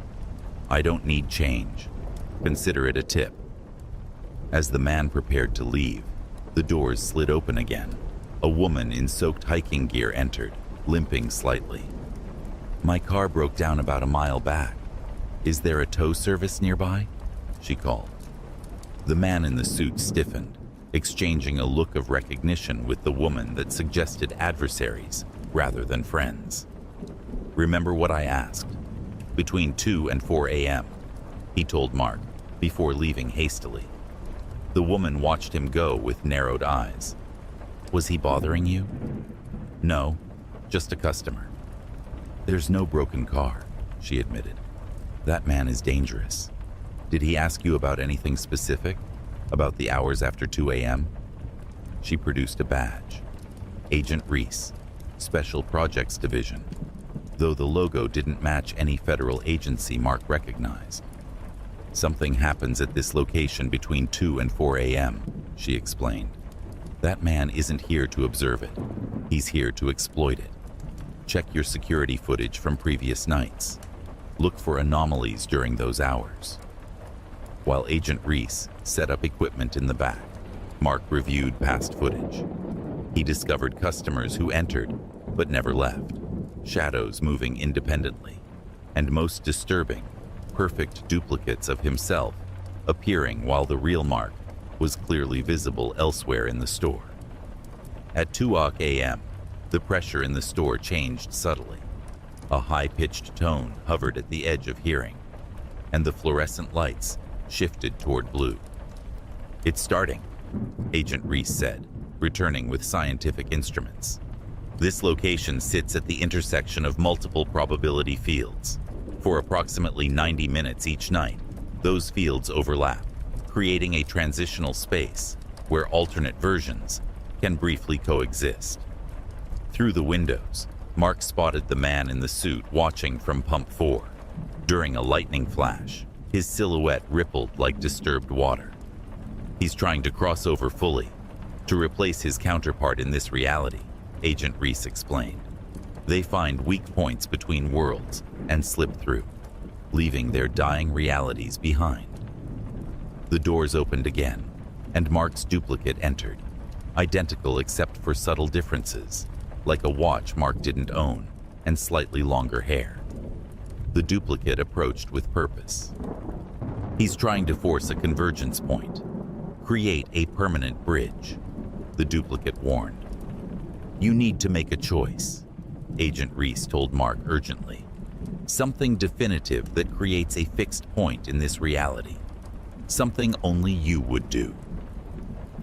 "I don't need change. Consider it a tip." As the man prepared to leave, the doors slid open again. A woman in soaked hiking gear entered, limping slightly. "My car broke down about a mile back. Is there a tow service nearby?" she called. The man in the suit stiffened, exchanging a look of recognition with the woman that suggested adversaries rather than friends. "Remember what I asked? Between 2 and 4 a.m., he told Mark before leaving hastily. The woman watched him go with narrowed eyes. "Was he bothering you?" "No, just a customer." "There's no broken car," she admitted. "That man is dangerous. Did he ask you about anything specific? About the hours after 2 a.m.? She produced a badge. Agent Reese, Special Projects Division, though the logo didn't match any federal agency Mark recognized. "Something happens at this location between 2 and 4 a.m., she explained. "That man isn't here to observe it. He's here to exploit it. Check your security footage from previous nights. Look for anomalies during those hours." While Agent Reese set up equipment in the back, Mark reviewed past footage. He discovered customers who entered but never left, shadows moving independently, and most disturbing, perfect duplicates of himself appearing while the real Mark was clearly visible elsewhere in the store. At 2 a.m., the pressure in the store changed subtly. A high-pitched tone hovered at the edge of hearing, and the fluorescent lights shifted toward blue. "It's starting," Agent Reese said, returning with scientific instruments. "This location sits at the intersection of multiple probability fields. For approximately 90 minutes each night, those fields overlap, creating a transitional space where alternate versions can briefly coexist." Through the windows, Mark spotted the man in the suit watching from Pump 4. During a lightning flash, his silhouette rippled like disturbed water. "He's trying to cross over fully, to replace his counterpart in this reality," Agent Reese explained. "They find weak points between worlds and slip through, leaving their dying realities behind." The doors opened again, and Mark's duplicate entered, identical except for subtle differences, like a watch Mark didn't own, and slightly longer hair. The duplicate approached with purpose. He's trying to force a convergence point, create a permanent bridge, the duplicate warned. You need to make a choice, Agent Reese told Mark urgently. Something definitive that creates a fixed point in this reality. Something only you would do.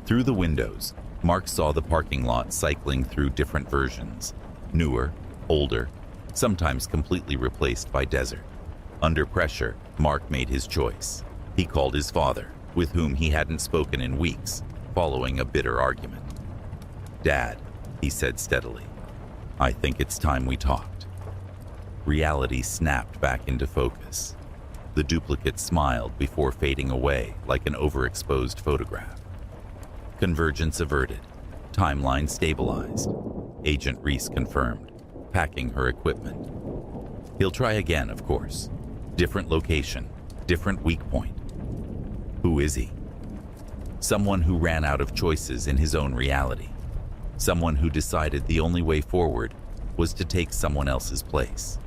Through the windows, Mark saw the parking lot cycling through different versions. Newer, older, sometimes completely replaced by desert. Under pressure, Mark made his choice. He called his father, with whom he hadn't spoken in weeks, following a bitter argument. "Dad," he said steadily, "I think it's time we talked." Reality snapped back into focus. The duplicate smiled before fading away like an overexposed photograph. Convergence averted. Timeline stabilized. Agent Reese confirmed, packing her equipment. He'll try again, of course. Different location, different weak point. Who is he? Someone who ran out of choices in his own reality. Someone who decided the only way forward was to take someone else's place.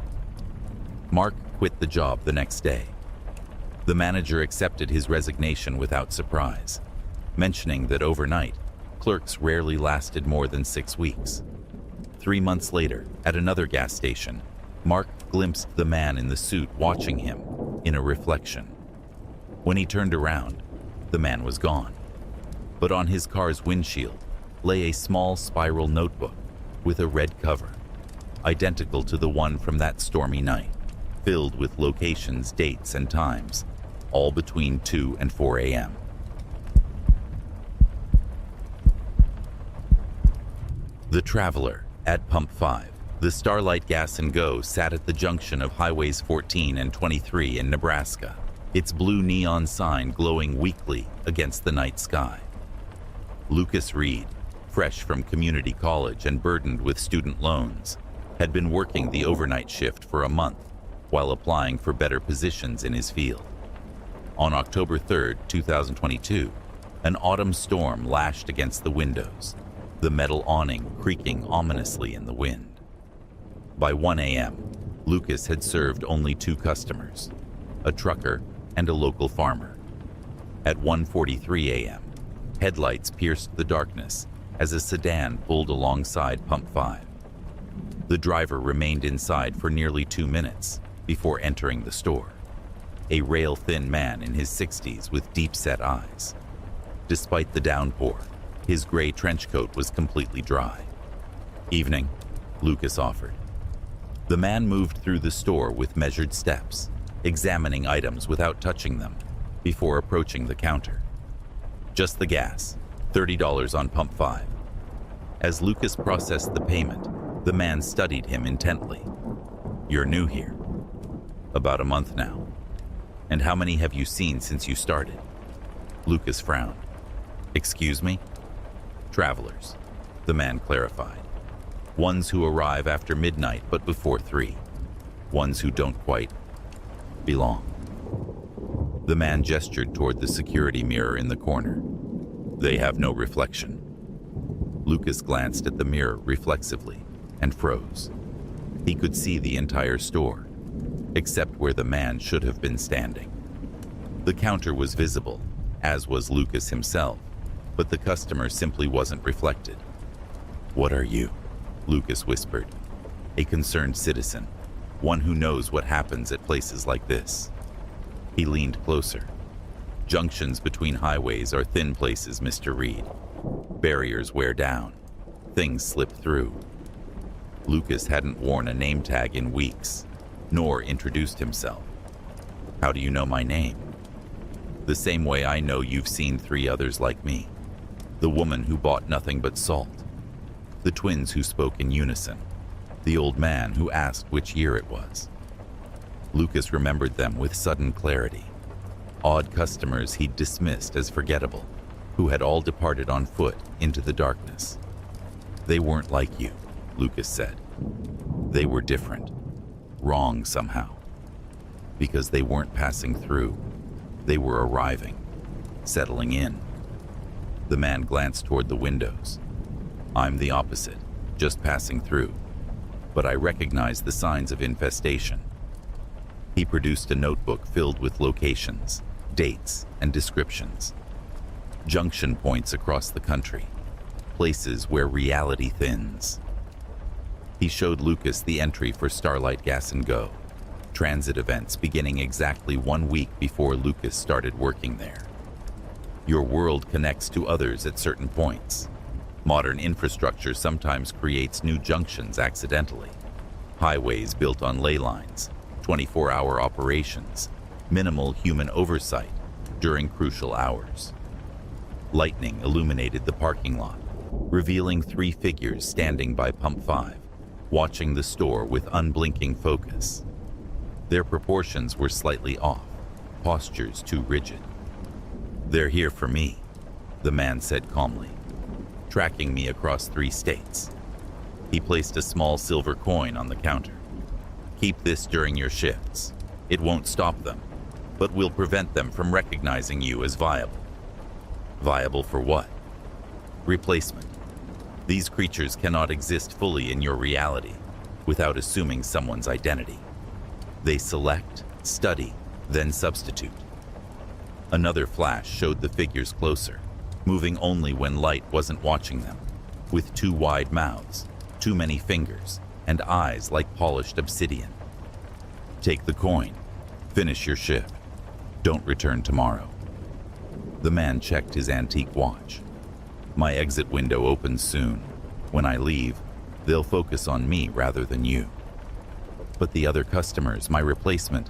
Mark quit the job the next day. The manager accepted his resignation without surprise, mentioning that overnight, clerks rarely lasted more than 6 weeks. 3 months later, at another gas station, Mark glimpsed the man in the suit watching him in a reflection. When he turned around, the man was gone. But on his car's windshield lay a small spiral notebook with a red cover, identical to the one from that stormy night, filled with locations, dates, and times, all between 2 and 4 a.m. The Traveler at Pump 5. The Starlight Gas & Go sat at the junction of Highways 14 and 23 in Nebraska, its blue neon sign glowing weakly against the night sky. Lucas Reed, fresh from community college and burdened with student loans, had been working the overnight shift for a month while applying for better positions in his field. On October 3, 2022, an autumn storm lashed against the windows, the metal awning creaking ominously in the wind. By 1 a.m., Lucas had served only 2 customers, a trucker and a local farmer. At 1:43 a.m., headlights pierced the darkness as a sedan pulled alongside Pump 5. The driver remained inside for nearly 2 minutes before entering the store, a rail-thin man in his 60s with deep-set eyes. Despite the downpour, his gray trench coat was completely dry. "Evening," Lucas offered. The man moved through the store with measured steps, examining items without touching them, before approaching the counter. "Just the gas, $30 on Pump 5. As Lucas processed the payment, the man studied him intently. "You're new here." "About a month now." "And how many have you seen since you started?" Lucas frowned. "Excuse me?" "Travelers," the man clarified. "Ones who arrive after midnight but before 3. Ones who don't quite belong." The man gestured toward the security mirror in the corner. "They have no reflection." Lucas glanced at the mirror reflexively and froze. He could see the entire store, except where the man should have been standing. The counter was visible, as was Lucas himself, but the customer simply wasn't reflected. "What are you?" Lucas whispered. "A concerned citizen, one who knows what happens at places like this." He leaned closer. "Junctions between highways are thin places, Mr. Reed. Barriers wear down. Things slip through." Lucas hadn't worn a name tag in weeks, nor introduced himself. "How do you know my name?" "The same way I know you've seen 3 others like me. The woman who bought nothing but salt. The twins who spoke in unison. The old man who asked which year it was." Lucas remembered them with sudden clarity. Odd customers he'd dismissed as forgettable, who had all departed on foot into the darkness. "They weren't like you," Lucas said. "They were different. Wrong somehow. Because they weren't passing through. They were arriving, settling in." The man glanced toward the windows. "I'm the opposite, just passing through. but I recognized the signs of infestation. He produced a notebook filled with locations, dates, and descriptions. Junction points across the country, places where reality thins. He showed Lucas the entry for Starlight Gas and Go, transit events beginning exactly 1 week before Lucas started working there. Your world connects to others at certain points. Modern infrastructure sometimes creates new junctions accidentally. Highways built on ley lines, 24-hour operations, minimal human oversight during crucial hours. Lightning illuminated the parking lot, revealing 3 figures standing by Pump 5, watching the store with unblinking focus. Their proportions were slightly off, postures too rigid. "They're here for me," the man said calmly, tracking me across 3 states. He placed a small silver coin on the counter. "Keep this during your shifts. It won't stop them, but will prevent them from recognizing you as viable." Viable for what? Replacement. These creatures cannot exist fully in your reality without assuming someone's identity. They select, study, then substitute. Another flash showed the figures closer, moving only when light wasn't watching them, with 2 wide mouths, too many fingers, and eyes like polished obsidian. "Take the coin. Finish your shift. Don't return tomorrow." The man checked his antique watch. "My exit window opens soon. When I leave, they'll focus on me rather than you. But the other customers, my replacement,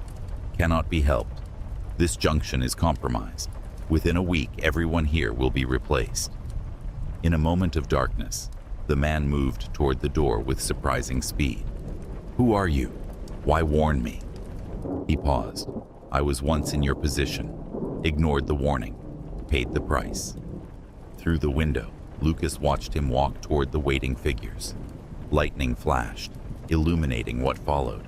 cannot be helped. This junction is compromised. Within a week, everyone here will be replaced." In a moment of darkness, the man moved toward the door with surprising speed. "Who are you? Why warn me?" He paused. "I was once in your position, ignored the warning, paid the price." Through the window, Lucas watched him walk toward the waiting figures. Lightning flashed, illuminating what followed.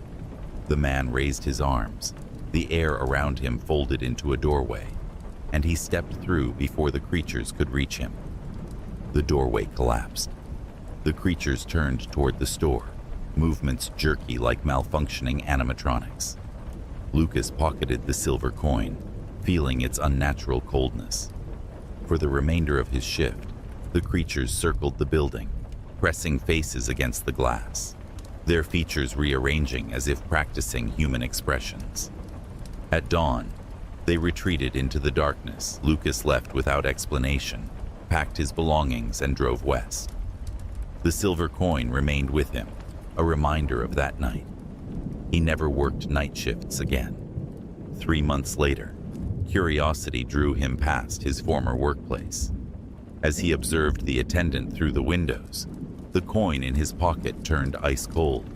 The man raised his arms. The air around him folded into a doorway, and he stepped through before the creatures could reach him. The doorway collapsed. The creatures turned toward the store, movements jerky like malfunctioning animatronics. Lucas pocketed the silver coin, feeling its unnatural coldness. For the remainder of his shift, the creatures circled the building, pressing faces against the glass, their features rearranging as if practicing human expressions. At dawn, they retreated into the darkness. Lucas left without explanation, packed his belongings, and drove west. The silver coin remained with him, a reminder of that night. He never worked night shifts again. 3 months later, curiosity drew him past his former workplace. As he observed the attendant through the windows, the coin in his pocket turned ice cold.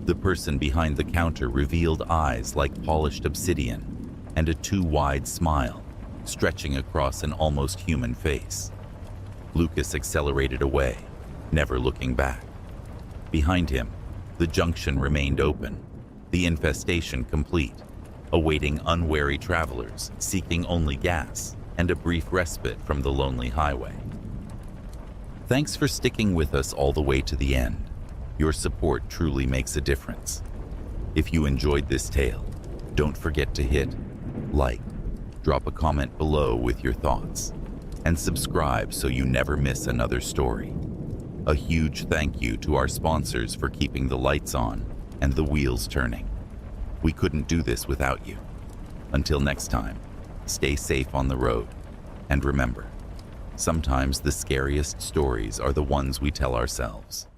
The person behind the counter revealed eyes like polished obsidian and a too wide smile stretching across an almost human face. Lucas accelerated away, never looking back. Behind him, the junction remained open, the infestation complete, awaiting unwary travelers seeking only gas and a brief respite from the lonely highway. Thanks for sticking with us all the way to the end. Your support truly makes a difference. If you enjoyed this tale, don't forget to hit like, drop a comment below with your thoughts, and subscribe so you never miss another story. A huge thank you to our sponsors for keeping the lights on and the wheels turning. We couldn't do this without you. Until next time, stay safe on the road, and remember, sometimes the scariest stories are the ones we tell ourselves.